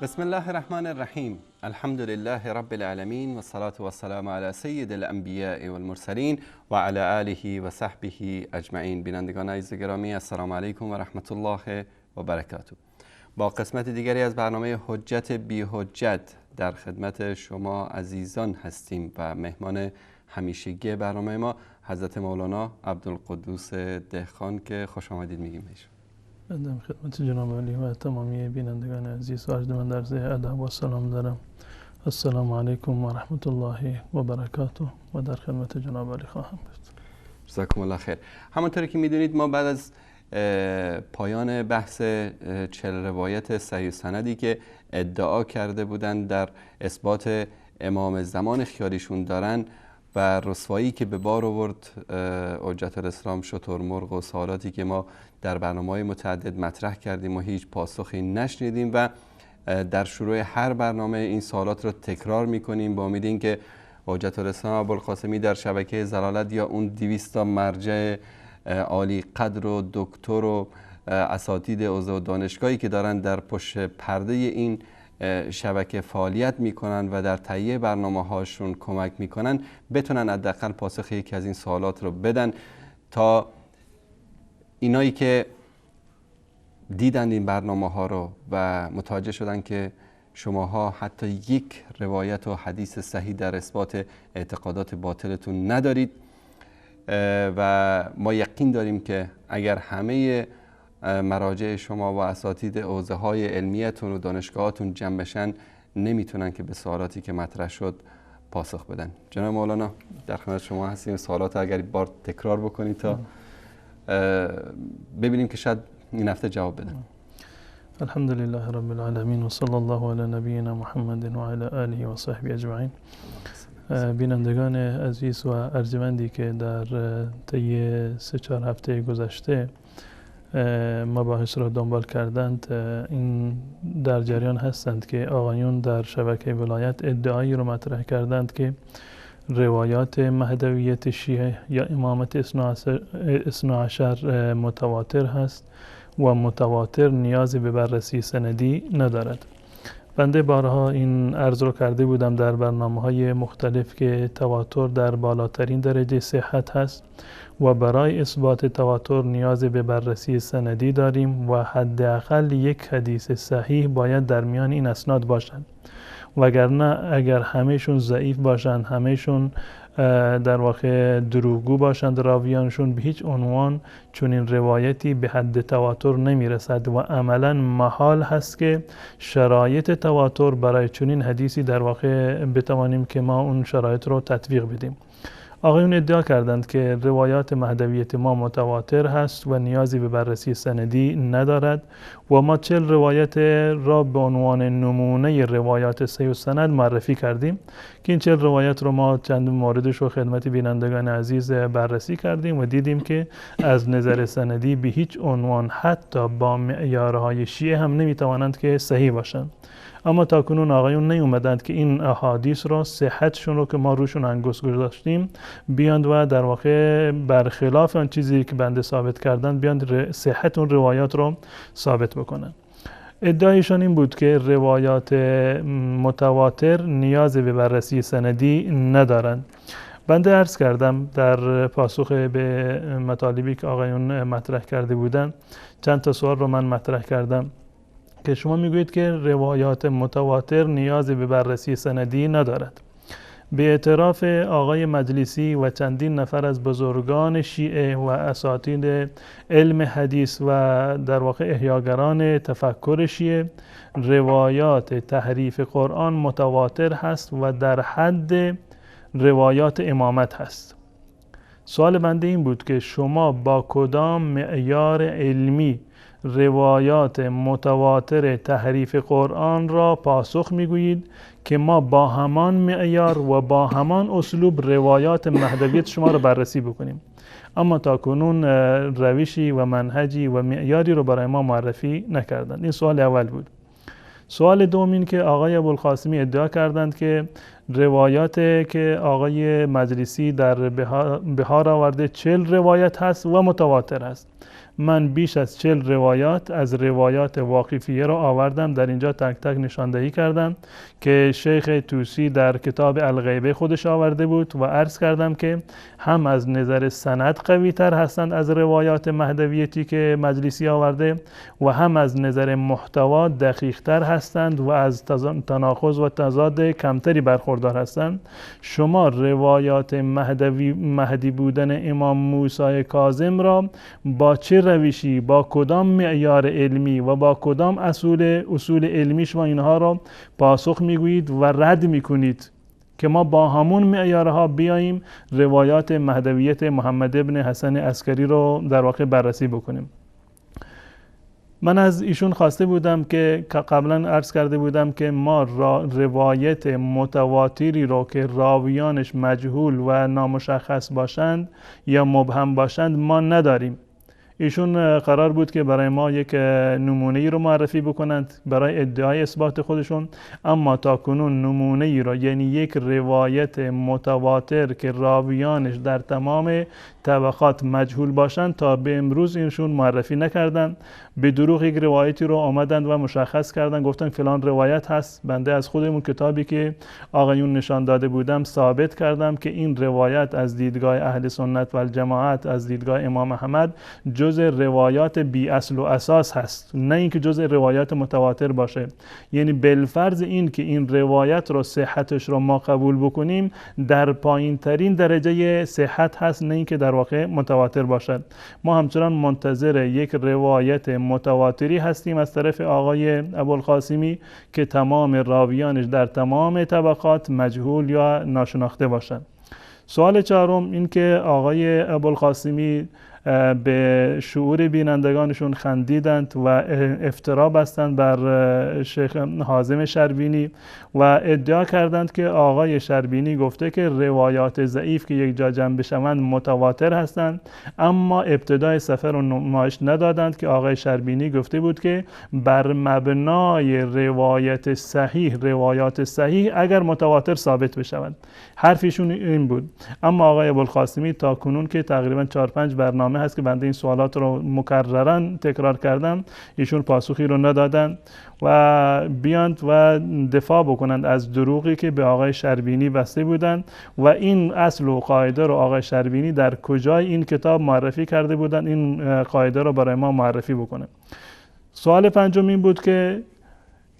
بسم الله الرحمن الرحیم. الحمد لله رب العالمین و الصلاة و السلام علی سید الانبیاء و المرسلین و علی آله و صحبه اجمعین. بینندگان عزیز گرامی، السلام علیکم و رحمت الله و برکاته. با قسمت دیگری از برنامه حجت بی حجت در خدمت شما عزیزان هستیم و مهمان همیشگی برنامه ما حضرت مولانا عبدالقدوس دهخان که خوش آمدید میگیم بهشون. بنده خدمت جناب علی و تمامی بینندگان عزیز و ارجمند عرض ادب و سلام دارم. السلام علیکم و رحمت الله و برکاته و در خدمت جناب علی خواهم بود. جزاکم الله خیر. همونطوری که میدونید ما بعد از پایان بحث 40 روایت صحیح سندی که ادعا کرده بودند در اثبات امام زمان خیالیشون دارن و رسوایی که به بار آورد حجت الاسلام شترمرغ و سوالاتی که ما در برنامه‌های متعدد مطرح کردیم و هیچ پاسخی نشنیدیم و در شروع هر برنامه این سوالات رو تکرار میکنیم با امید اینکه حجت الاسلام ابوالقاسمی در شبکه ضلالت یا اون 200 مرجع عالی قدر و دکتر و اساتید عضو دانشگاهی که دارن در پشت پرده این شبکه فعالیت میکنن و در تهیه برنامه هاشون کمک میکنن بتونن حداقل پاسخ یکی از این سوالات رو بدن تا اینایی که دیدن این برنامه ها رو و متوجه شدن که شماها حتی یک روایت و حدیث صحیح در اثبات اعتقادات باطلتون ندارید و ما یقین داریم که اگر همه مراجع شما و اساتید حوزه های علمیتون و دانشگاهاتون جمع بشن نمیتونن که به سوالاتی که مطرح شد پاسخ بدن. جناب مولانا در خدمت شما هستیم. سوالات اگر بار تکرار بکنید تا ببینیم که شاید این هفته جواب بدن. الحمد لله رب العالمین و صلی الله علی نبینا محمد و علی آله و صحبه اجمعین. بینندگان عزیز و ارجمندی که در طی 3-4 هفته گذشته مباحث را دنبال کردند، این در جریان هستند که آقایون در شبکه ولایت ادعایی رو مطرح کردند که روایات مهدویت شیعه یا امامت اثنا عشر متواتر هست و متواتر نیازی به بررسی سندی ندارد. بنده بارها این عرض رو کرده بودم در برنامه‌های مختلف که تواتر در بالاترین درجه صحت هست و برای اثبات تواتر نیاز به بررسی سندی داریم و حداقل یک حدیث صحیح باید در میان این اسناد باشند، وگرنه اگر همهشون ضعیف باشند، همهشون در واقع دروغگو باشند راویانشون، به هیچ عنوان چنین روایتی به حد تواتر نمیرسد و عملا محال هست که شرایط تواتر برای چنین حدیثی در واقع بتوانیم که ما اون شرایط رو تطبیق بدیم. آقایون ادعا کردند که روایات مهدویت ما متواتر هست و نیازی به بررسی سندی ندارد و ما 40 روایت را به عنوان نمونه روایات صحیح السند معرفی کردیم که این 40 روایت رو ما چند موردش رو خدمت بینندگان عزیز بررسی کردیم و دیدیم که از نظر سندی به هیچ عنوان حتی با معیارهای شیعه هم نمیتوانند که صحیح باشند. اما تاکنون آقایون نیومدند که این احادیث را صحتشون رو که ما روشون انگشت گذاشتیم بیاند و در واقع برخلاف آن چیزی که بنده ثابت کردن بیاند صحت اون روایات رو ثابت بکنن. ادعایشان این بود که روایات متواتر نیاز به بررسی سندی ندارند. بنده عرض کردم در پاسخ به مطالبی که آقایون مطرح کرده بودند، چند تا سوال رو من مطرح کردم که شما میگویید که روایات متواتر نیازی به بررسی سندی ندارد. به اعتراف آقای مجلسی و چندین نفر از بزرگان شیعه و اساتید علم حدیث و در واقع احیاگران تفکر شیعه، روایات تحریف قرآن متواتر هست و در حد روایات امامت هست. سوال بنده این بود که شما با کدام معیار علمی روایات متواتر تحریف قرآن را پاسخ میگویید که ما با همان معیار و با همان اسلوب روایات مهدویت شما را بررسی بکنیم؟ اما تاکنون روشی و منهجی و معیاری رو برای ما معرفی نکردند. این سوال اول بود. سوال دوم این که آقای ابوالقاسمی ادعا کردند که روایات که آقای مجلسی در بهار آورده 40 روایت هست و متواتر است. من بیش از 40 روایات از روایات واقفیه را آوردم، در اینجا تک تک نشاندهی کردم که شیخ توسی در کتاب الغیبه خودش آورده بود و عرض کردم که هم از نظر سند قوی تر هستند از روایات مهدویتی که مجلسی آورده و هم از نظر محتوا دقیق تر هستند و از تناقض و تضاد کمتری برخوردار هستند. شما روایات مهدی بودن امام موسی کاظم را با چه روشی، با کدام معیار علمی و با کدام اصول علمی شما اینها را پاسخ میگویید و رد میکنید که ما با همون معیارها بیاییم روایات مهدویت محمد ابن حسن عسکری رو در واقع بررسی بکنیم. من از ایشون خواسته بودم که قبلا عرض کرده بودم که ما روایت متواتری رو که راویانش مجهول و نامشخص باشند یا مبهم باشند ما نداریم. ایشون قرار بود که برای ما یک نمونه‌ای رو معرفی بکنند برای ادعای اثبات خودشون، اما تا کنون نمونه‌ای رو، یعنی یک روایت متواتر که راویانش در تمام طبقات مجهول باشند، تا به امروز اینشون معرفی نکردن. به دروغ یک روایتی رو آمدند و مشخص کردن، گفتن فلان روایت هست. بنده از خودمون کتابی که آقایون نشان داده بودم ثابت کردم که این روایت از دیدگاه اهل سنت و الجماعت، از دیدگاه امام احمد، جز روایات بی اصل و اساس هست، نه اینکه جز روایات متواتر باشه. یعنی بالفرض این که این روایت رو صحتش رو ما قبول بکنیم در پایین ترین درجه صحت هست، نه اینکه در واقع متواتر باشد. ما همچنان منتظر یک روایت متواتری هستیم از طرف آقای ابوالقاسمی که تمام راویانش در تمام طبقات مجهول یا ناشناخته باشند. سوال چهارم این که آقای ابوالقاسمی به شعور بینندگانشون خندیدند و افترا بستند بر شیخ حازم شربینی و ادعا کردند که آقای شربینی گفته که روایات ضعیف که یک جا جمع بشوند متواتر هستند، اما ابتدای سفر رو نمایش ندادند که آقای شربینی گفته بود که بر مبنای روایات صحیح اگر متواتر ثابت بشوند. حرفشون این بود. اما آقای ابوالقاسمی تا کنون که تقریبا 4-5 برنامه هست که بنده این سوالات رو مکررن تکرار کردم، ایشون پاسخی رو ندادن و بیاند و دفاع بکنند از دروغی که به آقای شربینی بسته بودند و این اصل و قاعده رو آقای شربینی در کجای این کتاب معرفی کرده بودند، این قاعده رو برای ما معرفی بکنه. سوال پنجم این بود که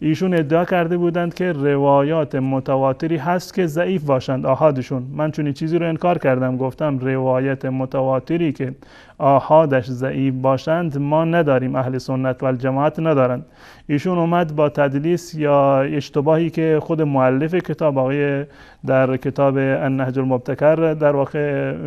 ایشون ادعا کرده بودند که روایات متواتری هست که ضعیف باشند، آحادشون. من چون این چیزی رو انکار کردم، گفتم روایت متواتری که آحادش ضعیف باشند ما نداریم، اهل سنت و الجماعت ندارند. ایشون اومد با تدلیس یا اشتباهی که خود مؤلف کتاب آقای در کتاب النهج المبتکر در واقع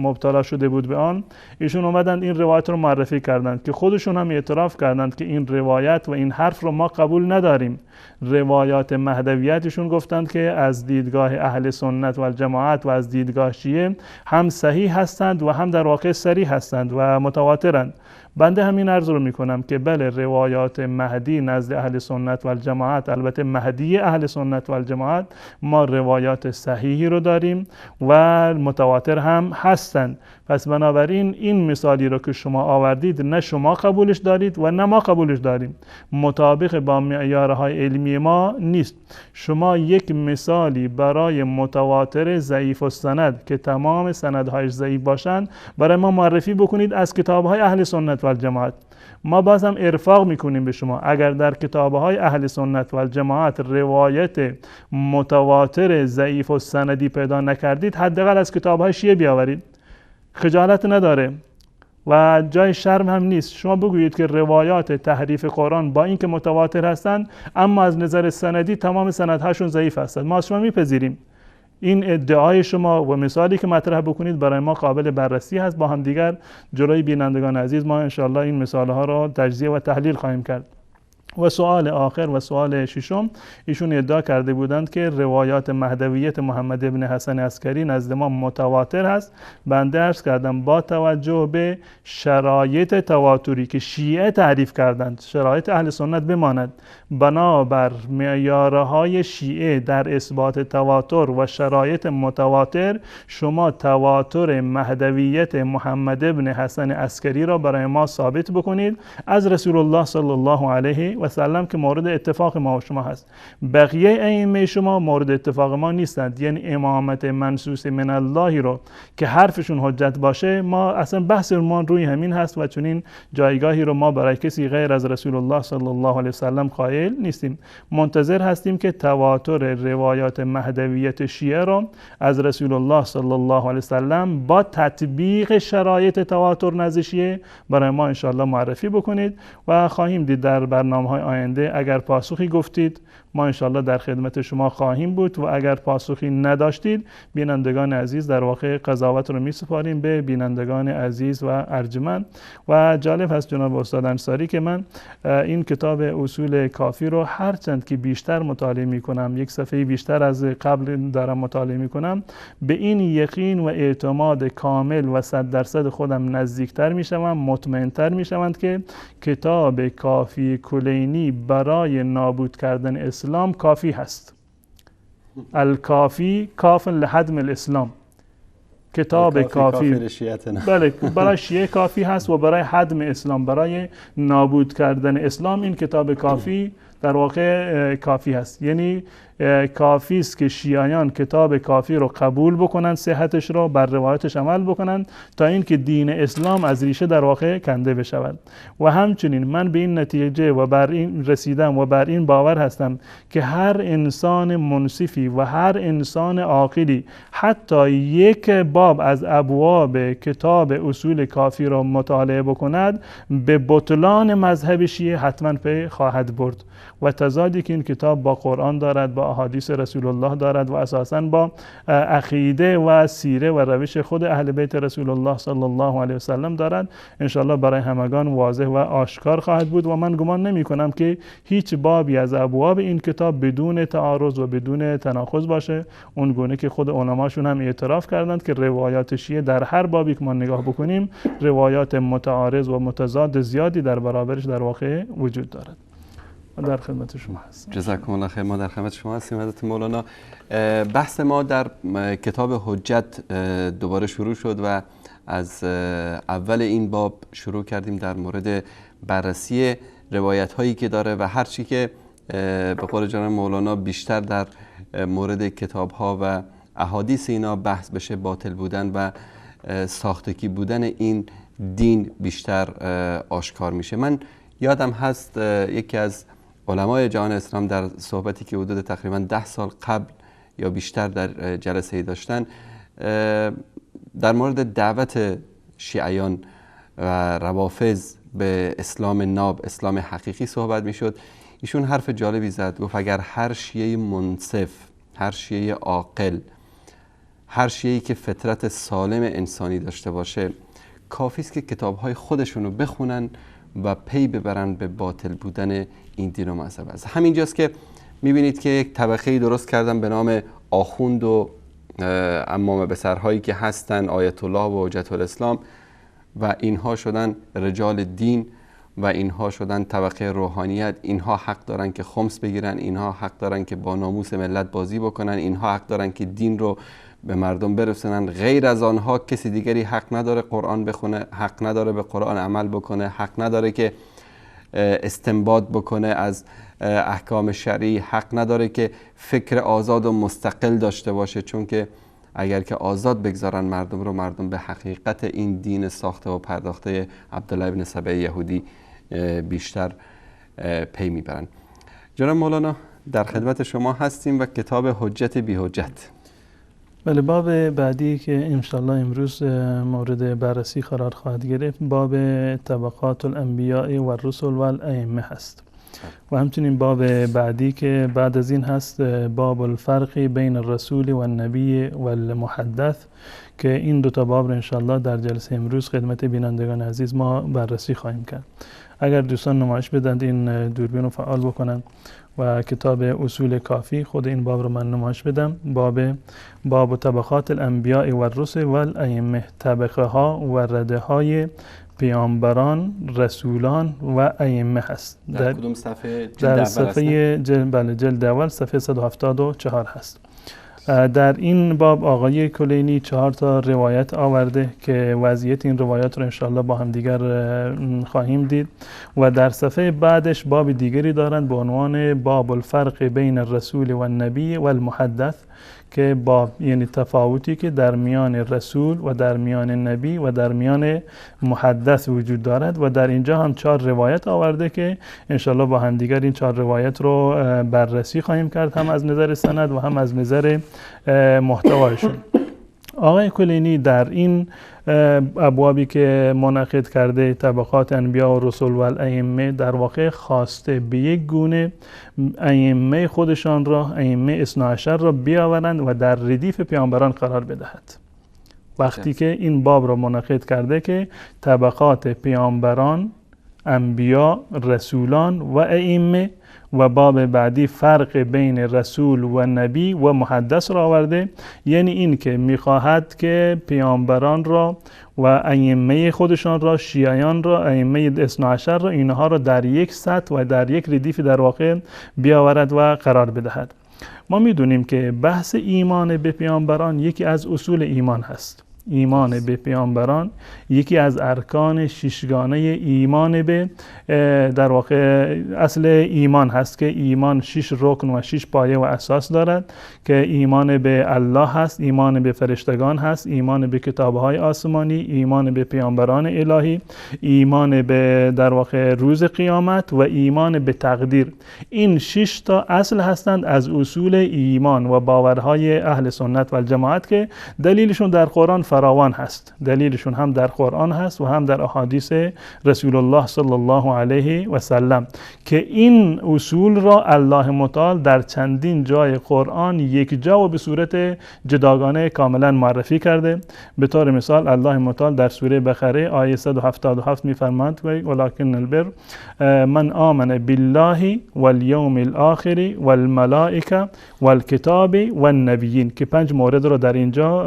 مبتلا شده بود به آن، ایشون اومدند این روایت رو معرفی کردند که خودشون هم اعتراف کردند که این روایت و این حرف رو ما قبول نداریم. روایات مهدویتشون گفتند که از دیدگاه اهل سنت و الجماعت و از دیدگاه شیعه هم صحیح هستند و هم در واقع صریح هستند و متواترند. بنده همین عرض رو میکنم که بله، روایات مهدی نزد اهل سنت و الجماعت، البته مهدی اهل سنت و الجماعت، ما روایات صحیحی رو داریم و متواتر هم هستند. پس بنابراین این مثالی رو که شما آوردید نه شما قبولش دارید و نه ما قبولش داریم، مطابق با معیارهای علمی ما نیست. شما یک مثالی برای متواتر ضعیف السند که تمام سندهایش ضعیف باشند برای ما معرفی بکنید از کتابهای اهل سنت و الجماعت. ما باز هم ارفاق میکنیم به شما، اگر در کتابهای اهل سنت و الجماعت روایت متواتر ضعیف السندی پیدا نکردید، حداقل از کتابهای شیعه بیاورید. خجالت نداره و جای شرم هم نیست. شما بگویید که روایات تحریف قرآن با اینکه متواتر هستند اما از نظر سندی تمام سندهاشون ضعیف هستند، ما از شما میپذیریم. این ادعای شما و مثالی که مطرح بکنید برای ما قابل بررسی هست. با هم دیگر جلوی بینندگان عزیز ما انشاءالله این مثالها را تجزیه و تحلیل خواهیم کرد. و سوال آخر و سوال ششم، ایشون ادعا کرده بودند که روایات مهدویت محمد ابن حسن عسکری نزد ما متواتر هست. بنده عرض کردم با توجه به شرایط تواتری که شیعه تعریف کردند، شرایط اهل سنت بماند، بنابر معیارهای شیعه در اثبات تواتر و شرایط متواتر، شما تواتر مهدویت محمد ابن حسن عسکری را برای ما ثابت بکنید از رسول الله صلی الله علیه و سلم که مورد اتفاق ما و شما هست. بقیه ائمه شما مورد اتفاق ما نیستند. یعنی امامت منصوص من الله رو که حرفشون حجت باشه، ما اصلا بحث ما روی همین هست و چنین جایگاهی رو ما برای کسی غیر از رسول الله صلی الله علیه و سلم قائل نیستیم. منتظر هستیم که تواتر روایات مهدویت شیعه رو از رسول الله صلی الله علیه و سلم با تطبیق شرایط تواتر نزد شیعه برای ما انشاءالله معرفی بکنید و خواهیم دید در برنامه‌های آینده. اگر پاسخی گفتید ما انشاءالله در خدمت شما خواهیم بود و اگر پاسخی نداشتید بینندگان عزیز در واقع قضاوت رو می‌سپاریم به بینندگان عزیز و ارجمند. و جالب هست جناب استاد انصاری که من این کتاب اصول کافی رو هرچند که بیشتر مطالعه می‌کنم، یک صفحه بیشتر از قبل دارم مطالعه می‌کنم، به این یقین و اعتماد کامل و 100% خودم نزدیکتر می‌شوم، مطمئن‌تر می‌شوم که کتاب کافی کلینی برای نابود کردن اسلام کافی هست. الکافی کاف لهدم الاسلام، کتاب کافی بله برای شیعه کافی هست و برای هدم اسلام، برای نابود کردن اسلام این کتاب کافی در واقع کافی هست. یعنی کافی است که شیعیان کتاب کافی رو قبول بکنن، صحتش رو بر روایتش عمل بکنن تا اینکه دین اسلام از ریشه در واقع کنده بشود. و همچنین من به این نتیجه و بر این رسیدم و بر این باور هستم که هر انسان منصفی و هر انسان عاقلی حتی یک باب از ابواب کتاب اصول کافی را مطالعه بکند به بطلان مذهب شیعه حتما پی خواهد برد. و تضادی که این کتاب با قرآن دارد، با احادیث رسول الله دارد و اساساً با عقیده و سیره و روش خود اهل بیت رسول الله صلی الله علیه و سلم دارد، انشاءالله برای همگان واضح و آشکار خواهد بود. و من گمان نمی کنم که هیچ بابی از ابواب این کتاب بدون تعارض و بدون تناقض باشه، اون گونه که خود علماشون هم اعتراف کردند که روایات شیعه در هر بابی که ما نگاه بکنیم روایات متعارض و متضاد زیادی در برابرش در واقع وجود دارد. در خدمت شما هستم. جزاکم الله خیر. ما در خدمت شما هستیم حضرت مولانا. بحث ما در کتاب حجت دوباره شروع شد و از اول این باب شروع کردیم در مورد بررسی روایت هایی که داره و هر چی که به قول جناب مولانا بیشتر در مورد کتاب ها و احادیث اینا بحث بشه، باطل بودن و ساختگی بودن این دین بیشتر آشکار میشه. من یادم هست یکی از علمای جهان اسلام در صحبتی که حدود تقریبا 10 سال قبل یا بیشتر در جلسه ای داشتن در مورد دعوت شیعیان و روافض به اسلام ناب، اسلام حقیقی صحبت می شد. ایشون حرف جالبی زد، گفت اگر هر شیعه منصف، هر شیعه عاقل، هر شیعه‌ای که فطرت سالم انسانی داشته باشه کافی است که کتاب‌های خودشون رو بخونن و پی ببرن به باطل بودن این دین و مذهب است. همینجاست که میبینید که یک طبقه‌ای درست کردن به نام آخوند و امام بسرهایی که هستن آیت الله و حجت الاسلام و اینها شدن رجال دین و اینها شدن طبقه روحانیت. اینها حق دارن که خمس بگیرن، اینها حق دارن که با ناموس ملت بازی بکنن، اینها حق دارن که دین رو به مردم برسونن. غیر از آنها کسی دیگری حق نداره قرآن بخونه، حق نداره به قرآن عمل بکنه، حق نداره که استنباط بکنه از احکام شرعی، حق نداره که فکر آزاد و مستقل داشته باشه، چون که اگر که آزاد بگذارن مردم رو، مردم به حقیقت این دین ساخته و پرداخته عبدالله ابن سبع یهودی بیشتر پی میبرن. جناب مولانا در خدمت شما هستیم و کتاب حجت بی حجت. بله، باب بعدی که انشالله امروز مورد بررسی قرار خواهد گرفت باب طبقات الانبیاء و الرسل و الائمه هست و همچنین باب بعدی که بعد از این هست باب الفرق بین الرسول و النبی و المحدث که این دو تا باب رو انشالله در جلسه امروز خدمت بینندگان عزیز ما بررسی خواهیم کرد. اگر دوستان نمایش بدند این دوربین رو فعال بکنند و کتاب اصول کافی، خود این باب رو من نمایش بدم. باب طبقات الانبیاء و الرسل و الائمه، طبقه ها و رده های پیامبران، رسولان و ائمه هست. در کدوم صفحه؟ در صفحه جلد اول صفحه 174 هست. در این باب آقای کلینی 4 روایت آورده که وضعیت این روایات رو انشاءالله با هم دیگر خواهیم دید و در صفحه بعدش باب دیگری دارند به عنوان باب الفرق بین الرسول و النبی و المحدث، که باب یعنی تفاوتی که در میان رسول و در میان نبی و در میان محدث وجود دارد و در اینجا هم 4 روایت آورده که انشالله با هم دیگر این 4 روایت رو بررسی خواهیم کرد، هم از نظر سند و هم از نظر محتوایشون. آقای کلینی در این ابوابی که منعقد کرده طبقات انبیا و رسول و الائمه در واقع خواسته به یک گونه ائمه خودشان را، ائمه اثنا عشر را بیاورند و در ردیف پیامبران قرار بدهد. وقتی که این باب را منعقد کرده که طبقات پیامبران، انبیا، رسولان و ائمه و باب بعدی فرق بین رسول و نبی و محدث را آورده، یعنی این که میخواهد که پیامبران را و ائمه خودشان را، شیعیان را، ائمه اثنا عشر را، اینها را در یک سطح و در یک ردیف در واقع بیاورد و قرار بدهد. ما میدونیم که بحث ایمان به پیامبران یکی از اصول ایمان هست. ایمان به پیامبران یکی از ارکان ششگانه ایمان به در واقع اصل ایمان هست که ایمان 6 رکن و 6 پایه و اساس دارد که ایمان به الله هست، ایمان به فرشتگان هست، ایمان به کتاب‌های آسمانی، ایمان به پیامبران الهی، ایمان به در واقع روز قیامت و ایمان به تقدیر. این 6 تا اصل هستند از اصول ایمان و باورهای اهل سنت و الجماعت که دلیلشون در قرآن فراوان هست. دلیلشون هم در قرآن هست و هم در احادیث رسول الله صلی الله علیه و سلم که این اصول را الله متعال در چندین جای قرآن یک جا و به صورت جداگانه کاملا معرفی کرده. به طور مثال الله متعال در سوره بقره آیه 177 می‌فرماید ولکن البر من آمن بالله والیوم الاخر والملائکه والکتاب والنبیین که 5 مورد را در اینجا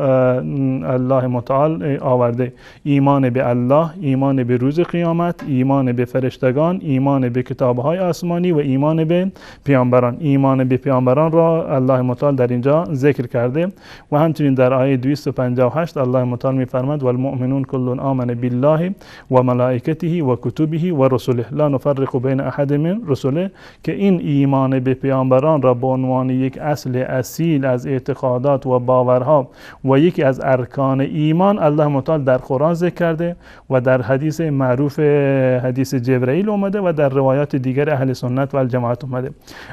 الله متعال آورده: ایمان به الله، ایمان به روز قیامت، ایمان به فرشتگان، ایمان به کتاب‌های آسمانی و ایمان به پیامبران. ایمان به پیامبران را الله متعال در اینجا ذکر کرده و همچنین در آیه 258 الله متعال می‌فرماید والمؤمنون کل آمن بالله و ملائکته و کتبه و رسله لا نفرق بین احد من رسله که این ایمان به پیامبران را به عنوان یک اصل اصیل از اعتقادات و باورها و یکی از ارکان ایمان الله متعال در قرآن ذکر کرده و در حدیث معروف حدیث جبرئیل اومده و در روایات دیگر اهل سنت و الجماعت اومده.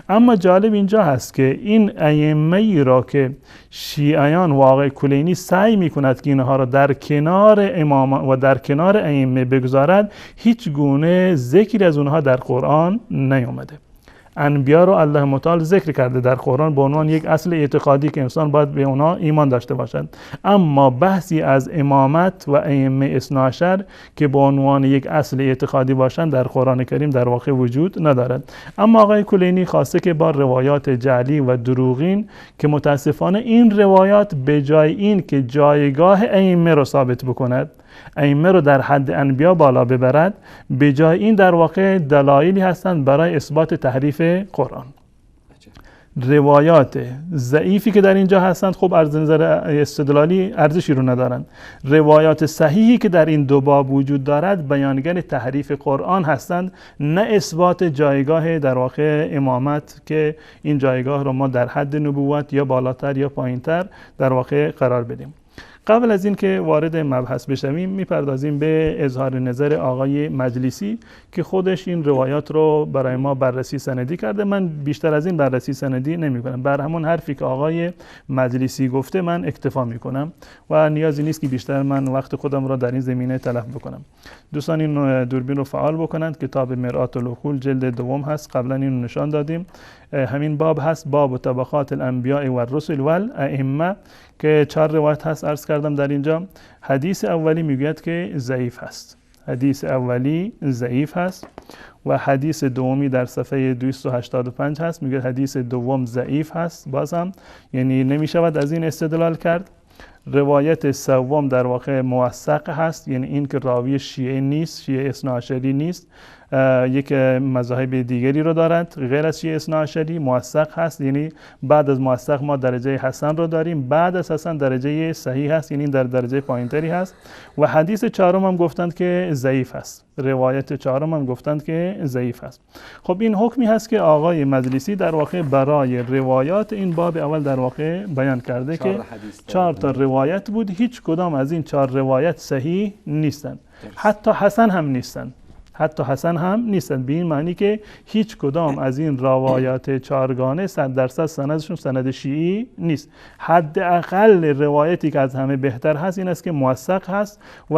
اما جالب اینجا هست که این ائمه را که شیعیان و آقای کلینی سعی میکند که اینها را در کنار امامان و در کنار ائمه بگذارد، هیچ گونه ذکری از اونها در قرآن نیامده. انبیا رو الله متعال ذکر کرده در قرآن به عنوان یک اصل اعتقادی که انسان باید به اونها ایمان داشته باشد، اما بحثی از امامت و ائمه اثنا عشر که به عنوان یک اصل اعتقادی باشند در قرآن کریم در واقع وجود ندارد. اما آقای کلینی خواسته که با روایات جعلی و دروغین که متاسفانه این روایات به جای این که جایگاه ائمه رو ثابت بکند، ائمه رو در حد انبیا بالا ببرد، به جای این در واقع دلایلی هستند برای اثبات تحریف قرآن. روایات ضعیفی که در اینجا هستند خب از نظر استدلالی ارزشی رو ندارند. روایات صحیحی که در این دو باب وجود دارد بیانگر تحریف قرآن هستند، نه اثبات جایگاه در واقع امامت که این جایگاه رو ما در حد نبوت یا بالاتر یا پایینتر در واقع قرار بدیم. قبل از این که وارد مبحث بشویم میپردازیم به اظهار نظر آقای مجلسی که خودش این روایات رو برای ما بررسی سندی کرده. من بیشتر از این بررسی سندی نمی کنم، بر همون حرفی که آقای مجلسی گفته من اکتفا می کنم و نیازی نیست که بیشتر من وقت خودم را در این زمینه تلف بکنم. دوستان این دوربین رو فعال بکنند. کتاب مرآت العقول جلد دوم هست، قبلا اینو نشان دادیم. همین باب هست، باب طبقات الانبیاء و الرسل و الائمه که 4 روایت هست عرض کردم در اینجا. حدیث اولی میگوید که ضعیف هست. حدیث اولی ضعیف هست و حدیث دومی در صفحه 285 هست میگه حدیث دوم ضعیف هست. بازم یعنی نمیشود از این استدلال کرد. روایت سوم در واقع موثق هست، یعنی این که راوی شیعه نیست، شیعه اثناعشری نیست، یک مذاهب دیگری رو دارند غیر از شیعه اثناعشری. موثق هست، یعنی بعد از موثق ما درجه حسن رو داریم، بعد از حسن درجه صحیح هست، یعنی در درجه پایینتری هست. و حدیث چهارم هم گفتند که ضعیف هست، روایت چهارم هم گفتند که ضعیف هست. خب این حکمی هست که آقای مجلسی در واقع برای روایات این باب اول در واقع بیان کرده که 4 تا روایت بود، هیچ کدام از این 4 روایت صحیح نیستند، حتی حسن هم نیستند، حتی حسن هم نیستند، به این معنی که هیچ کدام از این روایات 4گانه 100% سندشون سند شیعی نیست. حداقل روایتی که از همه بهتر هست این است که موثق هست و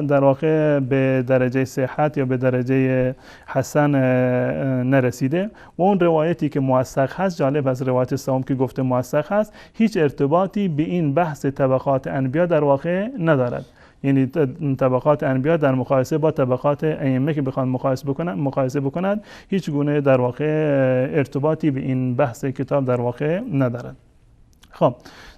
در واقع به درجه صحت یا به درجه حسن نرسیده. و اون روایتی که موثق هست، جالب از روایت سوم که گفته موثق هست، هیچ ارتباطی به این بحث طبقات انبیا در واقع ندارد. یعنی طبقات انبیا در مقایسه با طبقات ائمه که بخوان مقایسه بکنند هیچ گونه در واقع ارتباطی به این بحث کتاب در واقع ندارد. خب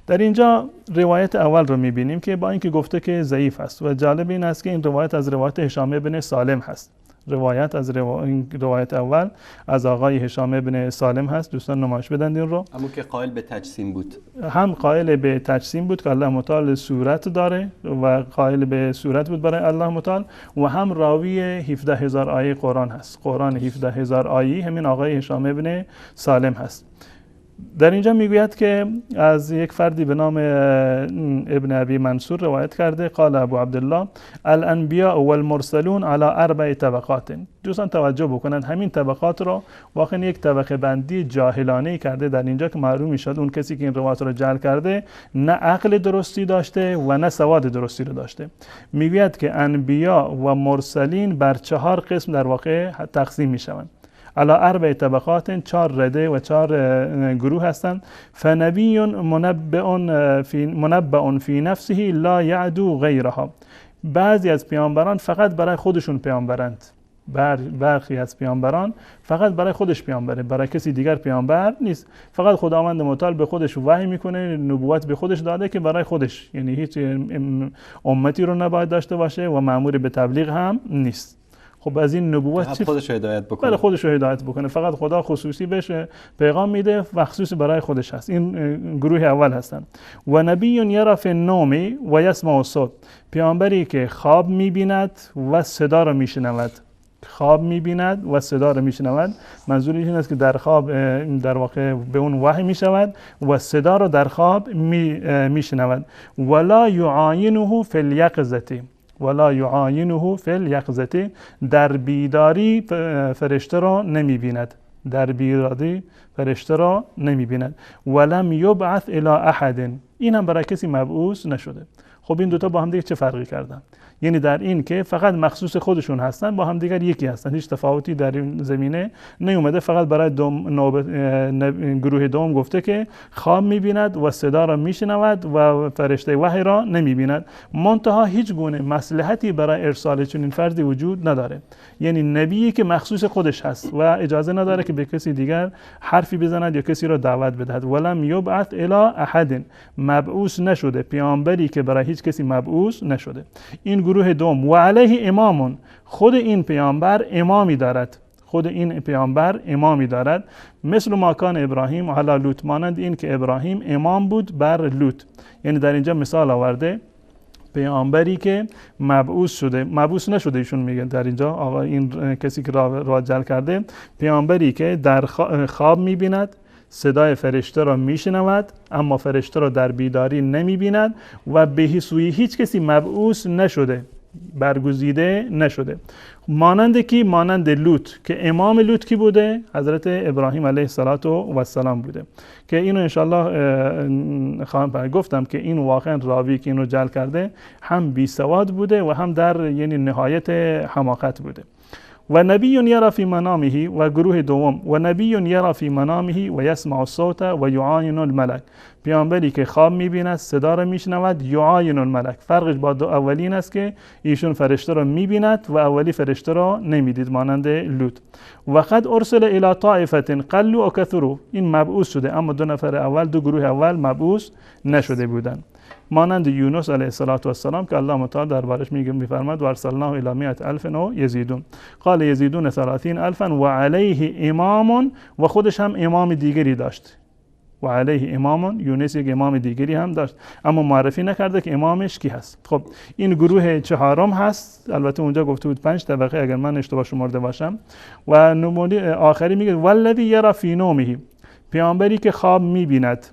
در اینجا روایت اول رو میبینیم که با اینکه گفته که ضعیف است و جالب این است که این روایت از روایت هشام بن سالم هست. روایت اول از آقای هشام بن سالم هست. دوستان نمایش بدن این رو. اما که قائل به تجسیم بود، هم قائل به تجسیم بود که الله متعال صورت داره و قائل به صورت بود برای الله متعال، و هم راوی 17000 آیه قرآن هست. قرآن 17000 آیه همین آقای هشام بن سالم هست. در اینجا میگوید که از یک فردی به نام ابن ابی منصور روایت کرده قال ابو عبدالله الانبیاء والمرسلون على 4 طبقات. دوستان توجه بکنند همین طبقات رو واقعا یک طبقه بندی جاهلانه کرده در اینجا که معلوم میشد اون کسی که این روایت رو جعل کرده نه عقل درستی داشته و نه سواد درستی رو داشته. میگوید که انبیا و مرسلین بر 4 قسم در واقع تقسیم میشوند. علی 4 طبقات، 4 رده و 4 گروه هستند. فنبی منبع فی نفسه لا یعدو غیرها. بعضی از پیامبران فقط برای خودشون پیامبرند، برخی از پیامبران فقط برای خودش پیامبره، برای کسی دیگر پیامبر نیست. فقط خداوند متعال به خودش وحی میکنه، نبوت به خودش داده که برای خودش، یعنی هیچ امتی رو نباید داشته باشه و مأمور به تبلیغ هم نیست. خب از این نبوت خودش رو هدایت بکنه. بله خودش رو هدایت بکنه، فقط خدا خصوصی بهش پیغام میده و خصوصی برای خودش هست. این گروه اول هستن. و نبی یرا فی النوم و یسمع الصوت. پیامبری که خواب میبیند و صدا رو میشنود. خواب میبیند و صدا رو میشنود. منظور این است که در خواب در واقع به اون وحی میشود و صدا رو در خواب میشنود. ولا یعاینه فی الیقظه. ولا یعاینه فی الیقظه. در بیداری فرشته را نمیبیند. در بیداری فرشته را نمیبیند. ولم یبعث الی احد. این هم برای کسی مبعوث نشده. خب این دوتا با هم دیگه چه فرقی کردن؟ یعنی در این که فقط مخصوص خودشون هستن، با هم دیگر یکی هستن، هیچ تفاوتی در این زمینه نیومده. فقط برای گروه دوم گفته که خواب میبیند و صدا را میشنود و فرشته وحی را نمیبیند. منتها هیچ گونه مصلحتی برای ارسال چنین فردی وجود نداره. یعنی نبیی که مخصوص خودش هست و اجازه نداره که به کسی دیگر حرفی بزند یا کسی را دعوت بدهد. ولم یبعث الی احد. مبعوث نشده، پیامبری که برای هیچ کسی مبعوث نشده. این گروه دوم. و علیه امامون. خود این پیامبر امامی دارد. خود این پیامبر امامی دارد. مثل ماکان ابراهیم علی لوط. مانند این که ابراهیم امام بود بر لوط. یعنی در اینجا مثال آورده پیامبری که مبعوث شده، مبعوث نشده. ایشون میگه در اینجا آقا این کسی که را جعل کرده، پیامبری که در خواب میبیند، صدای فرشته را میشنود اما فرشته را در بیداری نمیبیند و به سوی هیچ کسی مبعوث نشده، برگزیده نشده. مانند لوط که امام لوط کی بوده؟ حضرت ابراهیم علیه السلام بوده که اینو انشالله گفتم که این واقعا راوی که اینو جعل کرده هم بی سواد بوده و هم در یعنی نهایت حماقت بوده. و نبی یرا فی منامه، و گروه دوم و نبی یرا فی منامه و یسمع الصوت و یعاین الملک، پیامبری که خواب میبیند، صدا را میشنود، یعاین الملک. فرقش با دو اولین است که ایشون فرشته را میبیند و اولی فرشته را نمیدید مانند لوط. و قد ارسل الی طائفه قلوا و کثروا، این مبعوث شده، اما دو نفر اول، دو گروه اول مبعوث نشده بودند، مانند یونس علیه السلام که الله متعال دربارش میفرماد و ارسلناه الی 100,000 و یزیدون، قال یزیدون 30,000 و علیه امام، و خودش هم امام دیگری داشت. و علیه امام، یونس یک امام دیگری هم داشت، اما معرفی نکرده که امامش کی هست. خب این گروه چهارم هست، البته اونجا گفته بود 5 طبقه اگر من اشتباه شمرده باشم. و نمونه آخری میگه والذی یرا فی نومه، پیامبری که خواب میبیند،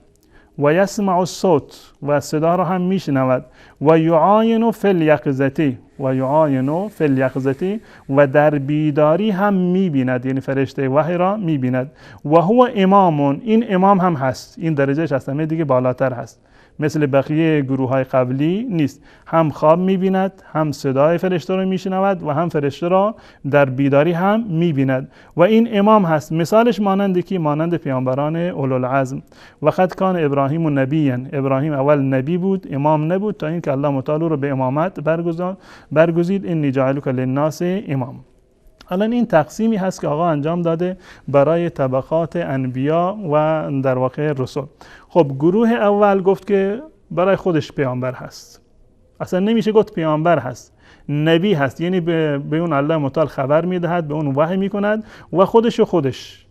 و یسمع الصوت، و صدا را هم میشنود، و یعاین فی الیقظه، و یعاین فی الیقظه، و در بیداری هم میبیند، یعنی فرشته وحی را میبیند. و هو امام، این امام هم هست، این درجهش از همه دیگه بالاتر هست، مثل بقیه گروه های قبلی نیست، هم خواب میبیند، هم صدای فرشته را میشنود و هم فرشته را در بیداری هم میبیند و این امام هست. مثالش مانند کی؟ مانند پیامبران اولوالعزم. و قد کان ابراهیم نبیا، ابراهیم اول نبی بود، امام نبود، تا اینکه الله متعال رو به امامت برگزید، انی جاعلک للناس امام. الان این تقسیمی هست که آقا انجام داده برای طبقات انبیا و در واقع رسول. خب گروه اول گفت که برای خودش پیامبر هست، اصلا نمیشه گفت پیامبر هست، نبی هست، یعنی به اون الله متعال خبر میدهد، به اون وحی میکند و خودش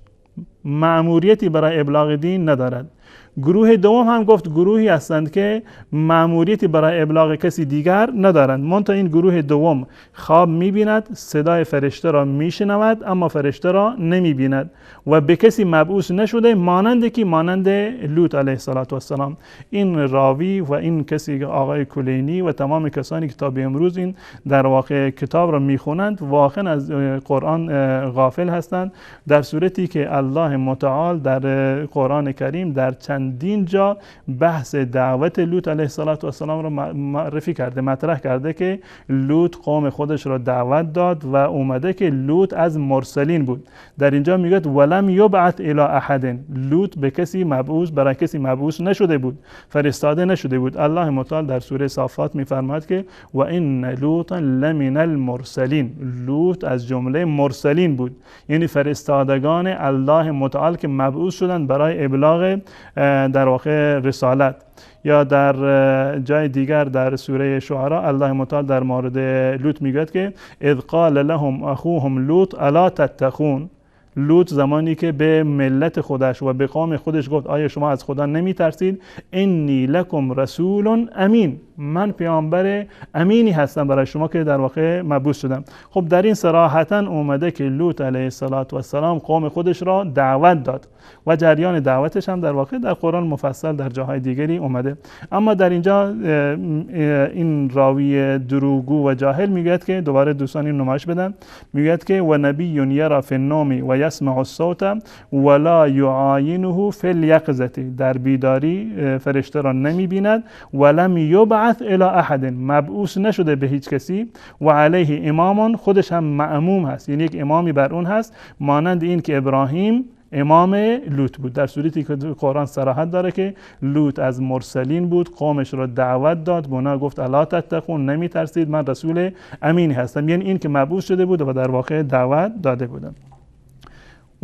مأموریتی برای ابلاغ دین ندارد. گروه دوم هم گفت گروهی هستند که مأموریتی برای ابلاغ کسی دیگر ندارند، منتها این گروه دوم خواب میبیند، صدای فرشته را میشنود اما فرشته را نمیبیند و به کسی مبعوث نشده، مانند لوط علیه السلام. این راوی و این کسی آقای کلینی و تمام کسانی که تا به امروز این در واقع کتاب را میخونند واقعا از قرآن غافل هستند، در صورتی که الله متعال در قرآن کریم در چندین جا بحث دعوت لوط علیه السلام را معرفی کرده، مطرح کرده که لوط قوم خودش را دعوت داد و اومده که لوط از مرسلین بود. در اینجا میگه ولم یبعث الی احد، لوط به کسی مبعوث، برای کسی مبعوث نشده بود، فرستاده نشده بود. الله متعال در سوره صافات میفرماید که و ان لوطا لمن المرسلین، لوط از جمله مرسلین بود، یعنی فرستادگان الله متعال که مبعوث شدن برای ابلاغ در واقع رسالت. یا در جای دیگر در سوره شعراء الله متعال در مورد لوط میگه که اذ قال لهم اخوهم لوط الا تتقون، لوط زمانی که به ملت خودش و به قوم خودش گفت آیا شما از خدا نمی ترسید؟ انی لکم رسول امین، من پیامبر امینی هستم برای شما که در واقع مبعوث شدم. خب در این صراحتا اومده که لوط علیه السلام قوم خودش را دعوت داد و جریان دعوتش هم در واقع در قرآن مفصل در جاهای دیگری اومده. اما در اینجا این راوی دروغگو و جاهل میگه که دوباره دوستان این نمایش بدن، میگه که و نبی یرا فی النوم و یسمع الصوت ولا یعاینه فی الیقظه، در بیداری فرشته را نمیبیند، ولم یبعث الی احد، مبعوث نشده به هیچ کسی، و علیه امام، خودش هم مأموم هست، یعنی یک امامی بر اون هست، مانند این که ابراهیم امام لوط بود، در صورتی که قرآن صراحت داره که لوط از مرسلین بود، قومش را دعوت داد، به اونا گفت الا تتقون، نمی ترسید، من رسول امینی هستم، یعنی این که مبعوث شده بود و در واقع دعوت داده بودن.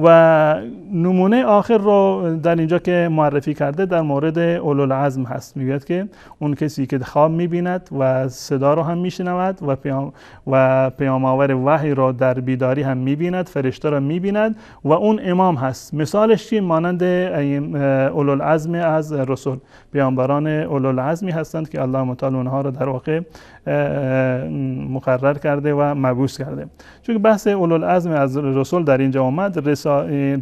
و نمونه آخر رو در اینجا که معرفی کرده در مورد اولوالعزم هست، میگه که اون کسی که خواب میبیند و صدا رو هم میشنود و پیام آور وحی رو در بیداری هم میبیند، فرشته رو میبیند و اون امام هست. مثالش چی؟ مانند اولوالعزم از رسول، پیامبران اولوالعزمی هستند که الله متعال اونها رو در واقع مقرر کرده و مبعوث کرده. چون بحث اولوالعزم از رسول در اینجا اومد،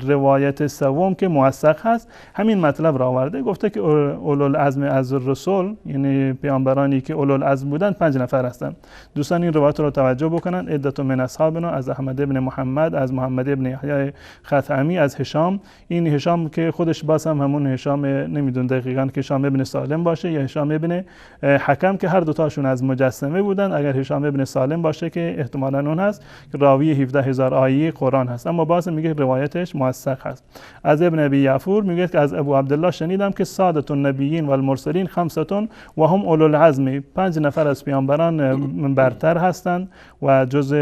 روایت سوم که موثق هست همین مطلب را آورده، گفته که اولوالعزم از رسول یعنی پیامبرانی که اولوالعزم بودن 5 نفر هستند. دوستان این روایت رو توجه بکنن، عدت من اصحابنا، از احمد ابن محمد، از محمد ابن یحیی خثعمی، از هشام، این هشام که خودش باز هم همون هشام نمیدون دقیقاً که هشام ابن سالم باشه یا هشام ابن حکم که هر دو تاشون از مجسم مجسمه بودند. اگر هشام ابن سالم باشه که احتمالاً اون هست که راوی 17000 آیه قرآن هست، اما باز میگه روایتش موثق هست. از ابن ابی یعفور میگه که از ابو عبدالله شنیدم که سادة النبیین و المرسلین 5 و هم اولو العزم، 5 نفر از پیامبران برتر هستند و جز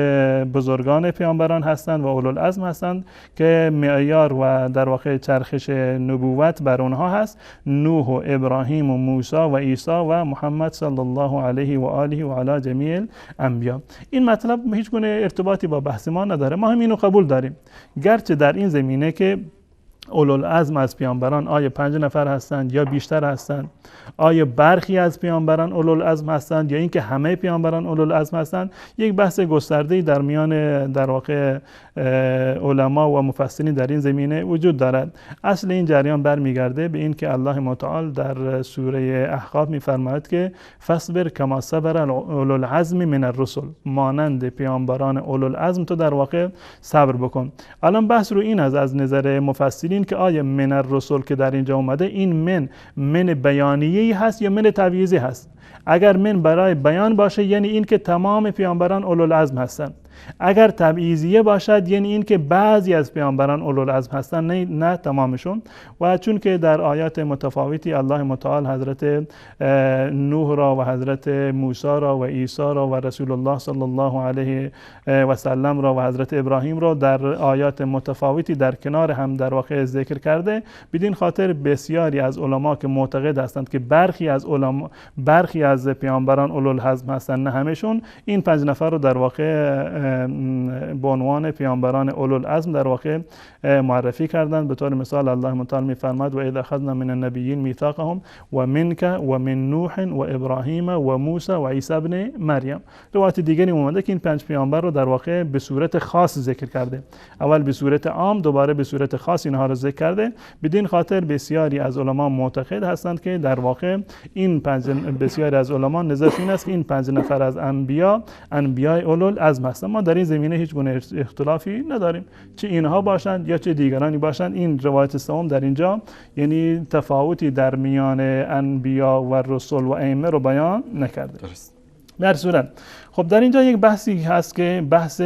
بزرگان پیامبران هستند و اولو العزم هستند که معیار و در واقع چرخش نبوت بر اونها هست: نوح و ابراهیم و موسی و عیسی و محمد صلی الله علیه و آله و علی جمیع الانبیا. این مطلب هیچ گونه ارتباطی با بحث ما نداره، ما هم اینو قبول داریم، گرچه در این زمینه که اولوالعزم از پیامبران آیا 5 نفر هستند یا بیشتر هستند، آیا برخی از پیامبران اولوالعزم هستند یا اینکه همه پیامبران اولوالعزم هستند، یک بحث گسترده‌ای در میان در واقع علما و مفسرین در این زمینه وجود دارد. اصل این جریان برمیگرده به این که الله متعال در سوره احقاف می‌فرماید که فاصبر کما صبر اولوالعزم من الرسل، مانند پیامبران اولوالعزم تو در واقع صبر بکن. الان بحث رو این از نظر مفسرین که آیا من الرسل که در اینجا اومده این من بیانیه‌ای هست یا من تبعیضی هست. اگر من برای بیان باشه یعنی این که تمام پیامبران اولوالعزم هستند، اگر تبعیضیه باشد یعنی این که بعضی از پیامبران اولوالعزم هستند، نه تمامشون. و چون که در آیات متفاوتی الله متعال حضرت نوح را و حضرت موسی را و عیسی را و رسول الله صلی الله علیه و سلم را و حضرت ابراهیم را در آیات متفاوتی در کنار هم در واقع ذکر کرده، بدین خاطر بسیاری از علما که معتقد هستند که برخی از پیامبران اولوالعزم هستند، نه همشون، این 5 نفر رو در واقع به عنوان پیامبران اولوالعزم در واقع معرفی کردند. به طور مثال الله متعال می‌فرماید و اذا اخذنا من النبیین میثاقهم و منک و من نوح و ابراهیم و موسی و عیسی ابن مریم. روایت دیگری اومده که این 5 پیامبر رو در واقع به صورت خاص ذکر کرده، اول به صورت عام، دوباره به صورت خاص اینها رو ذکر کرده. بدین خاطر بسیاری از علما معتقد هستند که در واقع این بسیاری از علما نظرشون این است که این 5 نفر از انبیای اولوالعزم هستند. ما در این زمینه هیچ گونه اختلافی نداریم، چه اینها باشند یا چه دیگرانی باشند. این روایت سوم در اینجا یعنی تفاوتی در میان انبیا و رسول و ائمه رو بیان نکرده. درست. در صورت خب در اینجا یک بحثی هست که بحث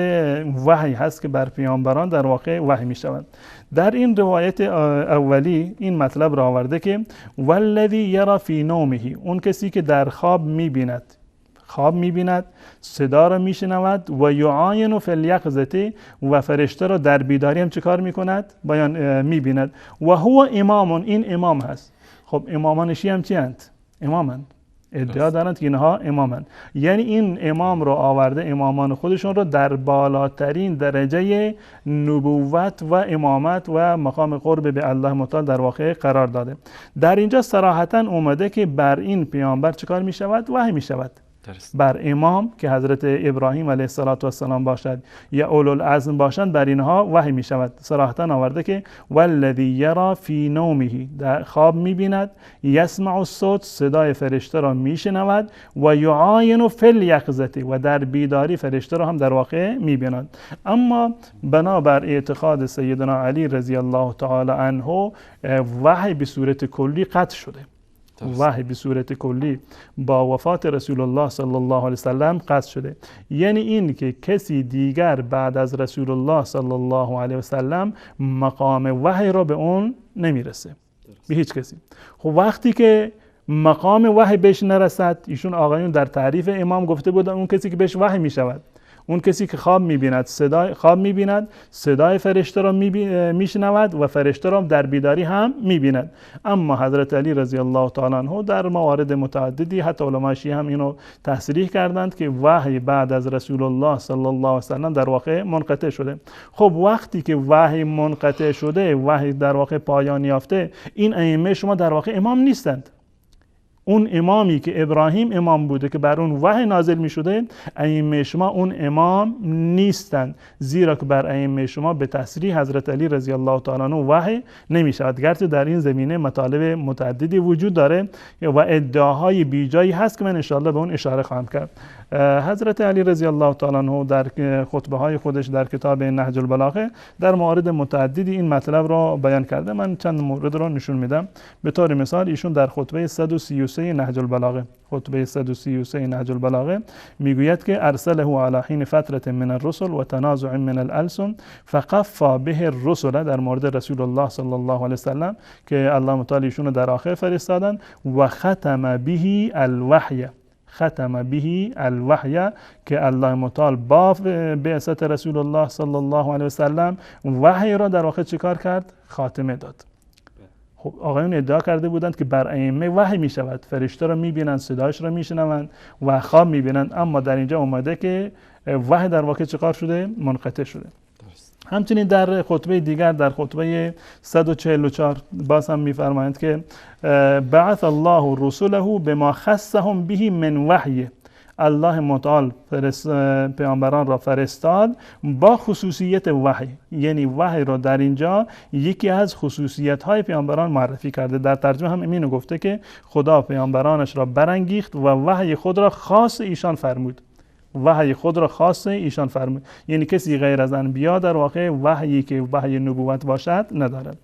وحی هست که بر پیامبران در واقع وحی می شود. در این روایت اولی این مطلب را آورده که والذی یری فی نومه، اون کسی که در خواب می‌بیند، صدا را میشنود و یعاین فی الیقظه، و فرشته را در بیداری هم چه کار میکند؟ میبیند. و هو امام، این امام هست. خب امامان شیعه هم چی اند؟ امامند، ادعا دارند که اینها امامند، یعنی این امام رو آورده، امامان خودشون رو در بالاترین درجه نبوت و امامت و مقام قرب به الله متعال در واقع قرار داده. در اینجا صراحتا اومده که بر این پیامبر چه کار میشود؟ وحی میشود. بر امام که حضرت ابراهیم علیه السلام باشد یا اولوالعزم باشند، بر اینها وحی می شود. صراحتا آورده که والذی یری فی نومه، در خواب می بیند، یسمع الصوت، صدای فرشته را می شنود، و یعاین فی الیقظه، و در بیداری فرشته را هم در واقع می بیند. اما بنابر اعتقاد سیدنا علی رضی الله تعالی عنه وحی به صورت کلی قطع شده. وحی به صورت کلی با وفات رسول الله صلی الله علیه وسلم قطع شده، یعنی این که کسی دیگر بعد از رسول الله صلی الله علیه وسلم مقام وحی را به اون نمیرسه، به هیچ کسی. خب وقتی که مقام وحی بهش نرسد، ایشون آقایون در تعریف امام گفته بودن اون کسی که بهش وحی میشود، اون کسی که خواب میبیند، صدای فرشته را میشنود و فرشته را در بیداری هم میبیند. اما حضرت علی رضی الله تعالی عنه در موارد متعددی، حتی علماء شیعه هم اینو تصریح کردند که وحی بعد از رسول الله صلی الله علیه وسلم در واقع منقطع شده. خب وقتی که وحی منقطع شده، وحی در واقع پایان یافته، این ائمه شما در واقع امام نیستند. اون امامی که ابراهیم امام بوده که بر اون وحی نازل می شده، ائمه شما اون امام نیستند، زیرا که بر ائمه شما به تصریح حضرت علی رضی الله تعالی عنه وحی نمی شود. گرچه در این زمینه مطالب متعددی وجود داره و ادعاهای بیجایی هست که من ان شاء الله به اون اشاره خواهم کرد. حضرت علی رضی الله تعالی عنه در خطبه های خودش در کتاب نهج البلاغه در موارد متعددی این مطلب را بیان کرده. من چند مورد را نشون میدم. به طور مثال ایشون در خطبه 133 نهج البلاغه، خطبه 133 نهج البلاغه میگوید که ارسله علی حین فتره من الرسل و تنازع من الالسن فقفا به الرسل، در مورد رسول الله صلی الله علیه وسلم که الله متعالی ایشون در آخر فرستادن، و ختم به الوحی، ختم به الوحی که الله متعال با بعثت رسول الله صلی الله علیه وسلم وحی را در واقع چیکار کرد؟ خاتمه داد. خب آقایون ادعا کرده بودند که بر ائمه وحی می شود، فرشته را می بینند، صدایش را می شنوند و خواب می بینند، اما در اینجا اومده که وحی در واقع چیکار شده؟ منقطع شده. همچنین در خطبه دیگر، در خطبه 144 باز هم می‌فرمایند که بعث الله رسوله بما خصهم به من وحی، الله متعال پیامبران را فرستاد با خصوصیت وحی، یعنی وحی را در اینجا یکی از خصوصیت‌های پیامبران معرفی کرده. در ترجمه هم اینو گفته که خدا پیامبرانش را برانگیخت و وحی خود را خاص ایشان فرمود، وحی خود را خاص ایشان فرمود، یعنی کسی غیر از انبیا در واقع وحیی که وحی نبوت باشد ندارد.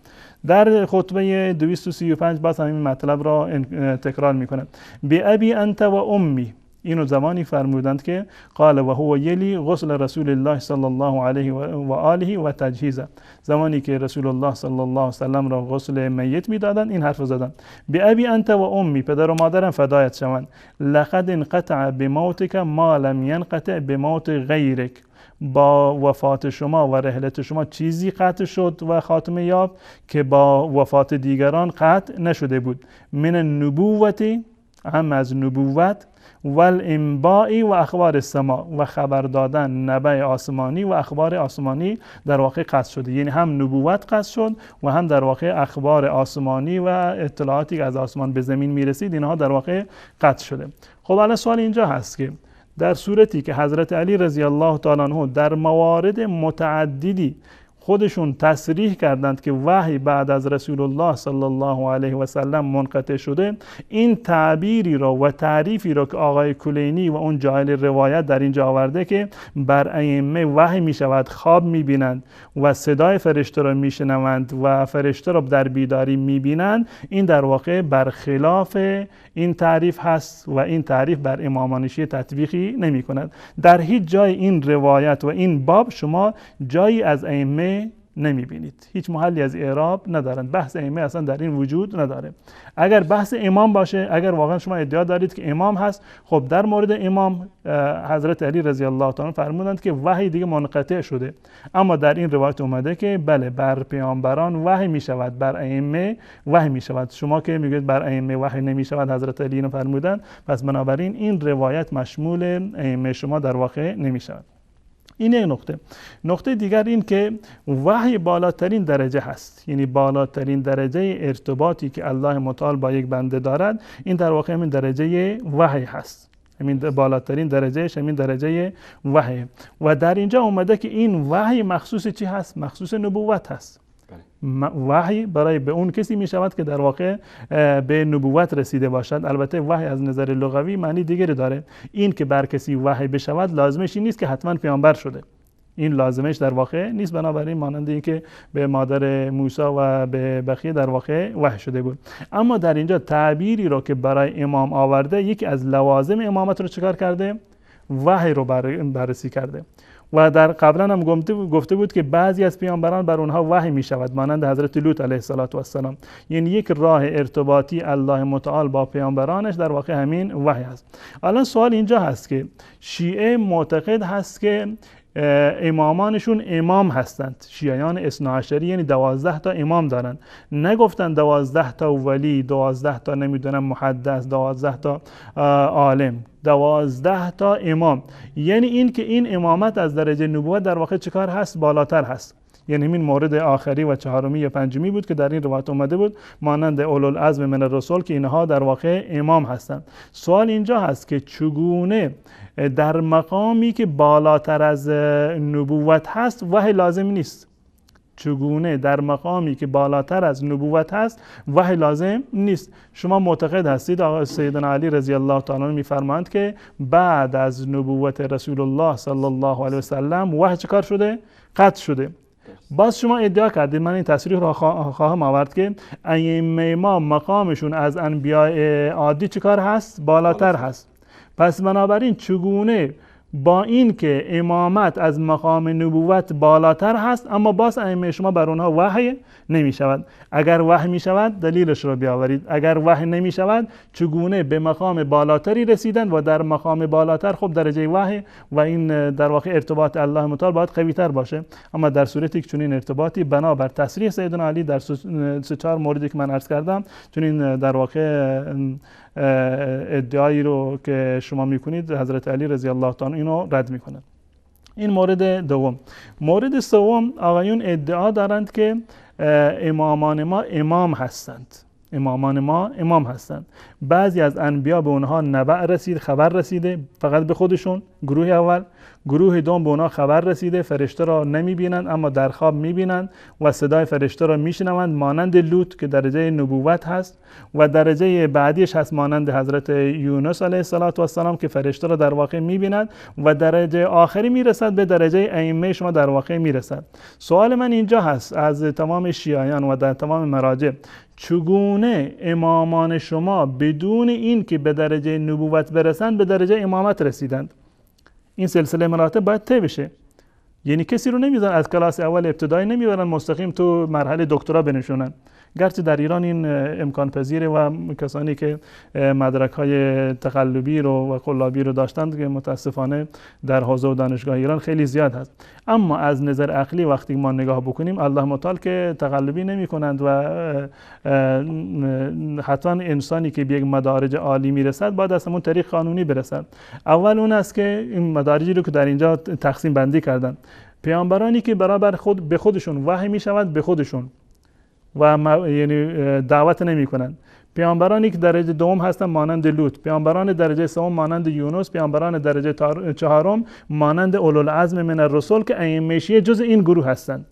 در خطبه 235 باز همین مطلب را تکرار می‌کند. به ابی انت و امی، اینو زمانی فرمودند که قال و هو یلی غسل رسول الله صلی الله علیه و آله و تجهیزه، زمانی که رسول الله صلی الله علیه و سلم را غسل میت میدادند این حرف زدند. به ابی انت و امی، پدر و مادرم فدایت شوند، لقد انقطع بموتک ما لم ينقطع بموت غیرک، با وفات شما و رحلت شما چیزی قطع شد و خاتمه یافت که با وفات دیگران قطع نشده بود. من النبوت، هم از نبوت، والانباء و اخبار السماء، و خبر دادن نبع آسمانی و اخبار آسمانی در واقع قطع شده، یعنی هم نبوت قطع شد و هم در واقع اخبار آسمانی و اطلاعاتی که از آسمان به زمین میرسید اینها در واقع قطع شده. خب الان سوال اینجا هست که در صورتی که حضرت علی رضی الله تعالی عنه در موارد متعددی خودشون تصریح کردند که وحی بعد از رسول الله صلی الله علیه و سلم منقطع شده، این تعبیری را و تعریفی را که آقای کلینی و اون جاهل روایت در اینجا آورده که بر ائمه وحی می شود، خواب می بینند و صدای فرشته را می شنوند و فرشته را در بیداری می بینند، این در واقع برخلاف این تعریف هست و این تعریف بر امامان شیعه تطبیقی نمی کند. در هیچ جای این روایت و این باب شما جایی از ائمه نمی بینید، هیچ محلی از اعراب ندارند، بحث ائمه اصلا در این وجود نداره. اگر بحث امام باشه، اگر واقعا شما ادعا دارید که امام هست، خب در مورد امام حضرت علی رضی الله تعالی فرمودند که وحی دیگه منقطع شده، اما در این روایت اومده که بله بر پیامبران وحی می شود، بر ائمه وحی می شود. شما که میگید بر ائمه وحی نمی شود، حضرت علی اینو فرمودند، پس بنابراین این روایت مشمول ائمه شما در واقع نمی شود. این یک نقطه. نقطه دیگر این که وحی بالاترین درجه هست، یعنی بالاترین درجه ارتباطی که الله متعال با یک بنده دارد، این در واقع همین درجه وحی هست، همین بالاترین درجهش همین درجه وحی. و در اینجا اومده که این وحی مخصوص چی هست؟ مخصوص نبوت هست. وحی برای به اون کسی می شود که در واقع به نبوت رسیده باشد. البته وحی از نظر لغوی معنی دیگری داره. این که بر کسی وحی بشود لازمش این نیست که حتما پیامبر شده، این لازمش در واقع نیست. بنابراین مانند این که به مادر موسی و به بقیه در واقع وحی شده بود. اما در اینجا تعبیری رو که برای امام آورده، یکی از لوازم امامت رو چکار کرده؟ وحی رو بررسی کرده. و در قبلا هم گفته بود که بعضی از پیامبران بر اونها وحی می شود، مانند حضرت لوط علیه السلام. یعنی یک راه ارتباطی الله متعال با پیامبرانش در واقع همین وحی است. الان سوال اینجا هست که شیعه معتقد هست که امامانشون امام هستند، شیعیان اثناعشری، یعنی 12 تا امام دارن. نگفتن 12 تا ولی، 12 تا نمیدونم محدث، 12 تا عالم، 12 تا امام. یعنی این که این امامت از درجه نبوت در واقع چیکار هست؟ بالاتر هست. یعنی این مورد آخری و چهارمی یا پنجمی بود که در این روایت اومده بود، مانند اولوالعزم من الرسل که اینها در واقع امام هستند. سوال اینجا هست که چگونه در مقامی که بالاتر از نبوت هست وحی لازم نیست؟ چگونه در مقامی که بالاتر از نبوت هست وحی لازم نیست. شما معتقد هستید آقا سیدنا علی رضی الله تعالی عنه میفرمایند که بعد از نبوت رسول الله صلی الله علیه و سلم وحی چکار شده؟ قطع شده. باز شما ادعا کردید، من این تصریح را خواهم آورد که ائمه ما مقامشون از انبیاء عادی چکار هست؟ بالاتر هست. پس بنابراین چگونه با این که امامت از مقام نبوت بالاتر هست اما باز ائمه شما بر اونها وحی نمی شود؟ اگر وحی می شود دلیلش رو بیاورید، اگر وحی نمی شود چگونه به مقام بالاتری رسیدن و در مقام بالاتر خب درجه وحی و این در واقع ارتباط الله متعال باید قوی تر باشه. اما در صورتی که چنین ارتباطی بنابر تصریح سیدنا علی در 3-4 موردی که من عرض کردم، چنین در واقع ادعایی رو که شما میکنید حضرت علی رضی الله تعالی اینو رد میکنه. این مورد دوم. مورد سوم، آقایون ادعا دارند که امامان ما امام هستند. امامان ما امام هستند. بعضی از انبیا به اونها نبأ رسید، خبر رسیده فقط به خودشون، گروه اول. گروه دوم به اونها خبر رسیده، فرشته را نمیبینند اما در خواب میبینند و صدای فرشته را میشنوند، مانند لوط که درجه نبوت هست، و درجه بعدیش هست مانند حضرت یونس علیه السلام که فرشته را در واقع میبیند، و درجه آخری میرسد به درجه ائمه شما در واقع میرسد. سوال من اینجا هست از تمام شیعیان و در تمام مراجع، چگونه امامان شما بدون این که به درجه نبوت برسند به درجه امامت رسیدند؟ این سلسله مراتب باید طی بشه. یعنی کسی رو نمیذارن از کلاس اول ابتدایی نمیبرن مستقیم تو مرحله دکترا بنشونن. گرچه در ایران این امکان پذیره و کسانی که مدرک های تقلبی رو و قلابی رو داشتند که متاسفانه در حوزه و دانشگاه ایران خیلی زیاد هست. اما از نظر عقلی وقتی ما نگاه بکنیم الله متعال که تقلبی نمی کنند و حتما انسانی که به یک مدارج عالی میرسد باید از همون طریق قانونی برسد. اول اون است که این مدارجی رو که در اینجا تقسیم بندی کردن، پیامبرانی که برابر خود به خودشون وحی می شود به خودشون و یعنی دعوت نمی کنند، پیامبرانی که درجه دوم هستند مانند لوط، پیامبران درجه سوم مانند یونس، پیامبران درجه چهارم مانند اولوالعزم من الرسل که ائمه شیعه جز این گروه هستند،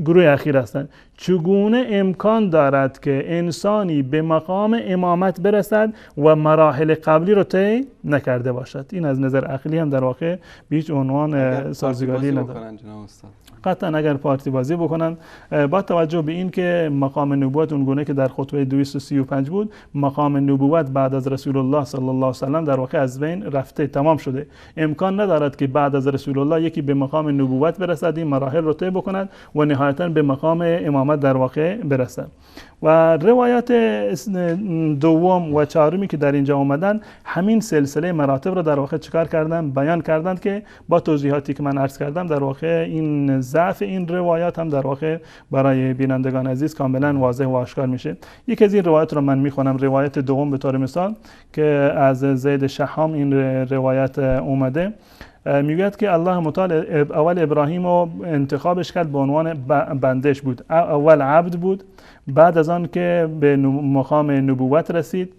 گروه اخیر هستند. چگونه امکان دارد که انسانی به مقام امامت برسد و مراحل قبلی رو طی نکرده باشد؟ این از نظر عقلی هم در واقع به هیچ عنوان سازگاری ندارد. قطعا اگر پارتی بازی بکنن، با توجه به این که مقام نبوت اونگونه که در خطبه 235 بود، مقام نبوت بعد از رسول الله صلی الله علیه و سلم در واقع از بین رفته، تمام شده. امکان ندارد که بعد از رسول الله یکی به مقام نبوت برسد، این مراحل رو طی بکند و نهایتا به مقام امامت در واقع برسد. و روایات دوم و چهارمی که در اینجا آمدن همین سلسله مراتب رو در واقع چکار کردن؟ بیان کردند که با توضیحاتی که من عرض کردم در واقع این ضعف این روایات هم در واقع برای بینندگان عزیز کاملا واضح و آشکار میشه. یکی از این روایات رو من میخونم، روایت دوم به طور مثال که از زید شحام این روایت اومده. میگوید که الله متعال اول ابراهیم رو انتخابش کرد به عنوان بندش بود. اول عبد بود، بعد از آن که به مقام نبوت رسید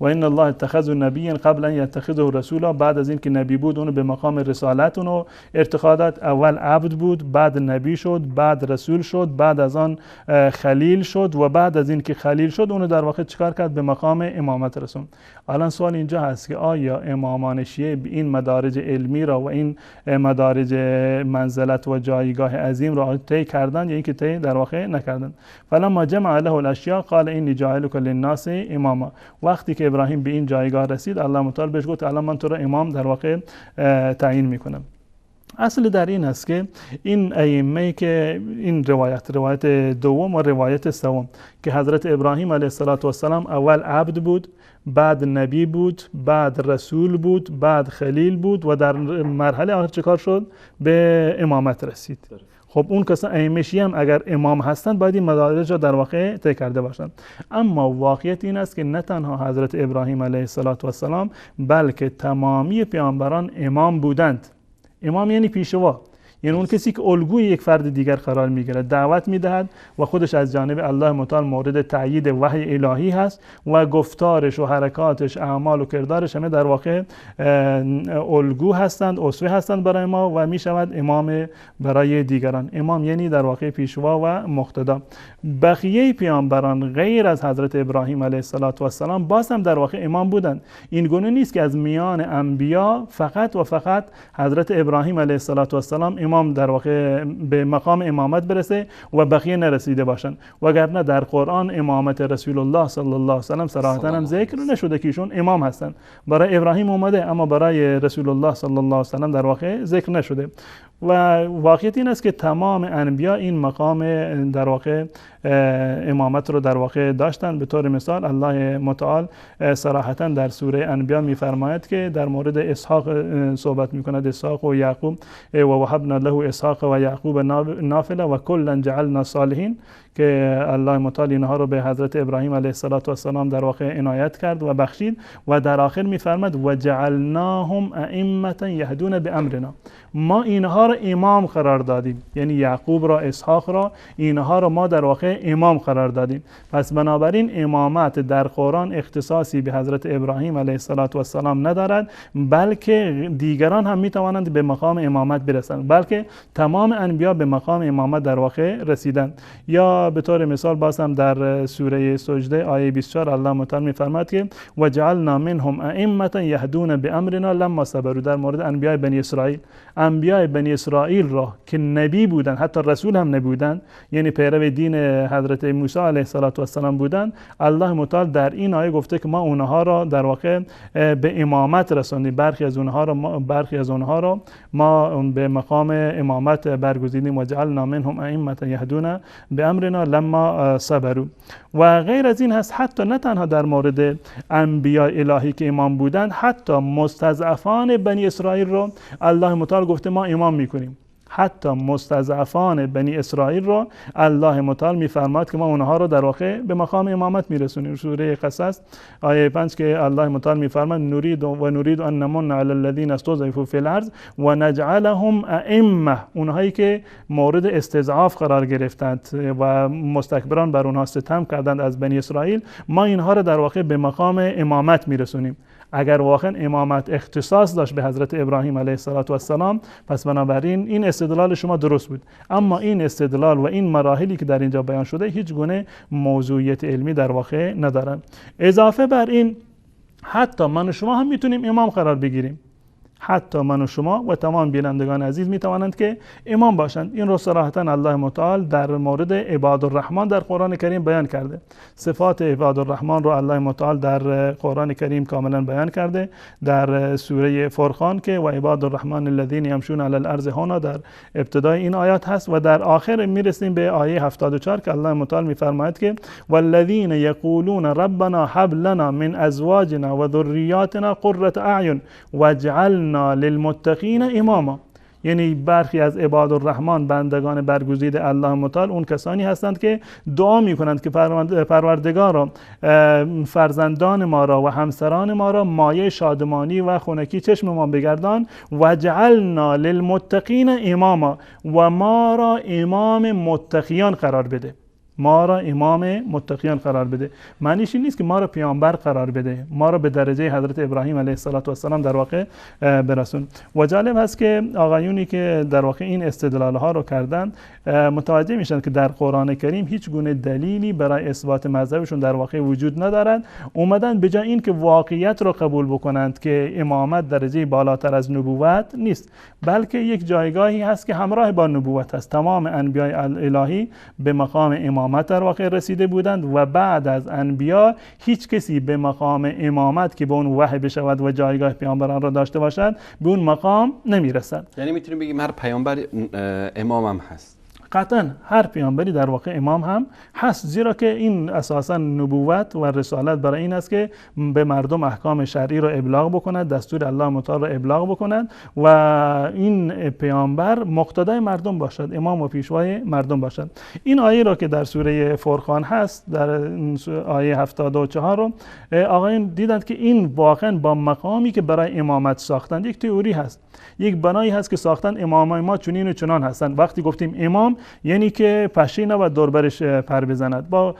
و ان الله اتخذ نبیا قبل ان یتخذه رسولا، بعد از این که نبی بود اونو به مقام رسالت اونو ارتقا داد. اول عبد بود، بعد نبی شد، بعد رسول شد، بعد از آن خلیل شد و بعد از این که خلیل شد اونو در واقع چکار کرد؟ به مقام امامت رسوند. الان سوال اینجا هست که آیا امامان شیعه این مدارج علمی را و این مدارج منزلت و جایگاه عظیم را طی کردند یا اینکه طی در واقع نکردند؟ فلما جمع له الاشیاء قال انی جاعلک للناس اماما. وقتی که ابراهیم به این جایگاه رسید الله متعال بهش گفت الان من تو را امام در واقع تعیین میکنم. اصل در این است که این ائمه که این روایت دوم و روایت سوم که حضرت ابراهیم علیه السلام اول عبد بود، بعد نبی بود، بعد رسول بود، بعد خلیل بود و در مرحله آخر چکار شد؟ به امامت رسید. خب اون کسان ائمه شیعه هم اگر امام هستند باید این مدارج را در واقع طی کرده باشند. اما واقعیت این است که نه تنها حضرت ابراهیم علیه السلام بلکه تمامی پیامبران امام بودند. امام یعنی پیشوا، یعنی اون کسی که الگوی یک فرد دیگر قرار میگیره، دعوت میدهد و خودش از جانب الله متعال مورد تأیید وحی الهی هست و گفتارش و حرکاتش، اعمال و کردارش همه در واقع الگو هستند، اسوه هستند برای ما و میشود امام برای دیگران. امام یعنی در واقع پیشوا و مقتدا. بقیه پیامبران غیر از حضرت ابراهیم علیه السلام باز هم در واقع امام بودند. این گونه نیست که از میان انبیا فقط و فقط حضرت ابراهیم علیه السلام امام در واقع به مقام امامت برسه و بقیه نرسیده باشند، وگرنه در قرآن امامت رسول الله صلی الله علیه و سلم صراحتاً هم ذکر نشده که ایشون امام هستند. برای ابراهیم اومده اما برای رسول الله صلی الله علیه و سلم در واقع ذکر نشده. و واقعیت این است که تمام انبیا این مقام در واقع امامت رو در واقع داشتند. به طور مثال الله متعال صراحتاً در سوره انبیا میفرماید که در مورد اسحاق صحبت میکند، اسحاق و یعقوب و وهبنا له اسحاق و یعقوب نافله و کلا جعلنا صالحین، که الله متعال اینها رو به حضرت ابراهیم علیه السلام در واقع عنایت کرد و بخشید و در آخر میفرماد و جعلناهم ائمه یهدون بامرنا، ما اینها رو امام قرار دادیم، یعنی یعقوب را، اسحاق را، اینها رو ما در واقع امام قرار دادیم. پس بنابراین امامت در قرآن اختصاصی به حضرت ابراهیم علیه السلام ندارد، بلکه دیگران هم میتوانند به مقام امامت برسند، بلکه تمام انبیا به مقام امامت در واقع رسیدند. یا به طور مثال باز هم در سوره سجده آیه 24 الله متعال میفرماید که و جعلنا منهم ائمه یهدون بامرنا لما صبروا، در مورد انبیاء بنی اسرائیل. انبیاء بنی اسرائیل را که نبی بودند، حتی رسول هم نبودند، یعنی پیرو دین حضرت موسی علیه السلام بودند، الله متعال در این آیه گفته که ما اونها را در واقع به امامت رساندیم، برخی از اونها را ما به مقام امامت برگزیدیم و جعلنا منهم ائمه یهدون بامرنا لما صبروا. و غیر از این هست، حتی نه تنها در مورد انبیاء الهی که امام بودند، حتی مستضعفان بنی اسرائیل رو الله متعال گفته ما امام میکنیم. حتی مستضعفان بنی اسرائیل رو الله متعال میفرماد که ما اونها رو در واقع به مقام امامت میرسونیم. سوره قصص آیه 5 که الله متعال میفرماد نرید ان نمن علی الذین استضعفوا فی الارض و نجعلهم ائمه، اونهایی که مورد استضعاف قرار گرفتند و مستکبران بر اونها ستم کردند از بنی اسرائیل، ما اینها رو در واقع به مقام امامت میرسونیم. اگر واقعا امامت اختصاص داشت به حضرت ابراهیم علیه السلام، پس بنابراین این استدلال شما درست بود. اما این استدلال و این مراحلی که در اینجا بیان شده هیچ گونه موضوعیت علمی در واقع ندارن. اضافه بر این، حتی من و شما هم میتونیم امام قرار بگیریم. حتی من و شما و تمام بینندگان عزیز می توانند که امام باشند. این رو صراحتاً الله متعال در مورد عباد الرحمن در قرآن کریم بیان کرده. صفات عباد الرحمن رو الله متعال در قرآن کریم کاملا بیان کرده. در سوره فرقان که و عباد الرحمن الذین یمشون علی الارض هونا در ابتدای این آیات هست و در آخر میرسیم به آیه 74 که الله متعال میفرماید که والذین یقولون ربنا هب لنا من ازواجنا و ذریاتنا قرة اعین واجعلنا للمتقین اماما. یعنی برخی از عباد الرحمن، بندگان برگزیده الله متعال، اون کسانی هستند که دعا میکنند که پروردگارا فرزندان ما را و همسران ما را مایه شادمانی و خنکی چشم ما بگردان و جعلنا للمتقین اماما، و ما را امام متقیان قرار بده. ما را امام متقیان قرار بده. معنیش این نیست که ما را پیامبر قرار بده، ما را به درجه حضرت ابراهیم علیه السلام در واقع برسون. و جالب هست که آقایونی که در واقع این استدلال ها رو کردن متوجه میشن که در قرآن کریم هیچ گونه دلیلی برای اثبات مذهبشون در واقع وجود ندارد. اومدن به جای این که واقعیت رو قبول بکنند که امامت درجه بالاتر از نبوت نیست، بلکه یک جایگاهی هست که همراه با نبوت هست. تمام انبیاء الهی به مقام امامت در واقع رسیده بودند و بعد از انبیا هیچ کسی به مقام امامت که به اون وحی بشود و جایگاه پیامبران را داشته باشد به اون مقام نمیرسد. یعنی میتونیم بگیم هر پیامبر امامم هست. قطعا هر پیامبری در واقع امام هم هست، زیرا که این اساسا نبوت و رسالت برای این است که به مردم احکام شرعی را ابلاغ بکند، دستور الله متعال را ابلاغ بکند و این پیامبر مقتدای مردم باشد، امام و پیشوای مردم باشد. این آیه را که در سوره فرقان هست، در آیه 74 رو آقایان دیدند که این واقعا با مقامی که برای امامت ساختند، یک تئوری هست، یک بنایی هست که ساختن امامای ما چنین و چنان هستند. وقتی گفتیم امام یعنی که پشه نباید دور برش پر بزند، با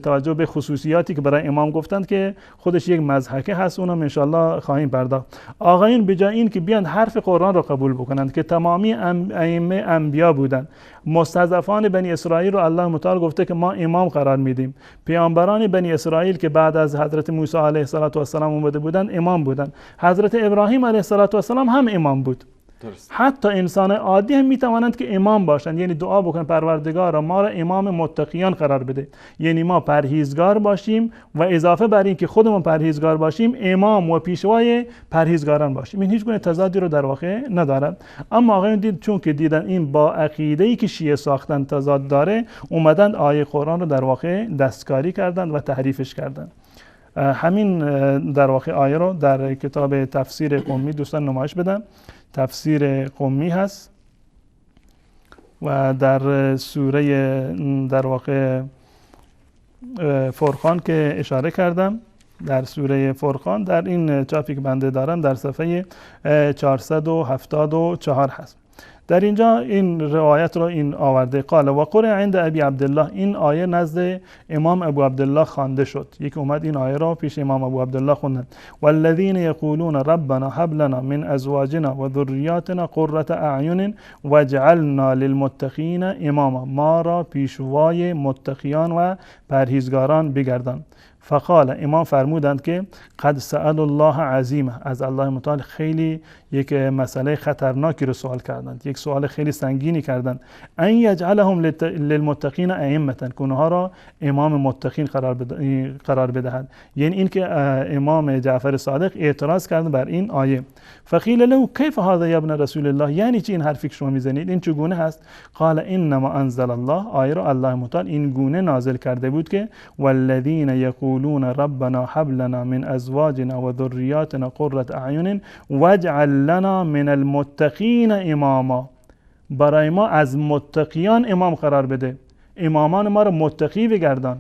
توجه به خصوصیاتی که برای امام گفتند که خودش یک مضحکه هست، اونم ان شاء الله خواهیم پرداخت. آقایون به جای این که بیان حرف قرآن را قبول بکنند که تمامی ائمه انبیا بودند، مستضعفان بنی اسرائیل رو الله متعال گفته که ما امام قرار میدیم، پیامبران بنی اسرائیل که بعد از حضرت موسی علیه السلام اومده بودند امام بودند، حضرت ابراهیم علیه السلام هم امام بود. درست. حتی انسان عادی هم میتوانند که امام باشند، یعنی دعا بکنن پروردگارا ما را امام متقیان قرار بده، یعنی ما پرهیزگار باشیم و اضافه بر این که خودمون پرهیزگار باشیم امام و پیشوای پرهیزگاران باشیم. این هیچ گونه تضادی رو در واقع ندارد. اما آقایون دید چون که دیدن این با عقیده‌ای که شیعه ساختن تضاد داره، اومدن آیه قرآن رو در واقع دستکاری کردند و تحریفش کردند. همین در واقع آیه رو در کتاب تفسیر قمی دوستان نمایش بدم. تفسیر قمی هست و در سوره در واقع فرقان که اشاره کردم، در سوره فرقان در این چاپی که بنده دارم در صفحه 474 هست. در اینجا این روایت رو این آورده، قال و قرئ عند ابی عبدالله، این آیه نزد امام ابو عبدالله خوانده شد. یک اومد این آیه رو پیش امام ابو عبدالله خوندن، والذین یقولون ربنا هب لنا من ازواجنا و ذریاتنا قرة اعین واجعلنا للمتقین اماما، ما را پیشوای متقیان و پرهیزگاران بگردان. فقال، امام فرمودند که قد سأل الله عظیمه، از الله متعال خیلی یک مسئله خطرناکی رو سوال کردند، یک سوال خیلی سنگینی کردند. ان یجعلهم للمتقین ائمه، که اونها را امام متقین قرار بدهد. یعنی این که امام جعفر صادق اعتراض کرد بر این آیه. فقیل له کیف هذا یا ابن رسول الله، یعنی چی این حرفی که شما میزنید، این چگونه هست؟ قال انما انزل الله، آیه رو الله متعال این گونه نازل کرده بود که والذین یقولون ربنا هب لنا من ازواجنا و ذریاتنا قرة اعین واجعل لنا من المتقین اماما، برای ما از متقیان امام قرار بده، امامان ما رو متقی بگردان.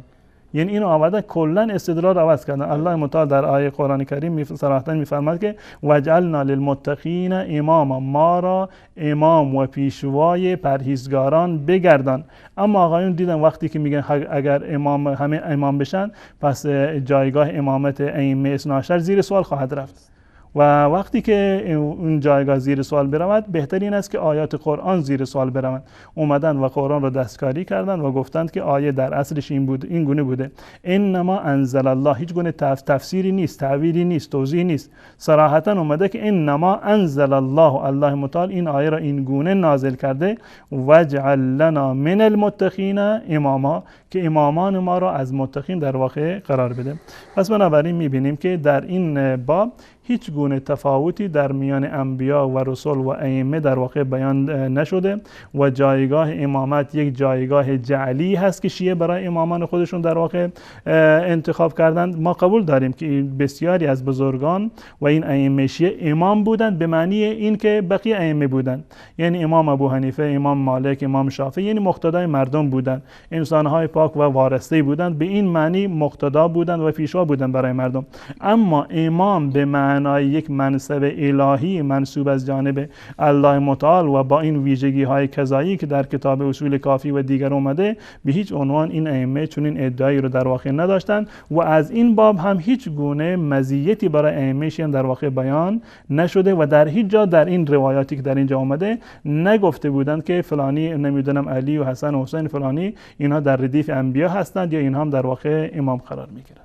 یعنی اینو آورده کلا استدلال عوض کردن. الله متعال در آیه قرآن کریم صراحتا میفرماد که وجعلنا للمتقین اماما، ما را امام و پیشوای پرهیزگاران بگردان. اما آقایون دیدن وقتی که میگن اگر امام همه امام بشن پس جایگاه امامت ائمه اثنا عشر زیر سوال خواهد رفت و وقتی که اون جایگاه زیر سوال برود بهترین است که آیات قرآن زیر سوال برود. اومدن و قرآن را دستکاری کردند و گفتند که آیه در اصلش این بود، این گونه بوده، انما انزل الله، هیچ گونه تفسیری نیست، تعبیری نیست، توضیحی نیست، صراحتا اومده که انما انزل الله، الله متعال این آیه را این گونه نازل کرده وجعل لنا من المتقین اماما، که امامان ما را از متقین در واقع قرار بده. پس بنابراین میبینیم که در این باب هیچ گونه تفاوتی در میان انبیا و رسول و ائمه در واقع بیان نشده و جایگاه امامت یک جایگاه جعلی هست که شیعه برای امامان خودشون در واقع انتخاب کردند. ما قبول داریم که بسیاری از بزرگان و این ائمه شیعه امام بودند به معنی این که بقیه ائمه بودند، یعنی امام ابو حنیفه، امام مالک، امام شافعی، یعنی مقتدای مردم بودند، انسانهای پاک و وارسته بودند، به این معنی مقتدا بودند و پیشوا بودند برای مردم. اما امام به معنای یک منصب الهی منصوب از جانب الله متعال و با این ویژگی های کذایی که در کتاب اصول کافی و دیگر اومده، به هیچ عنوان این ائمه چنین ادعایی رو در واقع نداشتند و از این باب هم هیچ گونه مزیتی برای ائمه شیعه در واقع بیان نشده و در هیچ جا در این روایاتی که در اینجا اومده نگفته بودند که فلانی نمیدونم علی و حسن و حسین فلانی اینها در ردیف انبیا هستند یا اینها هم در واقع امام قرار میگیرند.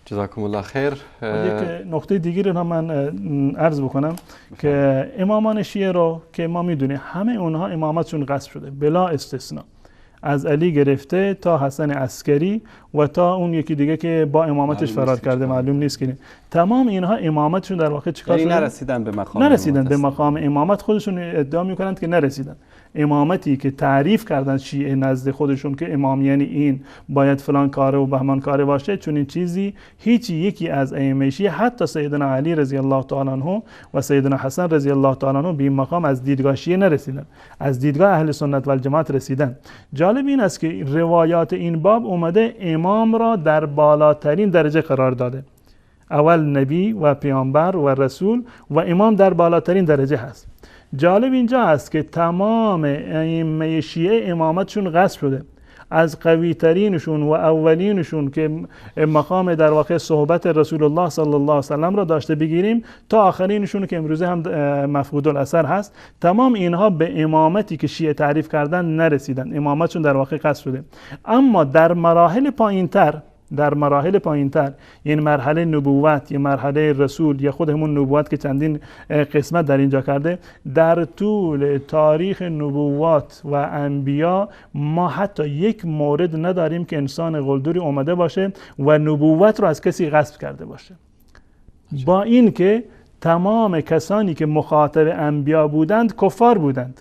جزاکم الله خیر. یک نقطه دیگری رو من عرض بکنم که امامان شیعه رو که ما میدونیم همه اونها امامتشون غصب شده بلا استثناء، از علی گرفته تا حسن عسکری و تا اون یکی دیگه که با امامتش فرار کرده معلوم نیست که تمام اینها امامتشون در واقع چیکار شده؟ نرسیدن به مقام نرسیدن به مقام امامت، خودشون ادعا میکنند که نرسیدن. امامتی که تعریف کردن شیعه نزد خودشون که امام یعنی این باید فلان کاره و بهمان کاره باشه، چون این چیزی هیچ یکی از ائمه شیعه حتی سیدنا علی رضی الله تعالی عنه و سیدنا حسن رضی الله تعالی عنه به این مقام از دیدگاه شیعه نرسیدن، از دیدگاه اهل سنت و الجماعت رسیدن. جالب این است که روایات این باب اومده امام را در بالاترین درجه قرار داده. اول نبی و پیامبر و رسول و امام در بالاترین درجه هست. جالب اینجا است که تمام ائمه شیعه امامتشون غصب شده، از قوی ترینشون و اولینشون که مقام در واقع صحبت رسول الله صلی الله علیه و سلم را داشته بگیریم تا آخرینشون که امروزه هم مفقود الاثر هست، تمام اینها به امامتی که شیعه تعریف کردن نرسیدن، امامتشون در واقع غصب شده. اما در مراحل پایینتر یعنی مرحله نبوت یا مرحله رسول یا خود همون نبوت که چندین قسمت در اینجا کرده، در طول تاریخ نبوات و انبیا ما حتی یک مورد نداریم که انسان قلدری اومده باشه و نبوت رو از کسی غصب کرده باشه. با این که تمام کسانی که مخاطب انبیا بودند کفار بودند،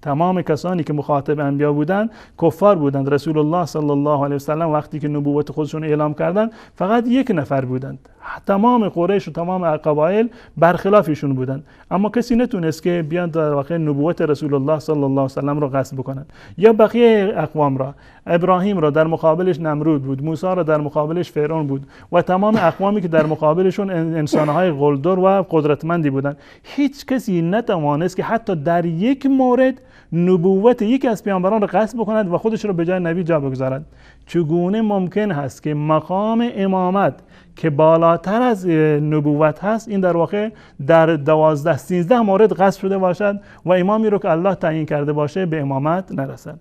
تمام کسانی که مخاطب انبیا بودند کفار بودند. رسول الله صلی الله علیه و سلم وقتی که نبوت خودشون اعلام کردند فقط یک نفر بودند، تمام قریش و تمام قبایل برخلافشون بودند، اما کسی نتونست که بیان در واقع نبوت رسول الله صلی الله علیه و سلم رو غصب کنند. یا بقیه اقوام را، ابراهیم را در مقابلش نمرود بود، موسی را در مقابلش فرعون بود و تمام اقوامی که در مقابلشون انسانهای قلدر و قدرتمندی بودند. هیچ کسی نتوانست که حتی در یک مورد نبوت یکی از پیامبران را غصب بکند و خودش را به جای نبی جا بگذارد. چگونه ممکن هست که مقام امامت که بالاتر از نبوت هست این در واقع در 12-13 مورد غصب شده باشد و امامی رو که الله تعیین کرده باشه به امامت نرسد؟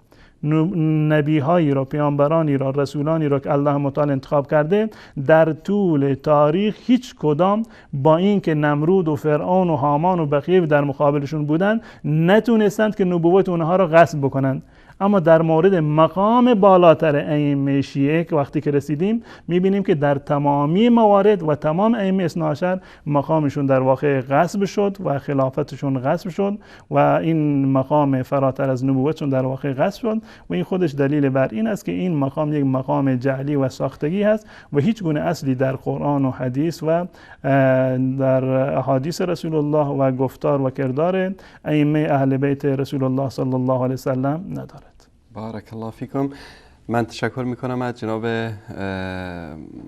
نبی هایی را، پیامبرانی را، رسولانی را که الله متعال انتخاب کرده در طول تاریخ هیچ کدام با این که نمرود و فرعون و هامان و بقیه در مقابلشون بودند نتونستند که نبوت اونها را غصب بکنند. اما در مورد مقام بالاتر ائمه شیعه که وقتی که رسیدیم میبینیم که در تمامی موارد و تمام ائمه اثنا عشر مقامشون در واقع غصب شد و خلافتشون غصب شد و این مقام فراتر از نبوتشون در واقع غصب شد و این خودش دلیل بر این است که این مقام یک مقام جعلی و ساختگی هست و هیچ گونه اصلی در قرآن و حدیث و در احادیث رسول الله و گفتار و کردار ائمه اهل بیت رسول الله صلی الله علیه وسلم ندارد. بارک الله فیکم. من تشکر میکنم از جناب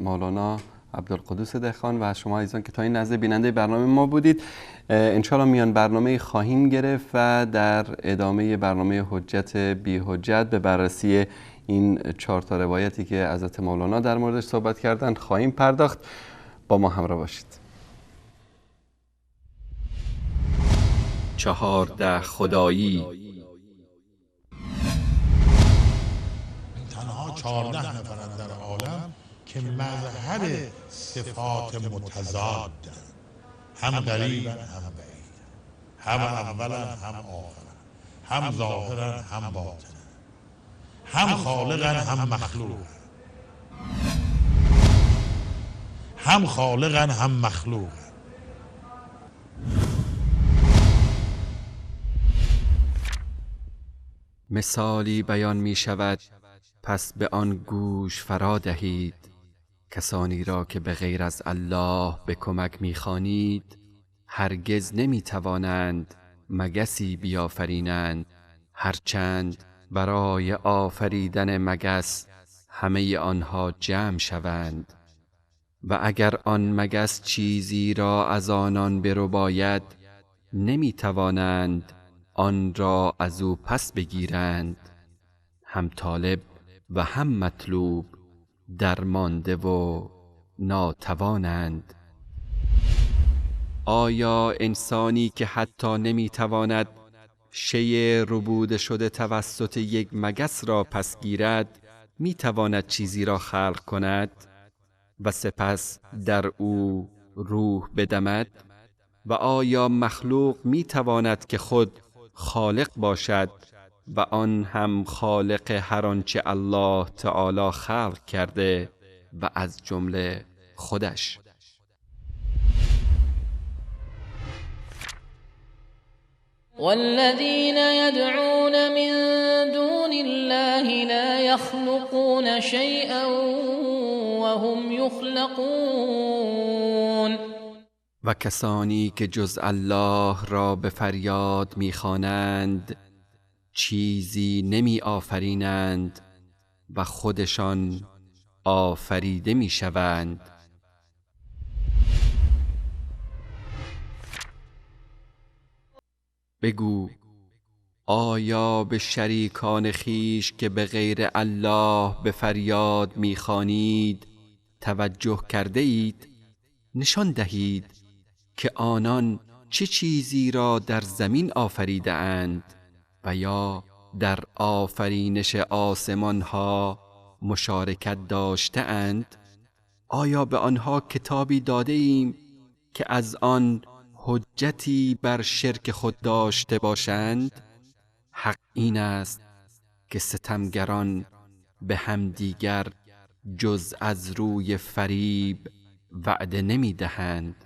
مولانا عبدالقدوس دهقان و از شما عزیزان که تا این لحظه بیننده برنامه ما بودید. انشاءالله میان برنامه خواهیم گرفت و در ادامه برنامه حجت بی حجت به بررسی این 4 تا روایتی که حضرت مولانا در موردش صحبت کردن خواهیم پرداخت. با ما همراه باشید. 14 خدایی. تنها 14 نفرند در عالم که مظهر صفات متضاد، هم قریبا هم بعید، هم اولا هم آخرا، هم ظاهرا هم باطنا، هم خالقا هم مخلوقا، هم خالقا هم مخلوقا. مثالی بیان می شود پس به آن گوش فرا دهید. کسانی را که به غیر از الله به کمک می خوانید هرگز نمی توانند مگسی بیافرینند، هرچند برای آفریدن مگس همه آنها جمع شوند. و اگر آن مگس چیزی را از آنان برباید نمی توانند آن را از او پس بگیرند. هم طالب و هم مطلوب درمانده و ناتوانند. آیا انسانی که حتی نمیتواند شیء ربوده شده توسط یک مگس را پس گیرد میتواند چیزی را خلق کند و سپس در او روح بدمد؟ و آیا مخلوق میتواند که خود خالق باشد و آن هم خالق هر آنچه الله تعالی خلق کرده و از جمله خودش؟ والذين يدعون من دون الله لا يخلقون شيئا وهم يخلقون. و کسانی که جز الله را به فریاد می‌خوانند چیزی نمی آفرینند و خودشان آفریده می‌شوند. بگو آیا به شریکان خیش که به غیر الله به فریاد می‌خوانید توجه کرده اید؟ نشان دهید که آنان چه چیزی را در زمین آفریده اند و یا در آفرینش آسمان ها مشارکت داشته اند. آیا به آنها کتابی داده ایم که از آن حجتی بر شرک خود داشته باشند؟ حق این است که ستمگران به همدیگر جز از روی فریب وعده نمی دهند.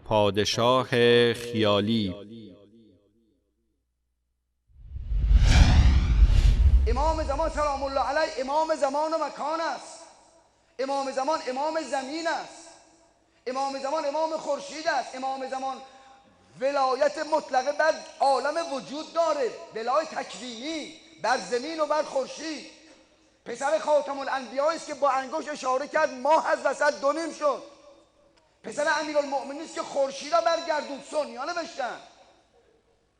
پادشاه خیالی. امام زمان سلام الله علیه امام زمان و مکان است. امام زمان امام زمین است. امام زمان امام خورشید است. امام زمان ولایت مطلقه بر عالم وجود داره، ولایت تکوینی بر زمین و بر خورشید. پسر خاتم الانبیا است که با انگشت اشاره کرد ماه از وسط دو نیم شد. پسر امیرالمؤمنین است که خورشید را برگردون. سنی‌ها نوشتن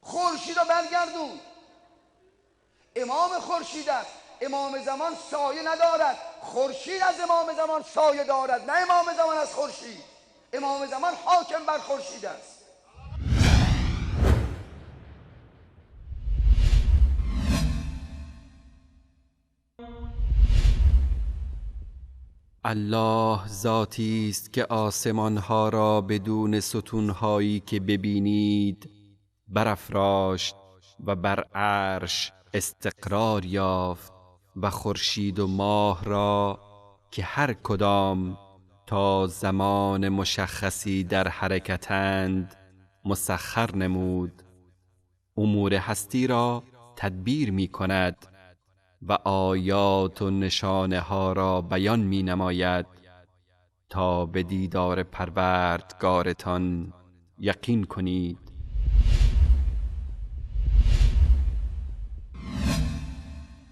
خورشید را برگردون. امام خورشید است. امام زمان سایه ندارد، خورشید از امام زمان سایه دارد، نه امام زمان از خورشید. امام زمان حاکم بر خورشید است. الله ذاتی است که آسمانها را بدون ستونهایی که ببینید برافراشت و بر عرش استقرار یافت و خورشید و ماه را که هر کدام تا زمان مشخصی در حرکتند مسخر نمود. امور هستی را تدبیر می کند و آیات و نشانه ها را بیان می نماید تا به دیدار پروردگارتان یقین کنید.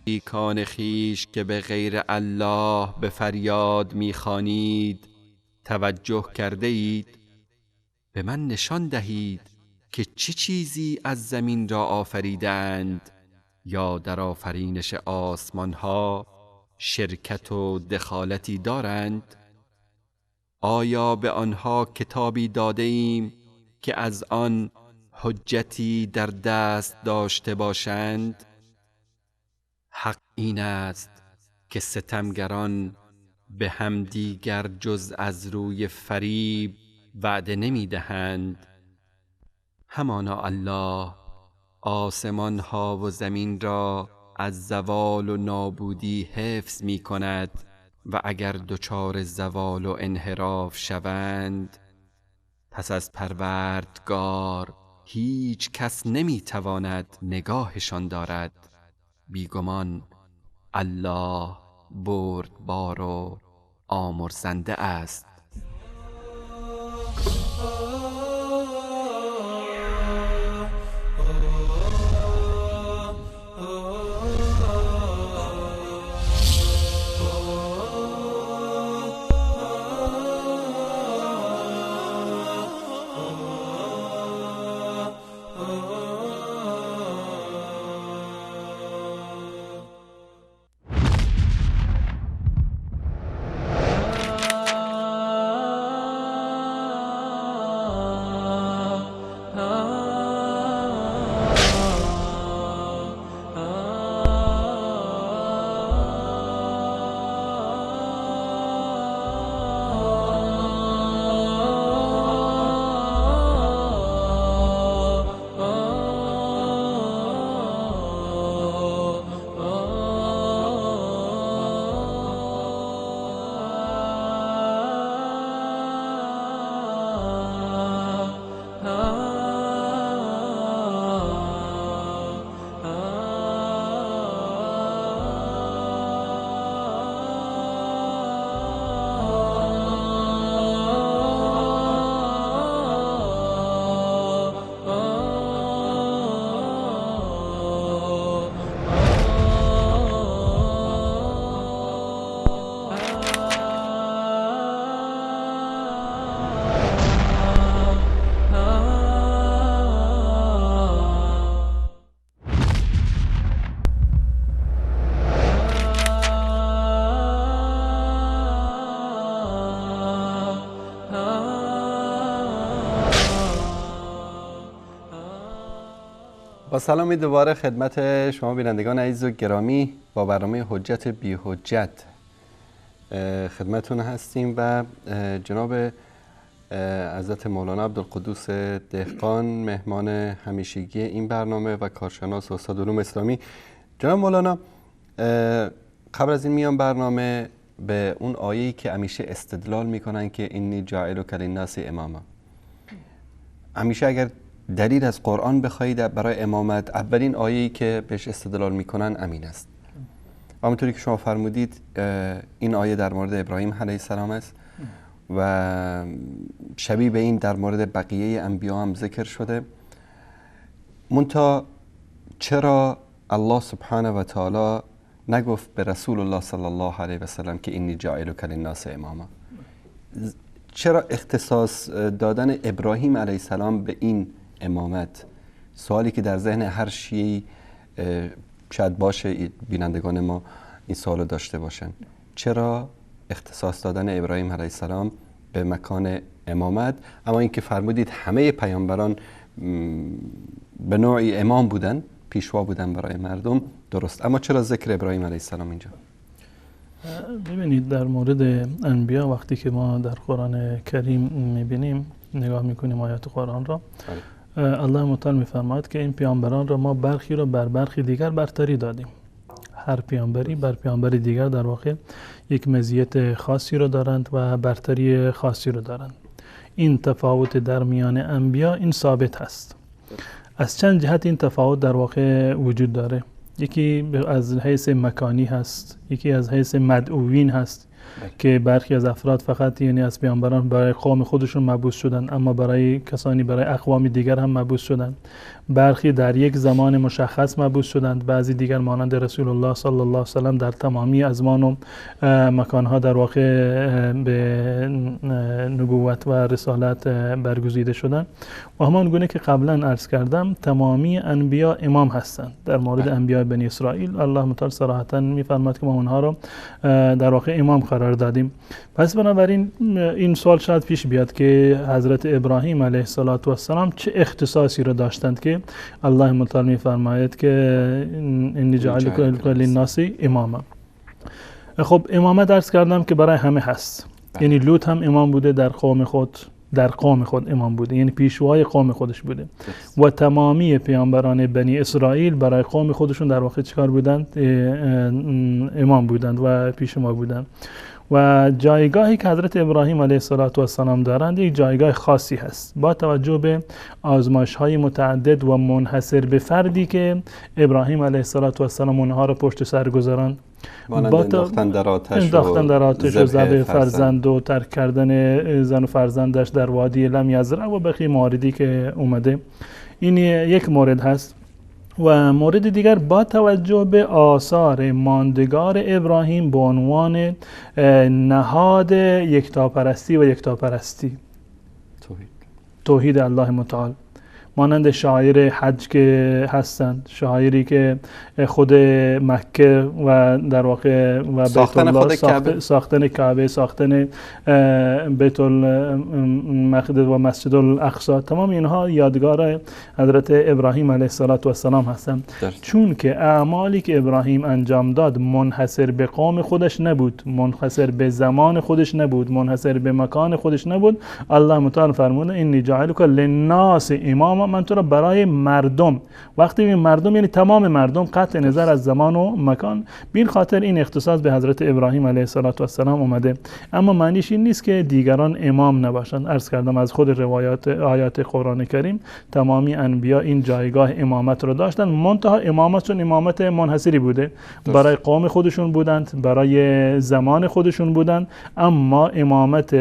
شریکان خویش که به غیر الله به فریاد می خوانید توجه کرده اید؟ به من نشان دهید که چه چیزی از زمین را آفریدند یا در آفرینش آسمان ها شرکت و دخالتی دارند؟ آیا به آنها کتابی داده ایم که از آن حجتی در دست داشته باشند؟ حق این است که ستمگران به همدیگر جز از روی فریب وعده نمی دهند. همانا الله آسمان ها و زمین را از زوال و نابودی حفظ می کند و اگر دچار زوال و انحراف شوند پس از پروردگار هیچ کس نمی تواند نگاهشان دارد. بیگمان الله بردبار و آمرزنده است. با سلامی دوباره خدمت شما بینندگان عزیز و گرامی با برنامه حجت بی حجت خدمتون هستیم و جناب حضرت مولانا عبدالقدوس دهقان مهمان همیشگی این برنامه و کارشناس و استاد علوم اسلامی. جناب مولانا، قبل از این میان برنامه به اون آیه‌ای که همیشه استدلال میکنن که اینی جاعلک للناس اماما، همیشه اگر دلیل از قرآن بخواهید برای امامت، اولین آیه‌ای که بهش استدلال میکنن امین است. همونطوری که شما فرمودید این آیه در مورد ابراهیم علیه السلام است و شبیه به این در مورد بقیه انبیا هم ذکر شده. منتها چرا الله سبحانه و تعالی نگفت به رسول الله صلی الله علیه و سلم که اینی جاعلک للناس اماما؟ چرا اختصاص دادن ابراهیم علیه السلام به این امامت؟ سوالی که در ذهن هر شیعی شاید باشه، بینندگان ما این سوالو داشته باشن. چرا اختصاص دادن ابراهیم علیه السلام به مکان امامت؟ اما اینکه فرمودید همه پیامبران به نوعی امام بودن، پیشوا بودن برای مردم، درست، اما چرا ذکر ابراهیم علیه السلام اینجا؟ ببینید در مورد انبیا وقتی که ما در قرآن کریم میبینیم، نگاه میکنیم آیات قرآن را، الله متعال میفرماید که این پیامبران را ما برخی را بر برخی دیگر برتری دادیم. هر پیامبری بر پیامبری دیگر در واقع یک مزیت خاصی را دارند و برتری خاصی را دارند. این تفاوت در میان انبیا این ثابت هست. از چند جهت این تفاوت در واقع وجود داره. یکی از حیث مکانی هست، یکی از حیث مدعوین هست که برخی از افراد فقط یعنی از پیامبران برای قوم خودشون مبعوث شدن، اما برای کسانی برای اقوام دیگر هم مبعوث شدن. برخی در یک زمان مشخص مبعوث شدند، بعضی دیگر مانند رسول الله صلی الله علیه و سلم در تمامی ازمان و مکانها در واقع به نبوت و رسالت برگزیده شدند. و همان گونه که قبلا عرض کردم تمامی انبیا امام هستند. در مورد انبیاء بنی اسرائیل الله متعال صراحتا میفرماید که ما اونها رو در واقع امام قرار دادیم. پس بنابراین این سوال شاید پیش بیاد که حضرت ابراهیم علیه السلام چه اختصاصی را داشتند که الله متعال میفرماید که انی جعلک للناس اماما. خب امامت عرض کردم که برای همه هست. یعنی لوط هم امام بوده در قوم خود امام بوده، یعنی پیشوای قوم خودش بوده. و تمامی پیامبران بنی اسرائیل برای قوم خودشون در واقع چیکار بودند؟ امام بودند و پیشوا بودند. و جایگاهی که حضرت ابراهیم علیه السلام دارند یک جایگاه خاصی هست با توجه به آزمایش‌های متعدد و منحصر به فردی که ابراهیم علیه السلام اونها را پشت سر گذارند. انداختن در آتش و ذبح فرزند و ترک کردن زن و فرزندش در وادی لم یزرع و بقیه مواردی که اومده. این یک مورد هست. و مورد دیگر با توجه به آثار ماندگار ابراهیم به عنوان نهاد یکتاپرستی و یکتاپرستی، توحید الله متعال، مانند شاعر حج که هستند، شاعری که خود مکه و در واقع و بیت الله، ساختن کعبه، ساختن بیت المقدس و مسجد الاقصی، تمام اینها یادگار حضرت ابراهیم علیه السلام هستند. چون که اعمالی که ابراهیم انجام داد منحصر به قوم خودش نبود، منحصر به زمان خودش نبود، منحصر به مکان خودش نبود. الله متعال فرموده انی جاعلک للناس اماما، من تو را برای مردم، وقتی این مردم یعنی تمام مردم قطع نظر از زمان و مکان، بین خاطر این اختصاص به حضرت ابراهیم علیه السلام اومده. اما معنیش این نیست که دیگران امام نباشند. عرض کردم از خود روایات آیات قرآن کریم تمامی انبیا این جایگاه امامت رو داشتن، منتها امامتشون امامت منحصری بوده، برای قوم خودشون بودند، برای زمان خودشون بودند. اما امامت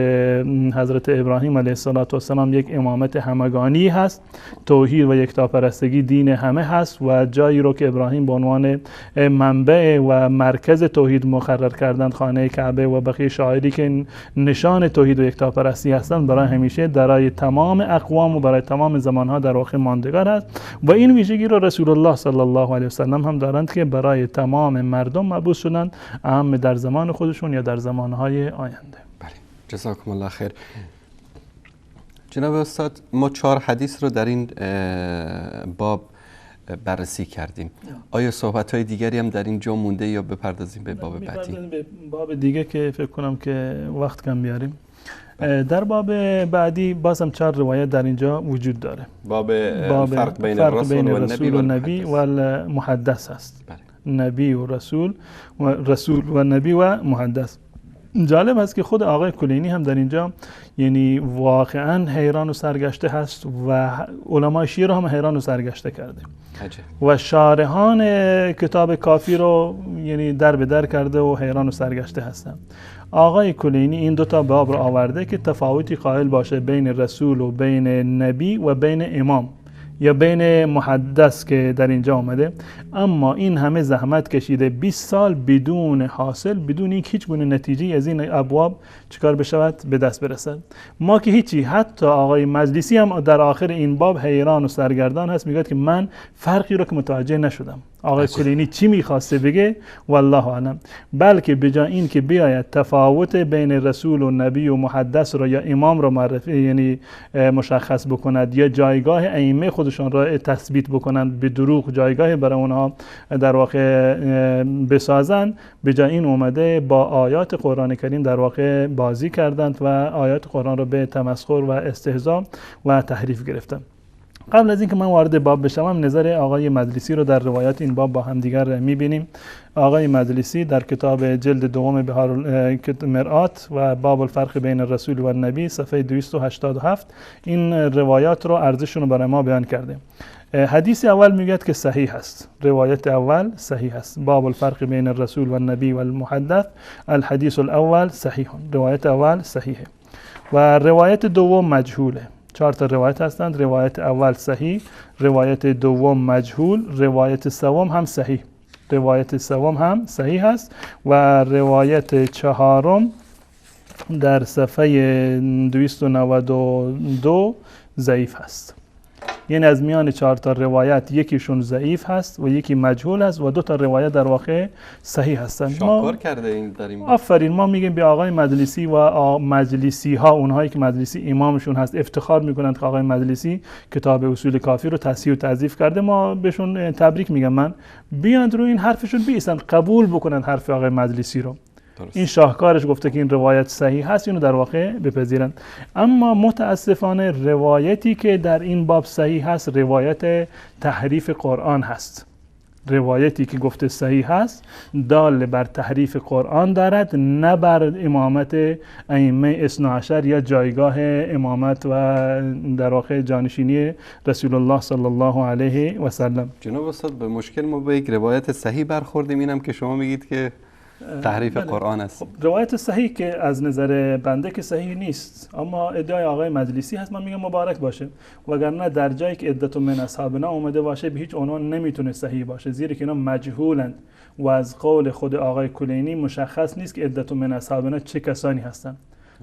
حضرت ابراهیم علیه السلام یک امامت همگانی هست. توحید و یکتاپرستگی دین همه هست و جایی رو که ابراهیم به عنوان منبع و مرکز توحید مقرر کردند، خانه کعبه و بقیه شاعری که نشان توحید و یکتاپرستی هستند، برای همیشه برای تمام اقوام و برای تمام زمانها در واقع ماندگار است. و این ویژگی رو رسول الله صلی الله علیه و سلم هم دارند که برای تمام مردم مبعوث شدند، اهم در زمان خودشون یا در زمانهای آینده. بله، جزاکم الله خیر. جناب استاد، ما 4 حدیث رو در این باب بررسی کردیم. آیا صحبت‌های دیگری هم در اینجا مونده یا بپردازیم به باب بعدی؟ به باب دیگه که فکر کنم که وقت کم بیاریم. در باب بعدی بازم 4 روایت در اینجا وجود داره. باب فرق بین الرسول و النبی و المحدث هست. نبی و رسول و نبی و محدث. جالب است که خود آقای کلینی هم در اینجا یعنی واقعا حیران و سرگشته هست و علمای شیعه رو هم حیران و سرگشته کرده و شارحان کتاب کافی رو یعنی در به در کرده و حیران و سرگشته هستند. آقای کلینی این 2 تا باب رو آورده که تفاوتی قائل باشه بین رسول و بین نبی و بین امام یا بین محدث که در اینجا آمده، اما این همه زحمت کشیده 20 سال بدون حاصل، بدون اینکه هیچ گونه نتیجه از این ابواب چیکار بشود به دست برسد. ما که هیچی، حتی آقای مجلسی هم در آخر این باب حیران و سرگردان هست، میگه که من فرقی رو که متوجه نشدم آقای کلینی چی میخواسته بگه والله اعلم، بلکه بجای این که بیاید تفاوت بین رسول و نبی و محدث رو یا امام رو معرفی یعنی مشخص بکند یا جایگاه ائمه خودشون را تثبیت بکنند، به دروغ جایگاه برای اونها در واقع بسازند، بجای این اومده با آیات قرآن کریم در واقع بازی کردند و آیات قرآن رو به تمسخر و استهزاء و تحریف گرفتند. قبل از اینکه من وارد باب بشم، نظر آقای مجلسی رو در روایات این باب با هم دیگر می‌بینیم. آقای مجلسی در کتاب جلد دوم بهار مرآت و باب الفرق بین الرسول و النبی صفحه 287 این روایات رو ارزششون رو برای ما بیان کرده. حدیث اول میگه که صحیح است، روایت اول صحیح است، باب الفرق بین الرسول و النبی و المحدث الحدیث الاول صحیح، روایت اول صحیحه و روایت دوم مجهوله. 4 تا روایت هستند، روایت اول صحیح، روایت دوم مجهول، روایت سوم هم صحیح، روایت سوم هم صحیح است و روایت 4 در صفحه 292 ضعیف است. یعنی از میان 4 تا روایت یکیشون ضعیف هست و یکی مجهول است و 2 تا روایت در واقع صحیح هستند. شاکار کرده این در این آفرین. ما میگیم به آقای مجلسی و مجلسی ها، اونهایی که مجلسی امامشون هست، افتخار میکنند که آقای مجلسی کتاب اصول کافی رو تصحیح و تضعیف کرده. ما بهشون تبریک میگم، من بیاند روی این حرفشون بیستند، قبول بکنند حرف آقای مجلسی رو. درست. این شاهکارش گفته که این روایت صحیح هست، اینو در واقع بپذیرند. اما متاسفانه روایتی که در این باب صحیح هست روایت تحریف قرآن هست. روایتی که گفته صحیح هست دال بر تحریف قرآن دارد، نه بر امامت ائمه اثنا عشر یا جایگاه امامت و در واقع جانشینی رسول الله صلی الله علیه و سلم. جناب استاد، به مشکل ما با یک روایت صحیح برخوردیم، اینم که شما میگید که تحریف قرآن است. خب روایت صحیح که از نظر بنده که صحیح نیست، اما ادعای آقای مجلسی هست، من میگم مبارک باشه، وگرنه در جایی که عدت من اصحابنا اومده باشه به هیچ عنوان نمیتونه صحیح باشه، زیرا که اینا مجهولند و از قول خود آقای کلینی مشخص نیست که عدت من اصحابنا چه کسانی هستند.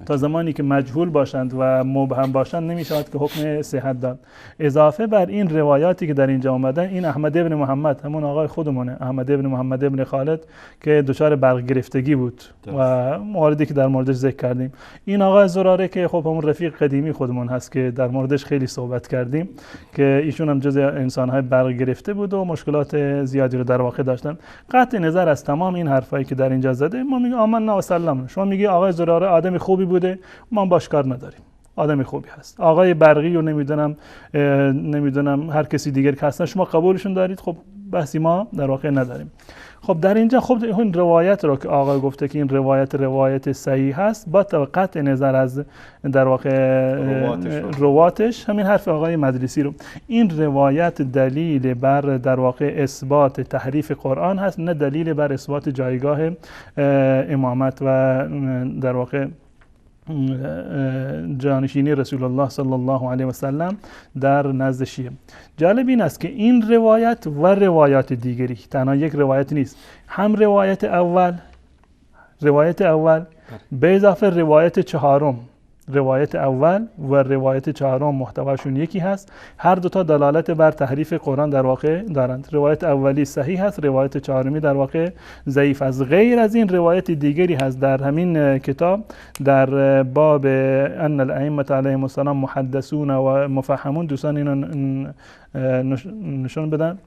تا زمانی که مجهول باشند و مبهم باشند نمیشود که حکم صحت داد. اضافه بر این روایاتی که در اینجا آمدن، این احمد ابن محمد، همون آقای خودمونه، احمد ابن محمد ابن خالد که دچار برق گرفتگی بود و موردی که در موردش ذکر کردیم، این آقای زراره که خب همون رفیق قدیمی خودمون هست که در موردش خیلی صحبت کردیم که ایشون هم جزء انسان‌های برق گرفته بود و مشکلات زیادی رو در واقع داشتن. قطع نظر از تمام این حرفایی که در اینجا زده، ما میگیم آمنا و سلام. شما میگی آقای زراره آدم خوبی بوده، ما باش کار نداریم، آدم خوبی هست. آقای برقی و نمیدونم هر کسی دیگر که هستن شما قبولشون دارید، خب بحثی ما در واقع نداریم. خب در اینجا خب این روایت رو که آقای گفته که این روایت صحیح هست، با قطع نظر از در واقع رواتش، همین حرف آقای مجلسی رو، این روایت دلیل بر در واقع اثبات تحریف قرآن هست، نه دلیل بر اثبات جایگاه امامت و در واقع جانشینی رسول الله صلی الله علیه و سلم در نزد شیعه. جالب این است که این روایت و روایات دیگری تنها یک روایت نیست، هم روایت اول به اضافه روایت 4، روایت اول و روایت 4 محتواشون یکی هست، هر دوتا دلالت بر تحریف قرآن در واقع دارند. روایت اولی صحیح هست، روایت 4 در واقع ضعیف است. غیر از این روایت دیگری هست در همین کتاب، در باب ان الائمه علیهم السلام محدثون و مفهمون. دوستان اینو نشون بدن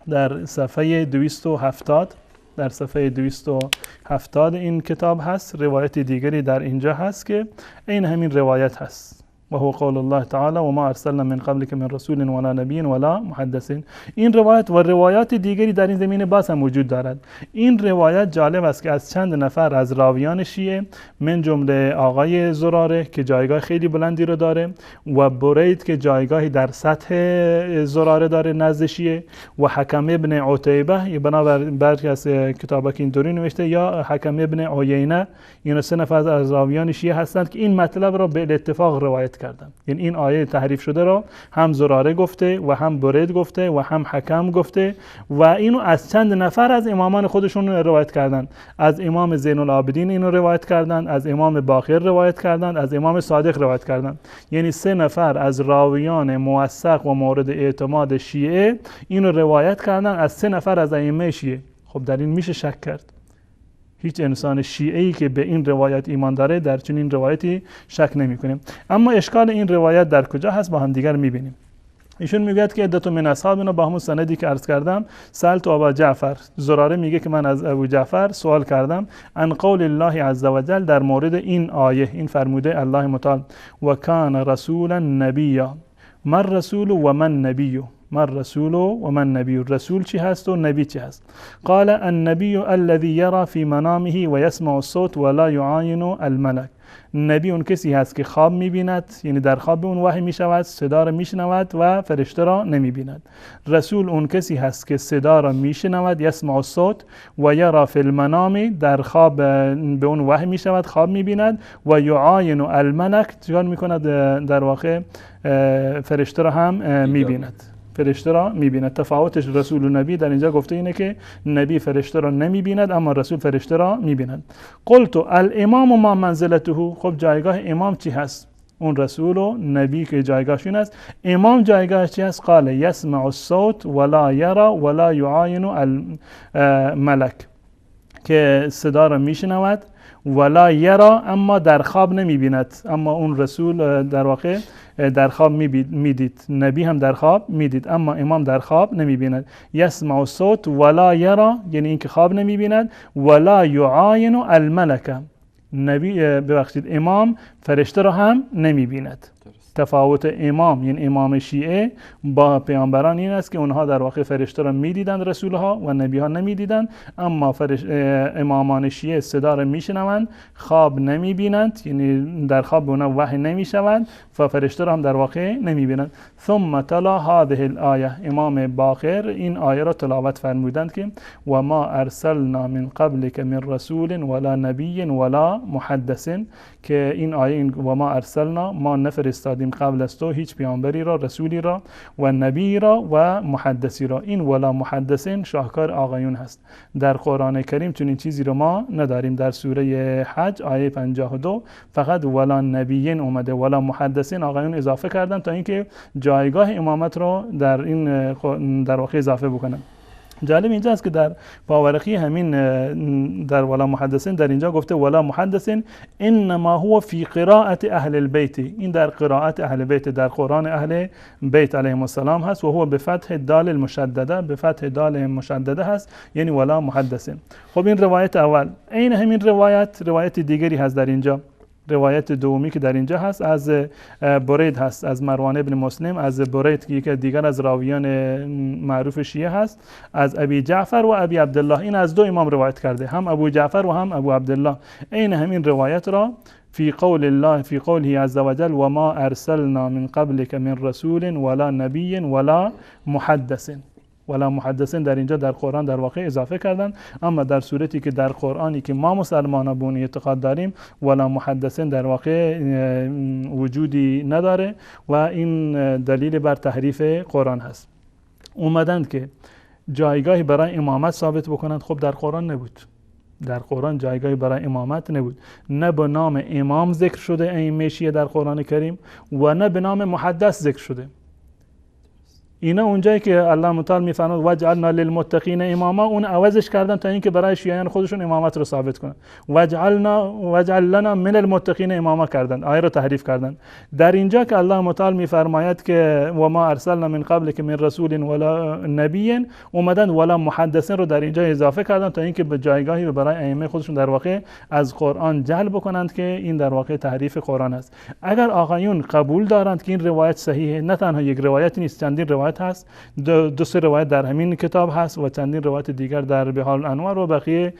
در صفحه 270 در صفحه 270 این کتاب هست. روایت دیگری در اینجا هست که این همین روایت هست و هو قول الله تعالی و ما ارسلنا من قبلك من رسول ولا نبی ولا محدث. این روایت و روایات دیگری در این زمینه باز هم وجود دارد. این روایت جالب است که از چند نفر از راویان شیعه من جمله آقای زراره که جایگاه خیلی بلندی رو داره و برید که جایگاهی در سطح زراره داره نزد شیعه و حکم ابن عتیبه بنابر برخی از کتابا که اینطوری نوشته یا حکم ابن عیینه، این سه نفر از راویان شیعه هستند که این مطلب را به اتفاق روایت کردن. یعنی این آیه تحریف شده را هم زراره گفته و هم برید گفته و هم حکم گفته و اینو از چند نفر از امامان خودشون روایت کردن. از امام زین العابدین اینو روایت کردن، از امام باقر روایت کردن، از امام صادق روایت کردن. یعنی سه نفر از راویان موثق و مورد اعتماد شیعه اینو روایت کردن از سه نفر از ائمه شیعه. خب در این میشه شک کرد؟ هیچ انسان شیعه‌ای که به این روایت ایمان داره در چنین روایتی شک نمی‌کنه. اما اشکال این روایت در کجا هست با هم دیگر می‌بینیم. ایشون میگوید که عدت من اصحابنا با همون سندی که عرض کردم سألت ابا جعفر، زراره میگه که من از ابو جعفر سوال کردم عن قول الله عز وجل در مورد این آیه، این فرموده الله متعال و کان رسولا نبیا، من رسول و من نبی، من رسول و من نبی. رسول چی هست و نبی چی هست؟ قال النبی الذي يرى في منامه و يسمع الصوت ولا يعاين الملك. نبی اون کسی هست که خواب میبیند، یعنی در خواب اون وحی میشود، صدا را میشنود و فرشته را نمیبیند. رسول اون کسی هست که صدا را میشنود، یسمع الصوت و یرا فی المنام، در خواب به اون وحی میشود، خواب میبیند و یعاین الملک، چیکار میکند؟ در واقع فرشته را هم میبیند. فرشته را میبیند. تفاوتش رسول و نبی در اینجا گفته اینه که نبی فرشته را نمیبیند اما رسول فرشته را میبیند. قلت الامام ما منزلته. خب جایگاه امام چی هست؟ اون رسول و نبی که جایگاهشون است، امام جایگاهش چی هست؟ قال یسمع الصوت ولا یرا ولا یعاین الملک، که صدا را میشنود ولا یرا اما در خواب نمیبیند. اما اون رسول در واقع در خواب میدید، نبی هم در خواب میدید اما امام در خواب نمیبیند. یسمع الصوت ولا یرا یعنی اینکه خواب نمیبیند، ولا یعاین الملک، نبی ببخشید امام فرشته را هم نمیبیند. تفاوت امام یعنی امام شیعه با پیامبران این است که اونها در واقع فرشته را میدیدند، رسولها و نبی ها نمیدیدند، اما امامان شیعه صدا را میشنوند، خواب نمیبینند، یعنی در خواب به اونها وحی نمیشوند و فرشته را هم در واقع نمیبینند. ثم تلا هذه الآیه، امام باقر این آیه را تلاوت فرمودند که و ما ارسلنا من قبلک من رسول ولا نبی ولا محدث، که این آیه و ما ارسلنا، ما نفرستادیم قبل از تو هیچ پیامبری را، رسولی را و نبی را و محدثی را. این ولا محدثین شاهکار آقایون هست. در قرآن کریم چنین چیزی رو ما نداریم. در سوره حج آیه 52 فقط ولا نبیین اومده، ولا محدثین آقایون اضافه کردن تا اینکه جایگاه امامت رو در این در واقع اضافه بکنن. جالب اینجا است که در پاورقی همین در ولا محدثین در اینجا گفته ولا محدثین انما هو فی قراءت اهل البیت، این در قرائت اهل بیت در قرآن اهل بیت علیهم السلام هست و هو به فتح دال المشدده، به فتح دال مشدده هست یعنی ولا محدثین. خب این روایت اول. این همین روایت دیگری هست در اینجا. روایت دومی که در اینجا هست از برید هست، از مروان ابن مسلم، از برید که یکی دیگر از راویان معروف شیعه هست، از ابی جعفر و ابی عبدالله. این از دو امام روایت کرده، هم ابو جعفر و هم ابو عبدالله. این همین روایت را فی قول الله، فی قوله عز وجل و ما ارسلنا من قبلک من رسول ولا نبی ولا محدث. ولا محدثین در اینجا در قرآن در واقع اضافه کردن، اما در صورتی که در قرآنی که ما مسلمانان به اون اعتقاد داریم ولا محدثین در واقع وجودی نداره و این دلیل بر تحریف قرآن هست. اومدند که جایگاهی برای امامت ثابت بکنند، خب در قرآن نبود. در قرآن جایگاهی برای امامت نبود، نه به نام امام ذکر شده ائمه شیعه در قرآن کریم و نه به نام محدث ذکر شده. اینا اونجایی که الله متعال میفرماد وجعلنا للمتقین اماما، اون عوضش کردن تا اینکه برای شیعیان خودشون امامت رو ثابت کنن. وجعل لنا من المتقین اماما کردن، آیه رو تحریف کردن. در اینجا که الله متعال میفرماید که و ما ارسلنا من قبل که من رسول ولا نبی، اومدن ولا محدثین رو در اینجا اضافه کردن تا اینکه به جایگاهی رو برای ائمه خودشون در واقع از قرآن جلب کنند که این در واقع تحریف قرآن است. اگر آقایون قبول دارند که این روایت صحیحه، نه تنها یک روایت نیست، چندین روایت هست، دو سه روایت در همین کتاب هست و چندین روایت دیگر در بحار الانوار و بقیه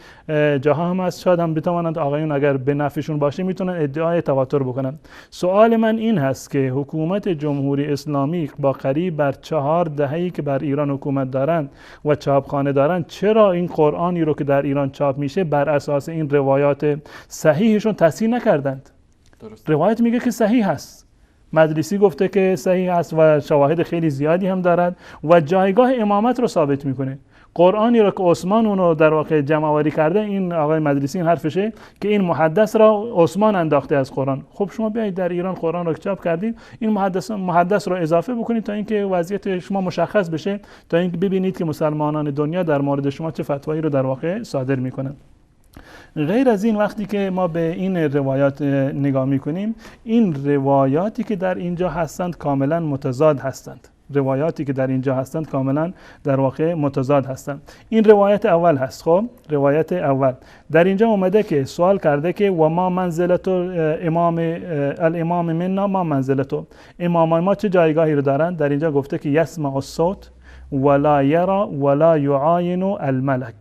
جاها هم هست، شاید هم بتوانند آقایون اگر به نفعشون باشه میتونن ادعای تواتر بکنن. سوال من این هست که حکومت جمهوری اسلامی با قریب بر 4 دهه‌ای که بر ایران حکومت دارند و چاپخانه دارند، چرا این قرآنی رو که در ایران چاپ میشه بر اساس این روایات صحیحشون تصحیح نکردند؟ درست. روایت میگه که صحیح هست، مجلسی گفته که صحیح است و شواهد خیلی زیادی هم دارد و جایگاه امامت رو ثابت میکنه. قرآنی رو که عثمان اونو در واقع جمع آوری کرده، این آقای مجلسی این حرفشه که این محدث را عثمان انداخته از قرآن. خب شما بیایید در ایران قرآن رو چاپ کردید، این محدث رو اضافه بکنید تا اینکه وضعیت شما مشخص بشه، تا اینکه ببینید که مسلمانان دنیا در مورد شما چه فتوایی رو در واقع صادر میکنن. غیر از این وقتی که ما به این روایات نگاه میکنیم، این روایاتی که در اینجا هستند کاملا متضاد هستند. روایاتی که در اینجا هستند کاملا در واقع متضاد هستند. این روایت اول هست. خب روایت اول در اینجا اومده که سوال کرده که و ما منزلت الامام منا، ما منزلتو، امام ما چه جایگاهی رو دارند؟ در اینجا گفته که یسمع الصوت ولا یرا ولا یعاین الملک.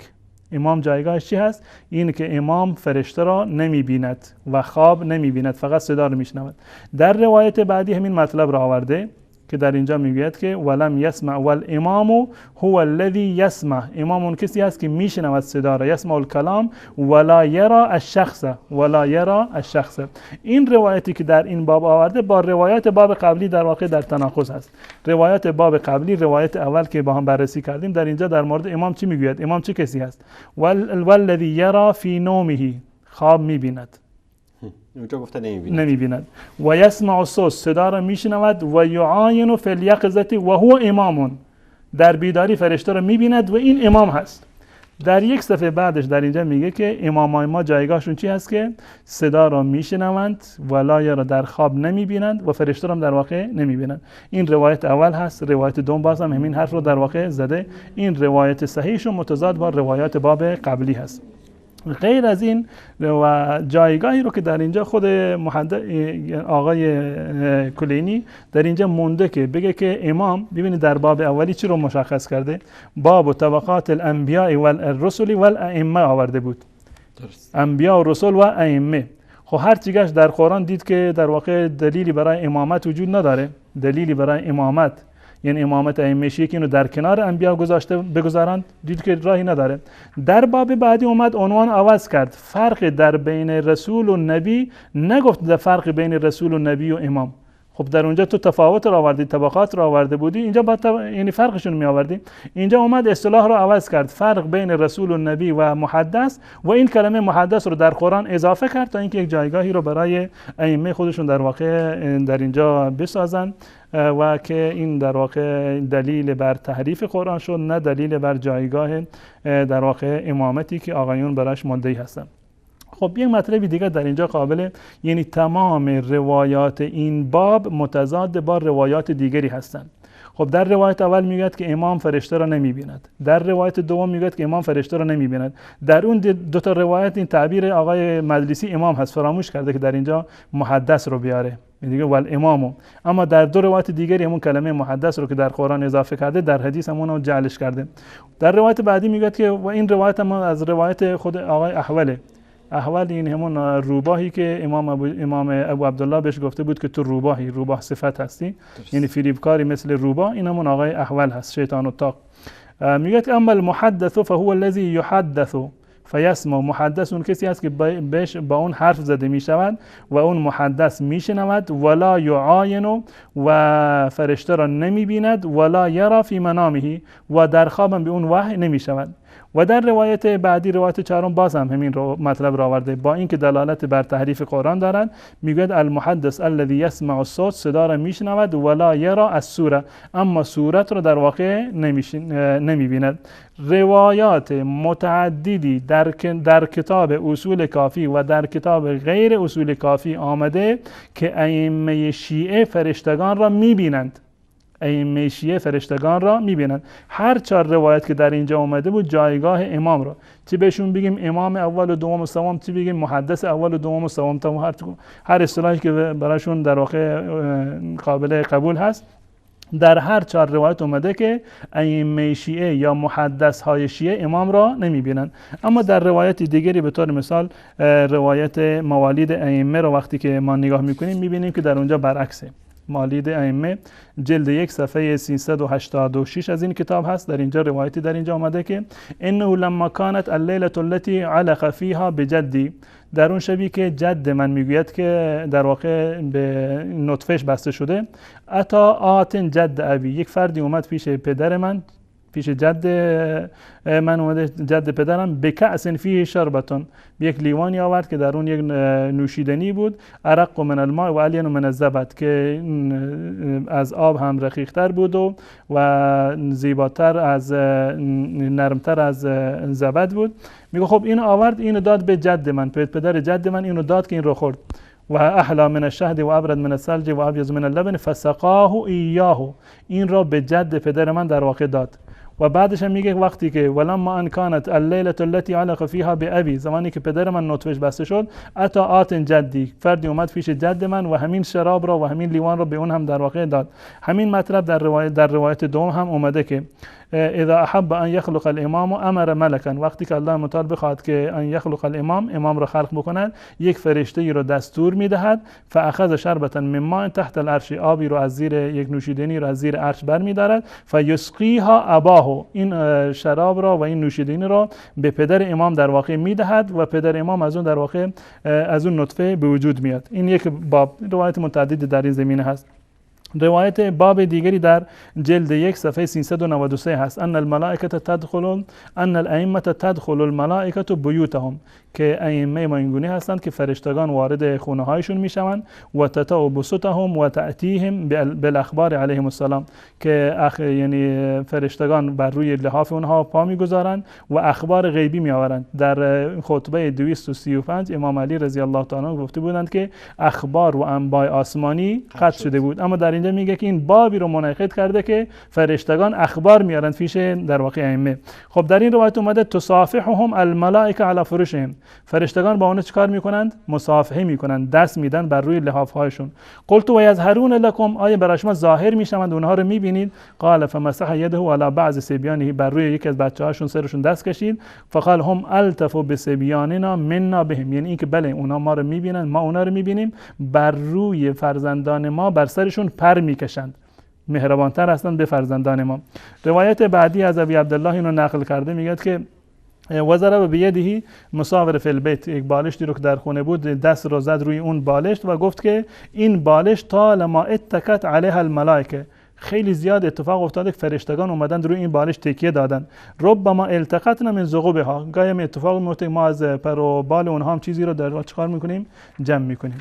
امام جایگاهش چی هست؟ این که امام فرشته را نمی بیند و خواب نمی بیند، فقط صدا رو میشنود. در روایت بعدی همین مطلب را آورده که در اینجا میگوید که ولم یسمع والامام هو الذی یسمع، امام اون کسی است که میشنود صدا را، یسمع الکلام ولا یرا الشخص، ولا یرا الشخص. این روایتی که در این باب آورده با روایت باب قبلی در واقع در تناقض است. روایت باب قبلی، روایت اول که با هم بررسی کردیم، در اینجا در مورد امام چی میگوید؟ امام چه کسی است؟ والذی یرا فی نومه، خواب میبیند، اونجا گفته نمیبیند. و یسمع الصوت، صدا را میشنود، و یعاین فی الیقظة و هو امام، در بیداری فرشته را میبیند و این امام هست. در یک صفحه بعدش در اینجا میگه که امامای ما جایگاهشون چی هست؟ که صدا را میشنوند ولا یا را در خواب نمیبینند و فرشته را در واقع نمیبینند. این روایت اول هست. روایت دوم باز هم همین حرف رو در واقع زده. این روایت صحیحشون متضاد با روایات باب قبلی هست. غیر از این و جایگاهی رو که در اینجا خود آقای کلینی در اینجا مونده که بگه که امام، ببینید در باب اولی چی رو مشخص کرده؟ باب و طبقات الانبیاء والرسل والائمه آورده بود. درست. انبیاء و رسول و ائمه. خب هر چی گشت در قرآن دید که در واقع دلیلی برای امامت وجود نداره. دلیلی برای امامت، یعنی امامت ائمه که اینو در کنار انبیا بگذارند، دید که راهی نداره. در باب بعدی اومد عنوان عوض کرد، فرق در بین رسول و نبی، نگفت در فرق بین رسول و نبی و امام. خب در اونجا تو تفاوت رو آوردی، طبقات رو آورده بودی، اینجا یعنی فرقشون می آوردی. اینجا اومد اصطلاح رو عوض کرد، فرق بین رسول و نبی و محدث، و این کلمه محدث رو در قرآن اضافه کرد تا اینکه یک جایگاهی رو برای ائمه خودشون در واقع در اینجا بسازن و که این در واقع دلیل بر تحریف قرآن شد، نه دلیل بر جایگاه در واقع امامتی که آقایون براش مدعی هستن. خب یک مطلبی دیگه در اینجا قابل، یعنی تمام روایات این باب متضاد با روایات دیگری هستند. خب در روایت اول میگوید که امام فرشته را نمیبیند، در روایت دوم میگوید که امام فرشته را نمیبیند. در اون دو تا روایت این تعبیر آقای مجلسی امام هست، فراموش کرده که در اینجا محدث رو بیاره، میگه ول امامو. اما در دو روایت دیگری همون کلمه محدث رو که در قرآن اضافه کرده، در حدیث همون رو جعلش کرده. در روایت بعدی میگه که و این روایت هم از روایت خود آقای احوله. احول این همون روباهی که امام ابو عبدالله بهش گفته بود که تو روباهی، روباه صفت هستی، یعنی فریبکاری مثل روباه. این همون آقای احول هست، شیطان الطاق. میگه که اما المحدث فهو الذی یحدث فیسمع، محدث اون کسی است که بهش با اون حرف زده می شود و اون محدث می شنود، ولا یعاین، و فرشته را نمی بیند، ولا یرا فی منامه، و در خوابم به اون وحی نمی شود. و در روایت بعدی، روایت چهارم، باز هم همین مطلب را آورده، با اینکه دلالت بر تحریف قرآن دارند. میگوید المحدث الذی یسمع الصوت، صدا را میشنود، ولا یرا الصوره، اما صورت را در واقع نمیبیند. روایات متعددی در کتاب اصول کافی و در کتاب غیر اصول کافی آمده که ائمه شیعه فرشتگان را میبینند. ائمه شیعه فرشتگان را میبینند. هر 4 روایت که در اینجا آمده بود جایگاه امام را، چی بهشون بگیم امام اول و دوم و سوم، چی بگیم محدث اول و دوم و سوم، تا هر اصطلاحی که براشون در واقع قابل قبول هست، در هر 4 روایت اومده که ائمه شیعه یا محدث های شیعه امام را نمیبینند. اما در روایت دیگری به طور مثال روایت موالید ائمه را وقتی که ما نگاه میکنیم میبینیم که در اونجا برعکسه. موالید ائمه جلد 1 صفحه 386 از این کتاب هست. در اینجا روایتی در اینجا آمده که انه لما كانت الليله التي علق فيها بجدي، در اون شبی که جد من میگوید که در واقع به نطفهش بسته شده، اتا آتن جد ابی، یک فردی اومد پیش پدر من، پیش جد من اومده، جد پدرم، به کأس فیه شربتون، یک لیوانی آورد که در اون یک نوشیدنی بود، ارق من الماء و الین من الزبد، که از آب هم رقیق‌تر بود و زیباتر از نرمتر از زبد بود. میگه خب اینو آورد، اینو داد به جد من، پدر جد من اینو داد که این رو خورد. و احلا من الشهد و ابرد من الثلج و ابیض من اللبن فسقاه ایاه، این را به جد پدر من در واقع داد. و بعدش هم میگه وقتی که ولما ان كانت الليله التي علق فيها بابي، زمانی که پدر من نطفهش بسته شد، اتا آت جدی، فردی اومد پیش جد من و همین شراب را و همین لیوان را به اون هم در واقع داد. همین مطلب در روایت دوم هم اومده که اذا احب ان يخلق الامام امر ملكا، وقتی که الله متعال بخواد که ان يخلق الامام، امام را خلق بکند، یک فرشته ای را دستور میدهد، فاخذ شربة من ماء تحت العرش، آبی رو از زیر یک نوشیدنی را از زیر عرش برمی‌دارد، فیسقیها اباه، این شراب را و این نوشیدنی را به پدر امام در واقع میدهد و پدر امام از اون در واقع از اون نطفه به وجود میاد. این یک باب، روایت متعددی در این زمینه هست. روایت باب دیگری در جلد 1 صفحه 393 هست، ان الملائکه تدخل، ان الائمه تدخل الملائکه بیوتهم، که ائمه ما اینگونه هستند که فرشتگان وارد خونه هایشون میشوند، و تتأ بسطهم و تأتیهم بالاخبار علیهم السلام، که یعنی فرشتگان بر روی لحاف اونها پا میگذارند و اخبار غیبی میآورند. در خطبه 235 امام علی رضی الله تعالی عنه گفته بودند که اخبار و انباء آسمانی قطع شده بود، اما در اینجا میگه که این بابی رو منعقد کرده که فرشتگان اخبار میارند پیش در واقع ائمه. خب در این روایت اومده تصافحهم الملائکه علی فرشهم، فرشتگان با اونها چیکار میکنند؟ مصافحه میکنند، دست میدن بر روی لحاف هایشون. قلت و یظهرون لكم، آیا برای شما ظاهر میشوند اونها رو میبینید؟ قال فمسح یده علی بعض صبیانه، بر روی یکی از بچه‌هاشون سرشون دست کشید، فقال هم التف بصبیاننا منا بهم، یعنی اینکه بله اونها ما رو میبینن، ما اونها رو میبینیم، بر روی فرزندان ما بر سرشون پر میکشند، مهربانتر هستند به فرزندان ما. روایت بعدی از ابی عبدالله اینو نقل کرده، میگه که وضرب بیده مصاور فی البیت، یک بالشتی رو که در خونه بود دست رو زد روی اون بالشت و گفت که این بالشت طالما اتکت علیها الملائکه، خیلی زیاد اتفاق افتاده که فرشتگان اومدن روی این بالش تکیه دادن، ربما التقطنا من ذغبها، گاهی اتفاق میفته ما از پر و بال اونها هم چیزی رو در چیکار میکنیم؟ جمع میکنیم.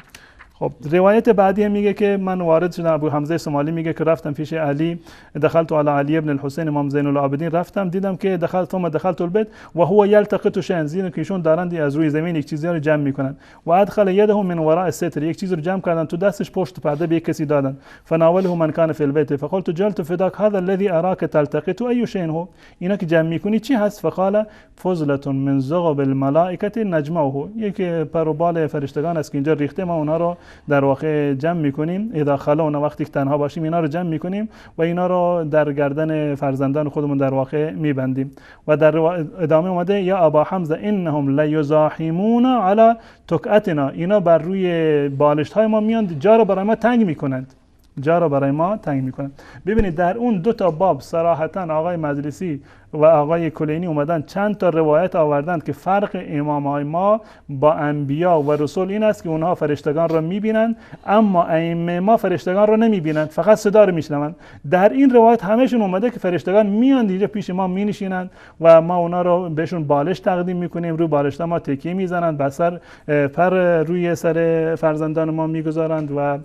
خب روایت بعدی هم میگه که من وارد شدم، ابو حمزه سومالی میگه که رفتم پیش علی، دخلت علی علی ابن الحسین امام زین العابدین، رفتم دیدم که دخلت البیت و هو یلتقط شیئا، زین که ایشون دارند از روی زمین یک چیزی رو جمع میکنن، و ادخل یده من وراء الستر، یک چیز رو جمع کردن تو دستش پشت پرده به یک کسی دادن، فناوله من کان فی البیت فقلت جلت فداک هذا الذي اراك تلتقط ای شیء هو، اینا که جمع میکنی چی هست؟ فقال فضله من ذغب الملائکه نجمعه، یک پر و بال فرشتگان است که اینجا ریخته، ما اونها رو در واقع جمع میکنیم، اذا خلونا، وقتی که تنها باشیم اینا رو جمع میکنیم و اینا رو در گردن فرزندان خودمون در واقع میبندیم. و در ادامه اومده یا ابا حمزه انهم لیزاحمون علی تکعتنا، اینا بر روی بالشت های ما میاند، جا رو برای ما تنگ میکنند، جا رو برای ما تنگ میکنند. ببینید در اون 2 تا باب صراحتا آقای مجلسی و آقای کلینی اومدن چند تا روایت آوردند که فرق امامای ما با انبیا و رسول این است که اونها فرشتگان را میبینند، اما ائمه ما فرشتگان را نمیبینند، فقط صدا رو میشنوند. در این روایت همشون اومده که فرشتگان میان اینجا پیش ما مینشینند و ما اونا رو بهشون بالش تقدیم میکنیم، رو بالشتا ما تکیه میزنند، بسر پر روی سر فرزندان ما میگذارند و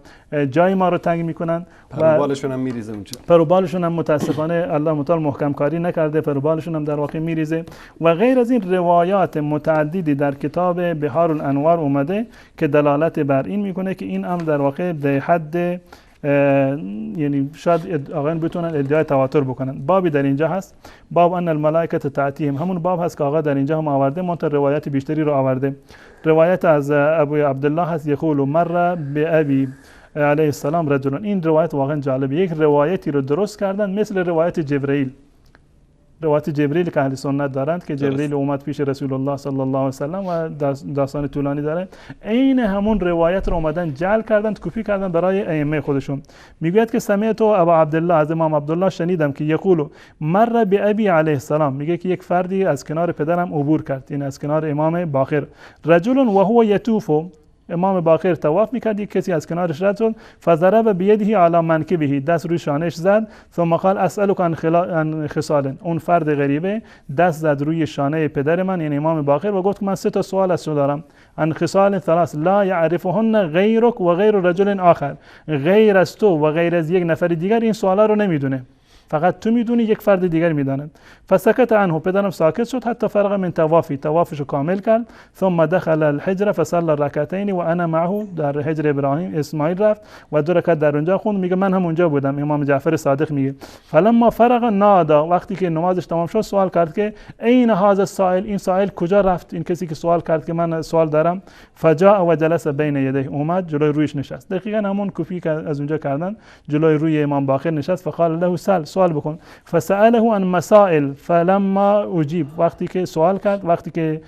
جای ما رو تنگ میکنند و بالشون هم میریزه اونجا. پروبالشون هم متاسفانه الله متعال محکم کاری نکرده، پروبالشون هم در واقع میریزه. و غیر از این روایات متعددی در کتاب بحار الانوار اومده که دلالت بر این میکنه که این امر در واقع به حد یعنی شاید آقایان بتونن ادعای تواتر بکنن. بابی در اینجا هست، باب ان الملائکه تأتیهم، همون باب هست که آقا در اینجا هم آورده، منتها روایت بیشتری رو آورده. روایت از ابو عبدالله هست یقول مر بابی علیه السلام رجل. این روایت واقعا جالبه، یک روایتی رو درست کردن مثل روایت جبرئیل. روایت جبرئیل که اهل سنت دارند که جبرئیل اومد پیش رسول الله صلی الله علیه و سلم و داستان طولانی داره، عین همون روایت رو اومدن جعل کردن، کپی کردن برای ائمه خودشون. میگوید که سمعت ابا عبدالله، از امام عبدالله شنیدم که یقول مر بابی علیه السلام، میگه که یک فردی از کنار پدرم عبور کرد، این از کنار امام باقر، رجل و هو یطوف، امام باقر طواف میکرد، یک کسی از کنارش رد شد، فضرب بیده علی منکبه، دست روی شانهش زد، ثم قال اسالک عن خصال، اون فرد غریبه دست زد روی شانه پدر من یعنی امام باقر و گفت که من 3 تا سوال از تو دارم، عن خصال 3 لا يعرفهن غیرک و غیر رجل آخر، غیر از تو و غیر از یک نفر دیگر این سوالا رو نمیدونه، فقط تو میدونی، یک فرد دیگر میداند. فسکت عنه، پدرم ساکت شد حتی فرغ من طوافی، طوافشو کامل کرد، ثم دخل الحجر فصلى رکعتین و انا معه، در حجر ابراهیم اسماعیل رفت و 2 رکعت در اونجا خوند. میگه من هم اونجا بودم، امام جعفر صادق میگه فلما فرغ نادا، وقتی که نمازش تمام شد سوال کرد که این هذا السائل، این سائل کجا رفت، این کسی که سوال کرد که من سوال دارم، فجاء و جلس بین یدیه، اومد جلوی رویش نشست، دقیقاً همون کپی که از اونجا کردن، جلوی روی امام باقر نشست. فقال له سل، سوال بکن، فسأله عن مسائل فلما اجیب، وقتی که سوال کرد، وقتی که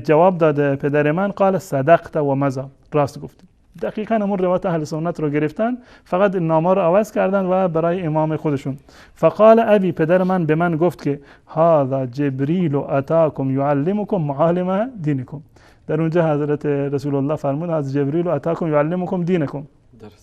جواب داد پدر من، قال صدقت و مزا، راست گفتی. دقیقاً همون روایت اهل سنت رو گرفتن، فقط نامه رو عوض کردن و برای امام خودشون. فقال ابی، پدر من به من گفت که هذا جبریل اتاکم یعلمکم معالم دینکم، در اونجا حضرت رسول الله فرمود از جبریل اتاکم یعلمکم دینکم،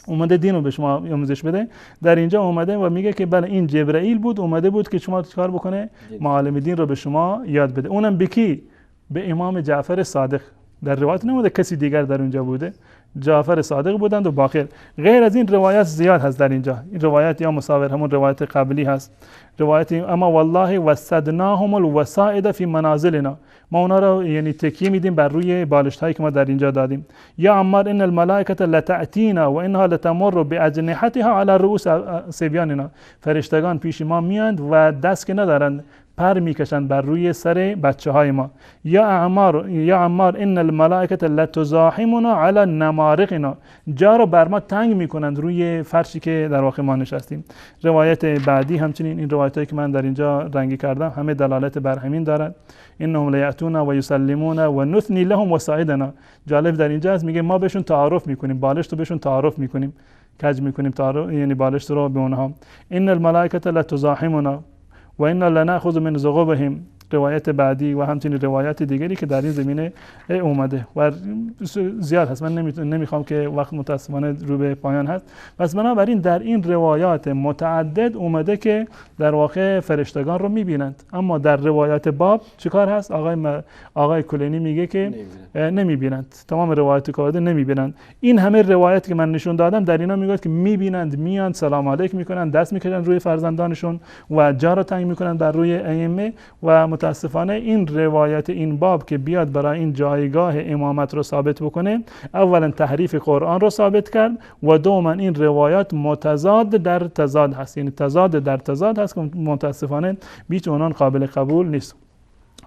اومده دین رو به شما آموزش بده. در اینجا اومده و میگه که بله این جبرئیل بود، اومده بود که شما چیکار بکنه، معالم دین رو به شما یاد بده. اونم به کی؟ به امام جعفر صادق. در روایت نموده کسی دیگر در اونجا بوده، جعفر صادق بودند و باقر. غیر از این روایت زیاد هست در اینجا، این روایت یا مصور همون روایت قبلی هست، روایت اما والله وسدناهم الوسائد فی منازلنا، ما اونا رو یعنی تکیه میدیم بر روی بالشت هایی که ما در اینجا دادیم. یا عمار ان الملائکه لتاتینا و انها لتمر باجنحتها علی رؤوس صبیاننا، فرشتگان پیش ما میاند و دست که ندارند، پر میکشند بر روی سر بچه های ما. یا عمار ان الملائکه لتزاحمنا علی نمارقنا، جا رو بر ما تنگ میکنند روی فرشی که در واقع ما نشستیم. روایت بعدی همچنین، این روایتایی که من در اینجا رنگی کردم همه دلالت بر همین دارد. انهم لیاتون و یسلمون و نثنی لهم وسائدنا، جالب در اینجا است، میگه ما بهشون تعارف میکنیم، بالشت رو بهشون تعارف میکنیم، کج میکنیم تعارف، یعنی بالشت رو به اونها. ان الملائکه لتزاحمنا و انا لناخذ من زغبهم، روایت بعدی و همچنین روایت دیگری که در این زمینه اومده و زیاد هست، من نمیخوام که وقت متاسفانه رو به پایان هست. پس بنابراین در این روایات متعدد اومده که در واقع فرشتگان رو میبینند، اما در روایت باب چیکار هست؟ آقای کلینی میگه که نمیبینند، تمام روایت که اومده نمیبینند. این همه روایت که من نشون دادم در اینا میگه که میبینند، میان سلام علیک میکنن، دست میکشن روی فرزندانشون و جا رو تنگ میکنن بر روی ائمه. و متاسفانه این روایت این باب که بیاد برای این جایگاه امامت رو ثابت بکنه، اولا تحریف قرآن رو ثابت کرد و دوما این روایات متضاد در تضاد هست، یعنی تضاد در تضاد هست که متاسفانه بیچ اونان قابل قبول نیست.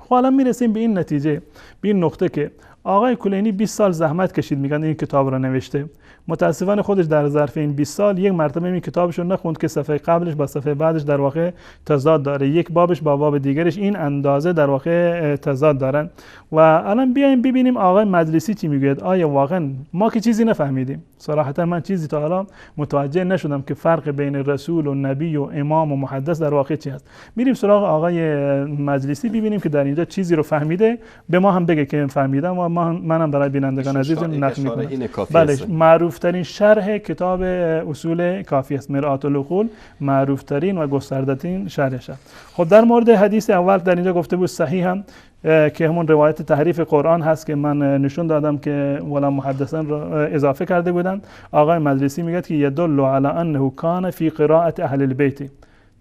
حالا میرسیم به این نتیجه، به این نقطه که آقای کلینی 20 سال زحمت کشید، میگن این کتاب رو نوشته، متاسفانه خودش در ظرف این 20 سال یک مرتبه این کتابش رو نخوند که صفحه قبلش با صفحه بعدش در واقع تضاد داره، یک بابش با باب دیگرش این اندازه در واقع تضاد دارن. و الان بیایم ببینیم آقای مجلسی چی میگه. آیا واقعا ما که چیزی نفهمیدیم؟ صراحتا من چیزی تا حالا متوجه نشدم که فرق بین رسول و نبی و امام و محدث در واقع چی است. میریم سراغ آقای مجلسی ببینیم که در اینجا چیزی رو فهمیده، به ما هم بگه که فهمیدم و منم برای بینندگان عزیز نقل میکنم. بله، معروف ترین شرح کتاب اصول کافی است، مرآت العقول، معروف ترین و گسترده ترین شرحش است. خب در مورد حدیث اول در اینجا گفته بود صحیح هم که همون روایت تحریف قرآن هست که من نشون دادم که ولا محدثان را اضافه کرده بودن. آقای مجلسی میگه که یدل علی انه کان فی قراءت اهل البیت،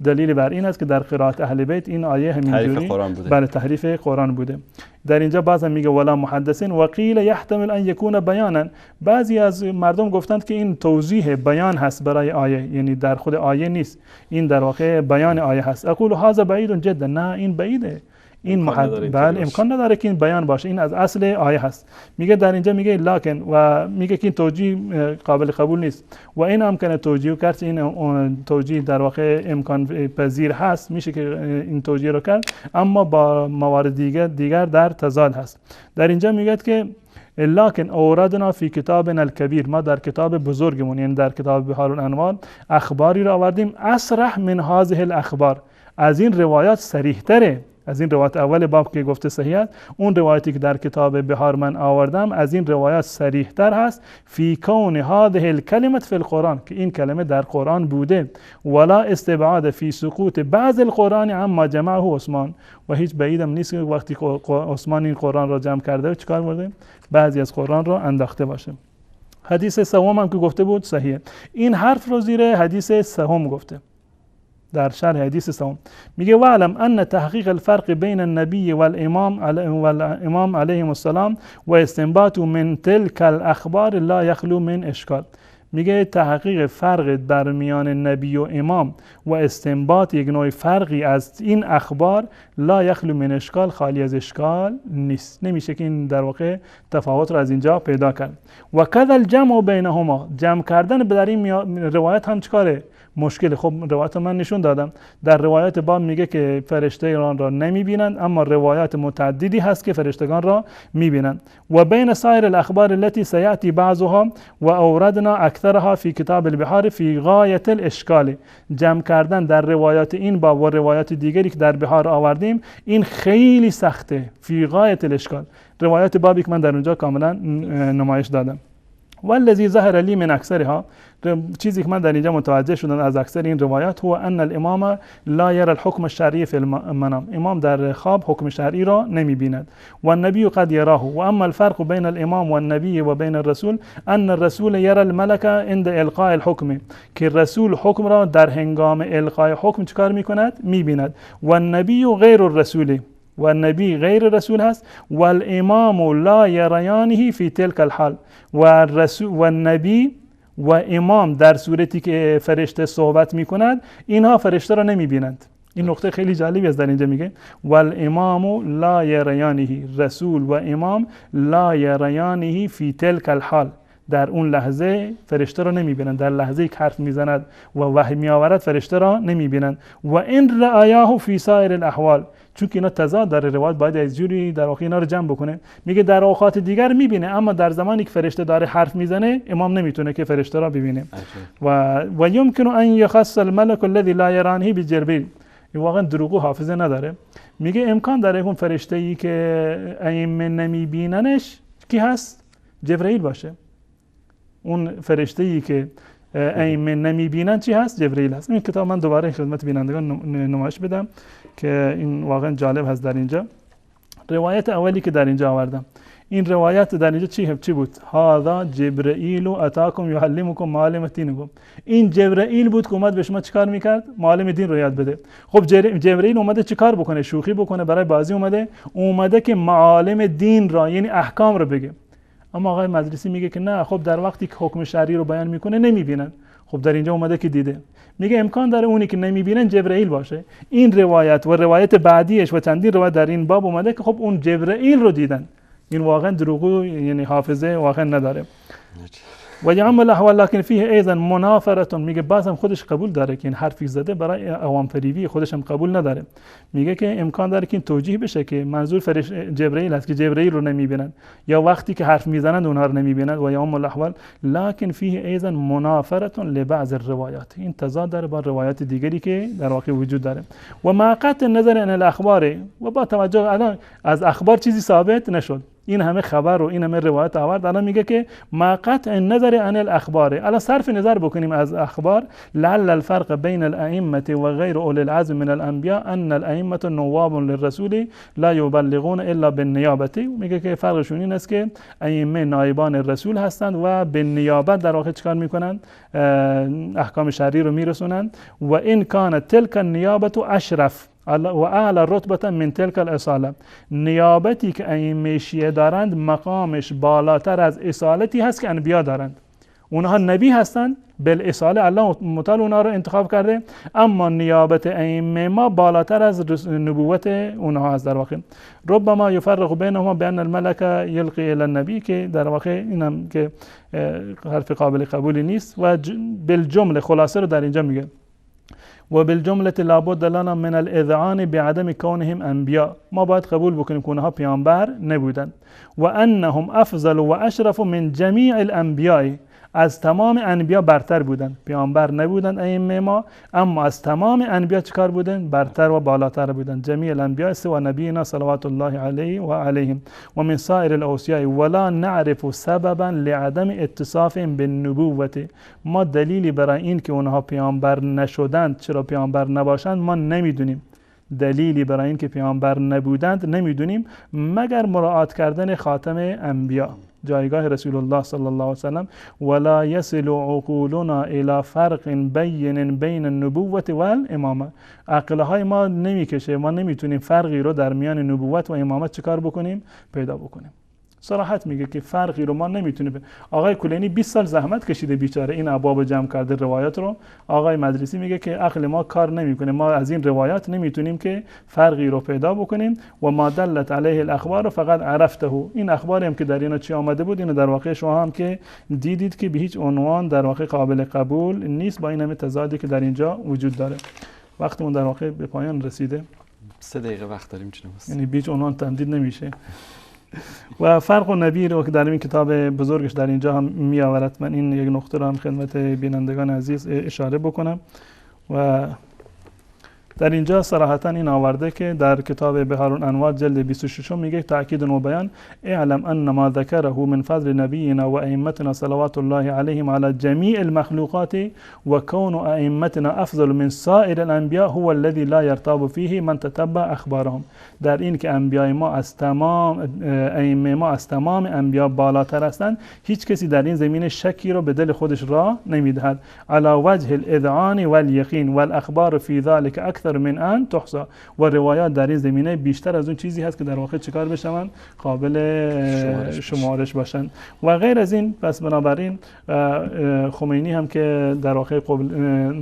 دلیل بر این است که در قرائت اهل بیت این آیه همینجوری بله تحریف قرآن بوده. در اینجا بازم میگه ولا محدثین و قیل یحتمل ان یکون بیانا، بعضی از مردم گفتند که این توضیح بیان هست برای آیه، یعنی در خود آیه نیست، این در واقع بیان آیه هست. اقول هذا بعید جدا، نه این بعیده، این بله امکان نداره که این بیان باشه، این از اصل آیه هست. میگه در اینجا میگه لکن و میگه که این توجیه قابل قبول نیست و این امکان توجیه کرد، این توجیه در واقع امکان پذیر هست، میشه که این توجیه رو کرد، اما با موارد دیگر در تضاد هست. در اینجا میگه که لکن اوردنا فی کتابنا الکبیر، ما در کتاب بزرگمون یعنی در کتاب بحار الانوار اخباری را آوردیم اصرح من هذه الاخبار، از این روایات صریح تره، از این روایت اول باب که گفته صحیح است، اون روایتی که در کتاب بحار من آوردم از این روایات صریح تر هست فی کون هذه الکلمه فی القرآن، که این کلمه در قرآن بوده، ولا استبعاد فی سقوط بعض القرآن عما جمعه عثمان، و هیچ بعیدم نیست که وقتی عثمان این قرآن را جمع کرده چیکار کرده؟ بعضی از قرآن را انداخته باشه. حدیث سوم هم که گفته بود صحیحه، این حرف رو زیر حدیث سوم گفته در شرح حدیث سوم. میگه وعلم ان تحقیق الفرق بین النبی والامام علیهم السلام و استنباط من تلك الاخبار لا یخلو من اشکال. میگه تحقیق فرق در میان نبی و امام و استنباط یک نوع فرقی از این اخبار لا یخلو من اشکال، خالی از اشکال نیست، نمیشه که این در واقع تفاوت رو از اینجا پیدا کرد. و کذا الجمع بینهما، جمع کردن در این روایت هم چیکاره؟ مشکل. خب روایت من نشون دادم، در روایت باب میگه که فرشته آن را نمیبینند، اما روایات متعددی هست که فرشتگان را میبینند. و بین سایر الاخبار التي سياتي بعضها و اوردنا اکثرها فی کتاب البحار فی غایة الاشکال، جمع کردن در روایات این باب و روایات دیگری که در بحار آوردیم این خیلی سخته، فی غایة الاشکال. روایات بابی که من در اونجا کاملا نمایش دادم. والذی ظهر لی من اکثرها، چیزی که من در اینجا متوجه شدم از اکثر این روایات، هو ان الامام لا یرى الحکم الشرعی فی المنام، امام در خواب حکم شرعی را نمیبیند. و النبی قد یراه، و اما الفرق بین الامام و النبی و بین الرسول ان الرسول یرى الملک عند القاء الحکم، که رسول حکم را در هنگام القای حکم چکار میکند؟ میبیند. و النبی غیر الرسول، و نبی غیر رسول هست. و الامام لا یریانه فی تلک الحال، و نبی و امام در صورتی که فرشته صحبت میکنند اینها فرشته را نمیبینند. این نقطه خیلی جالبی است در اینجا میگه والامام لا یریانه، رسول و امام لا یریانه فی تلک الحال، در اون لحظه فرشته را نمیبینند، در لحظه که حرف میزند و وحی میآورد فرشته را نمیبینند. و این رآیاه فی سایر الاحوال، چون که اینا تضاد داره، روایت باید از جوری در واقع اینا رو جمع بکنه. میگه در اوقات دیگر میبینه، اما در زمانی که فرشته داره حرف میزنه امام نمیتونه که فرشته را ببینه. و یمکن ان یخص الملک الذی لا یرانه بجبریل، واقعا دروغ و حافظه نداره. میگه امکان داره اون فرشته ای که ائمه نمیبیننش کی هست؟ جبرئیل باشه. اون فرشته ای که ائمه نمیبینن چی هست؟ جبرئیل هست. این کتاب من دوباره خدمت بینندگان نمایش بدم که این واقعا جالب هست. در اینجا روایت اولی که در اینجا آوردم، این روایت در اینجا چی بود؟ هذا جبرئیل اتاکم یعلمکم معالم دینکم، این جبرئیل بود که اومد به شما چیکار میکرد؟ معالم دین رو یاد بده. خب جبرئیل اومده چیکار بکنه؟ شوخی بکنه؟ برای بازی اومده که معالم دین را یعنی احکام رو بگه. اما آقای مجلسی میگه که نه، خب در وقتی که حکم شرعی رو بیان میکنه نمیبینن. خب در اینجا اومده که دیده. میگه امکان داره اونی که نمیبینن جبرئیل باشه. این روایت و روایت بعدیش و چندین روایت در این باب اومده که خب اون جبرئیل رو دیدن. این واقعا دروغ یعنی حافظه واقعا نداره. و یعم الاحوال لکن فیه ایضا منافرتون، میگه باز هم خودش قبول داره که این حرفی زده برای عوام فریبی، خودش هم قبول نداره. میگه که امکان داره که این توجیه بشه که منظور جبرئیل است که جبرئیل رو نمیبینن، یا وقتی که حرف میزنند اونها رو نمیبینند. و یعم الاحوال لکن فیه ایضا منافرتون لبعض الروایات، این تضاد داره با روایات دیگری که در واقع وجود داره. و مع قطع نظر عن الاخبار، و با توجه الان از اخبار چیزی ثابت نشد، این همه خبر و این همه روایت آورد، الان میگه که ما قطع نظر عن الاخبار، الان صرف نظر بکنیم از اخبار. لعل الفرق بین الائمه و غیر اولی العزم من الانبیاء ان الائمه نواب للرسول لا یبلغون الا بالنیابه. میگه که فرقشون این است که ائمه نایبان رسول هستند و به نیابت در واقع چیکار میکنند؟ احکام شرعی رو میرسونند. و این کان تلک النیابه اشرف و اعلی رتبه من تلک الاصاله، نیابتی که ائمه شیعه دارند مقامش بالاتر از اصالتی هست که انبیا دارند. اونها نبی هستند، بالاصاله الله متعال اونها رو انتخاب کرده، اما نیابت ائمه ما بالاتر از نبوت اونها هست در واقع. ربما یفرق بینهما بان الملک یلقی الی النبی، که در واقع اینم که حرف قابل قبولی نیست. و بالجمله خلاصه رو در اینجا میگه و بالجمله لابد لنا من الاذعان بعدم کونهم انبیاء، ما باید قبول بکنیم که اونها پیامبر نبودند. و انهم افضل و اشرف من جمیع الانبیاء، از تمام انبیا برتر بودند، پیامبر نبودند ائمه ما، اما از تمام انبیا چیکار بودند؟ برتر و بالاتر بودند. جمیع الانبیاء سوى نبینا صلوات الله علیه و علیهم و من سایر الاوصیاء ولا نعرف سببا لعدم اتصافهم بالنبوة، ما دلیلی برای این که اونها پیامبر نشدند، چرا پیامبر نباشند، ما نمیدونیم. دلیلی برای این که پیامبر نبودند نمیدونیم مگر مراعات کردن خاتم انبیا، جایگاه رسول الله صلی الله علیه و سلم. ولا یصل عقولنا الى فرق بین بین النبوة والامامه، عقلهای ما نمیکشه، ما نمیتونیم فرقی رو در میان نبوت و امامت چیکار بکنیم؟ پیدا بکنیم. صراحت میگه که فرقی رو ما نمیتونیم. آقای کلینی 20 سال زحمت کشیده بیچاره این ابواب جمع کرده روایات رو. آقای مدرسی میگه که عقل ما کار نمیکنه، ما از این روایات نمیتونیم که فرقی رو پیدا بکنیم. و ما دلت علیه الاخبار فقط عرفته، این اخباری هم که در اینا چی آمده بود، اینو در واقع شما هم که دیدید که به هیچ عنوان در واقع قابل قبول نیست با این همه تضادی که در اینجا وجود داره. وقتمون در واقع به پایان رسیده، 3 دقیقه وقت داریم جناب. یعنی به هیچ عنوان تمدید نمیشه. و فرق و نبی رو که در این کتاب بزرگش در اینجا هم می آورد، من این یک نقطه رو هم خدمت بینندگان عزیز اشاره بکنم. و در اینجا صراحتا این آورده که در کتاب بحار الانوار جلد 26 میگه تأکید و بیان اعلم ان ما ذکره من فضل نبینا و ائمتنا صلوات الله علیهم علی جمیع المخلوقات و کون ائمتنا افضل من سایر الانبیاء هو الذي لا يرتاب فيه من تتبع اخبارهم، در این که انبیاء ما از تمام ائمه ما از تمام انبیاء بالاتر هستند، هیچ کسی در این زمینه شکی رو به دل خودش راه نمیدهد. علی وجه الاذعان والیقین والاخبار فی ذلك اکثر من ان تحصى، و روایات در این زمینه بیشتر از اون چیزی هست که در واقع چیکار بشن؟ قابل شمارش باشن. و غیر از این، پس بنابراین خمینی هم که در واقع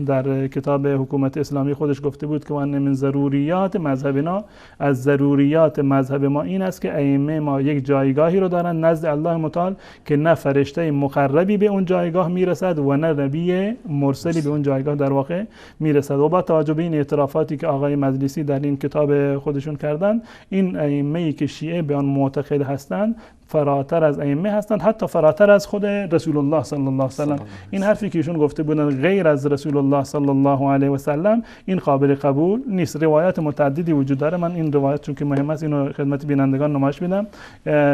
در کتاب حکومت اسلامی خودش گفته بود که ان من ضروریات مذهبنا، از ضروریات مذهب ما این است که ائمه ما یک جایگاهی رو دارن نزد الله متعال که نه فرشته مقربی به اون جایگاه میرسد و نه نبی مرسلی به اون جایگاه در واقع میرسد. و با توجه به این اعترافاتی که آقای مجلسی در این کتاب خودشون کردن، این ائمه‌ای که شیعه به آن معتقد هستند فراتر از ائمه هستند، حتی فراتر از خود رسول الله صلی الله علیه و سلم. این حرفی که ایشون گفته بودن غیر از رسول الله صلی الله علیه و سلم این قابل قبول نیست. روایات متعددی وجود داره، من این روایت چون که مهم است اینو خدمت بینندگان نمایش میدم.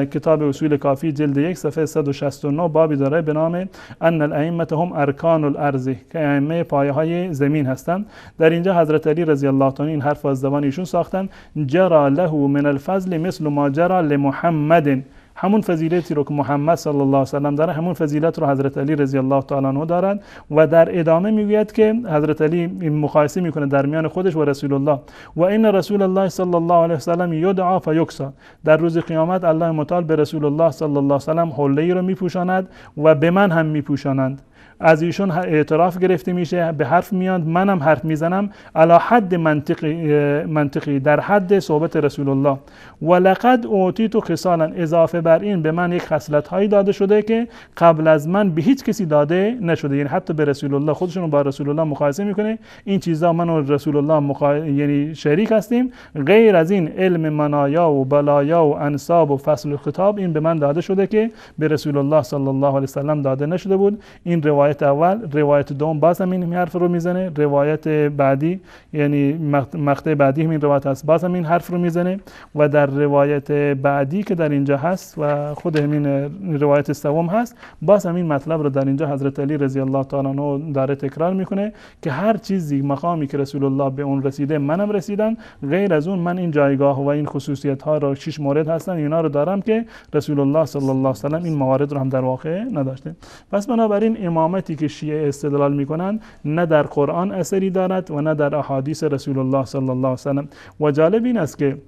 کتاب اصول کافی جلد 1 صفحه 169 بابی داره به نام ان الائمه هم ارکان الارض، که ائمه پایه‌های زمین هستند. در اینجا حضرت علی رضی الله تعالی این حرف از زبان ایشون ساختن، جرى له من الفضل مثل ما جرى لمحمد، همون فضیلتی رو که محمد صلی الله علیه و سلم داره همون فضیلت رو حضرت علی رضی الله تعالی عنه دارند. و در ادامه میگوید که حضرت علی مقایسه میکنه در میان خودش و رسول الله، و این رسول الله صلی الله علیه و سلم یدعا فیکسا، در روز قیامت الله متعال به رسول الله صلی الله علیه و سلم حله ای رو میپوشاند و به من هم میپوشانند. از ایشون اعتراف گرفته میشه، به حرف میاد، منم حرف میزنم علی حد منطقی در حد صحبت رسول الله. ولقد اوتیت خصالا، اضافه بر این به من یک خصلت هایی داده شده که قبل از من به هیچ کسی داده نشده. یعنی حتی به رسول الله، خودشون با رسول الله مقایسه میکنه، این چیزا من و رسول الله یعنی شریک هستیم، غیر از این علم منایا و بلایا و انساب و فصل خطاب این به من داده شده که به رسول الله صلی الله علیه وسلم داده نشده بود. این روایت اول. روایت دوم باز هم این حرف رو میزنه. روایت بعدی یعنی مقطع بعدی همین روایت هست، باز هم این حرف رو میزنه. و در روایت بعدی که در اینجا هست و خود همین روایت سوم هست، باز هم این مطلب رو در اینجا حضرت علی رضی الله تعالی عنه داره تکرار میکنه که هر چیزی مقامی که رسول الله به اون رسیده منم رسیدم، غیر از اون من این جایگاه و این خصوصیت ها رو 6 مورد هستن اینا رو دارم که رسول الله صلی الله علیه و سلم این موارد رو هم در واقع نداشته. پس بنابراین امامتی که شیعه استدلال میکنن نه در قرآن اثری دارد و نه در احادیث رسول الله صلی الله علیه و سلم. و جالب این است که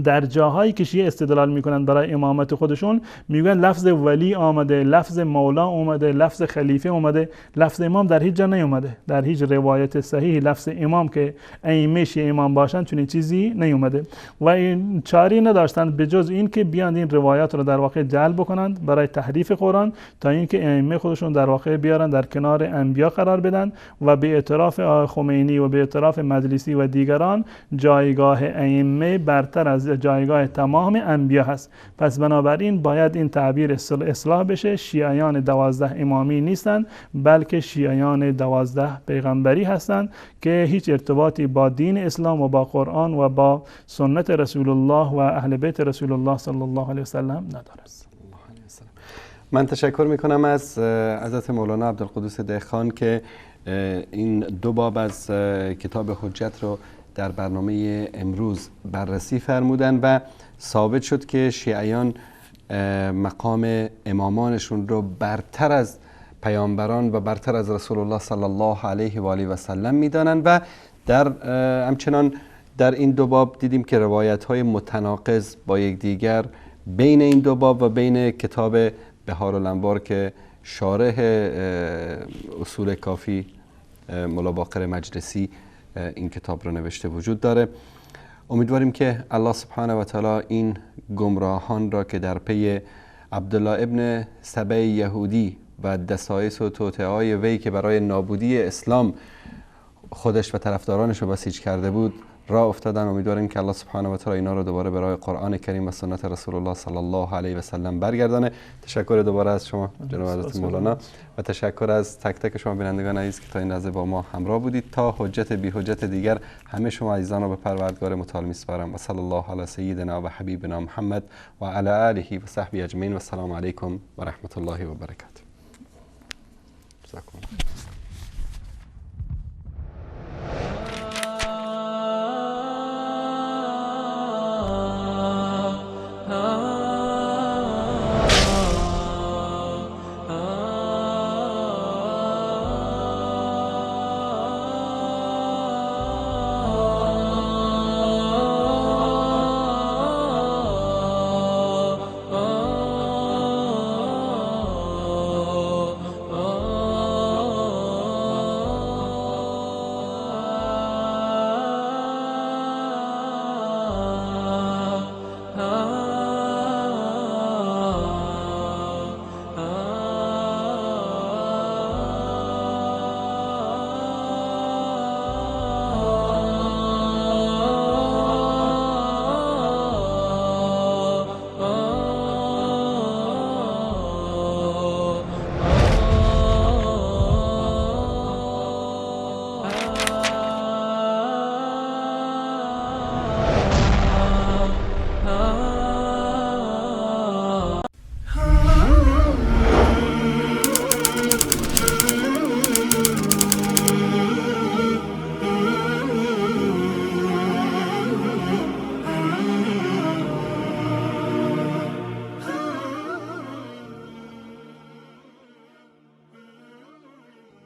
در جاهایی که شیعه استدلال میکنن برای امامت خودشون میگن لفظ ولی آمده، لفظ مولا اومده، لفظ خلیفه اومده، لفظ امام در هیچ جا نیومده. در هیچ روایت صحیح لفظ امام که ائمه شیعه امام باشن چنین چیزی نیومده و این چاری نداشتن به جز این که بیان این روایات رو در واقع جلب بکنند برای تحریف قرآن، تا اینکه ائمه خودشون در واقع بیارن در کنار انبیا قرار بدن و به اعتراف خمینی و به اعتراف مجلسی و دیگران جایگاه ائمه برتر از جایگاه تمام انبیا هست. پس بنابراین باید این تعبیر اصلاح بشه. شیعیان 12 امامی نیستند، بلکه شیعیان 12 پیغمبری هستند که هیچ ارتباطی با دین اسلام و با قرآن و با سنت رسول الله و اهل بیت رسول الله صلی الله علیه وسلم ندارد. من تشکر میکنم از حضرت مولانا عبدالقدوس دهخان که این 2 باب از کتاب حجت رو در برنامه امروز بررسی فرمودن و ثابت شد که شیعیان مقام امامانشون رو برتر از پیامبران و برتر از رسول الله صلی الله علیه و آله و سلم میدانن و در همچنان در این 2 باب دیدیم که روایت‌های متناقض با یکدیگر بین این 2 باب و بین کتاب بهارالانوار که شارح اصول کافی مولا باقر مجلسی این کتاب رو نوشته وجود داره. امیدواریم که الله سبحانه و تعالی این گمراهان را که در پی عبدالله ابن سبع یهودی و دسایس و توطئه‌های وی که برای نابودی اسلام خودش و طرفدارانش رو بسیج کرده بود راه افتادن، امیدواریم که الله سبحانه و تعالی اینا رو دوباره برای قرآن کریم و سنت رسول الله صلی الله علیه و سلم برگردانه. تشکر دوباره از شما جناب حضرت مولانا و تشکر از تک تک شما بینندگان عزیز که تا این لحظه با ما همراه بودید. تا حجت بی حجت دیگر همه شما عزیزان رو به پروردگار متعال میسپارم و صلی الله علی سیدنا و حبیبنا محمد و علی آله و صحبه اجمعین و السلام علیکم و رحمت الله و برکاته.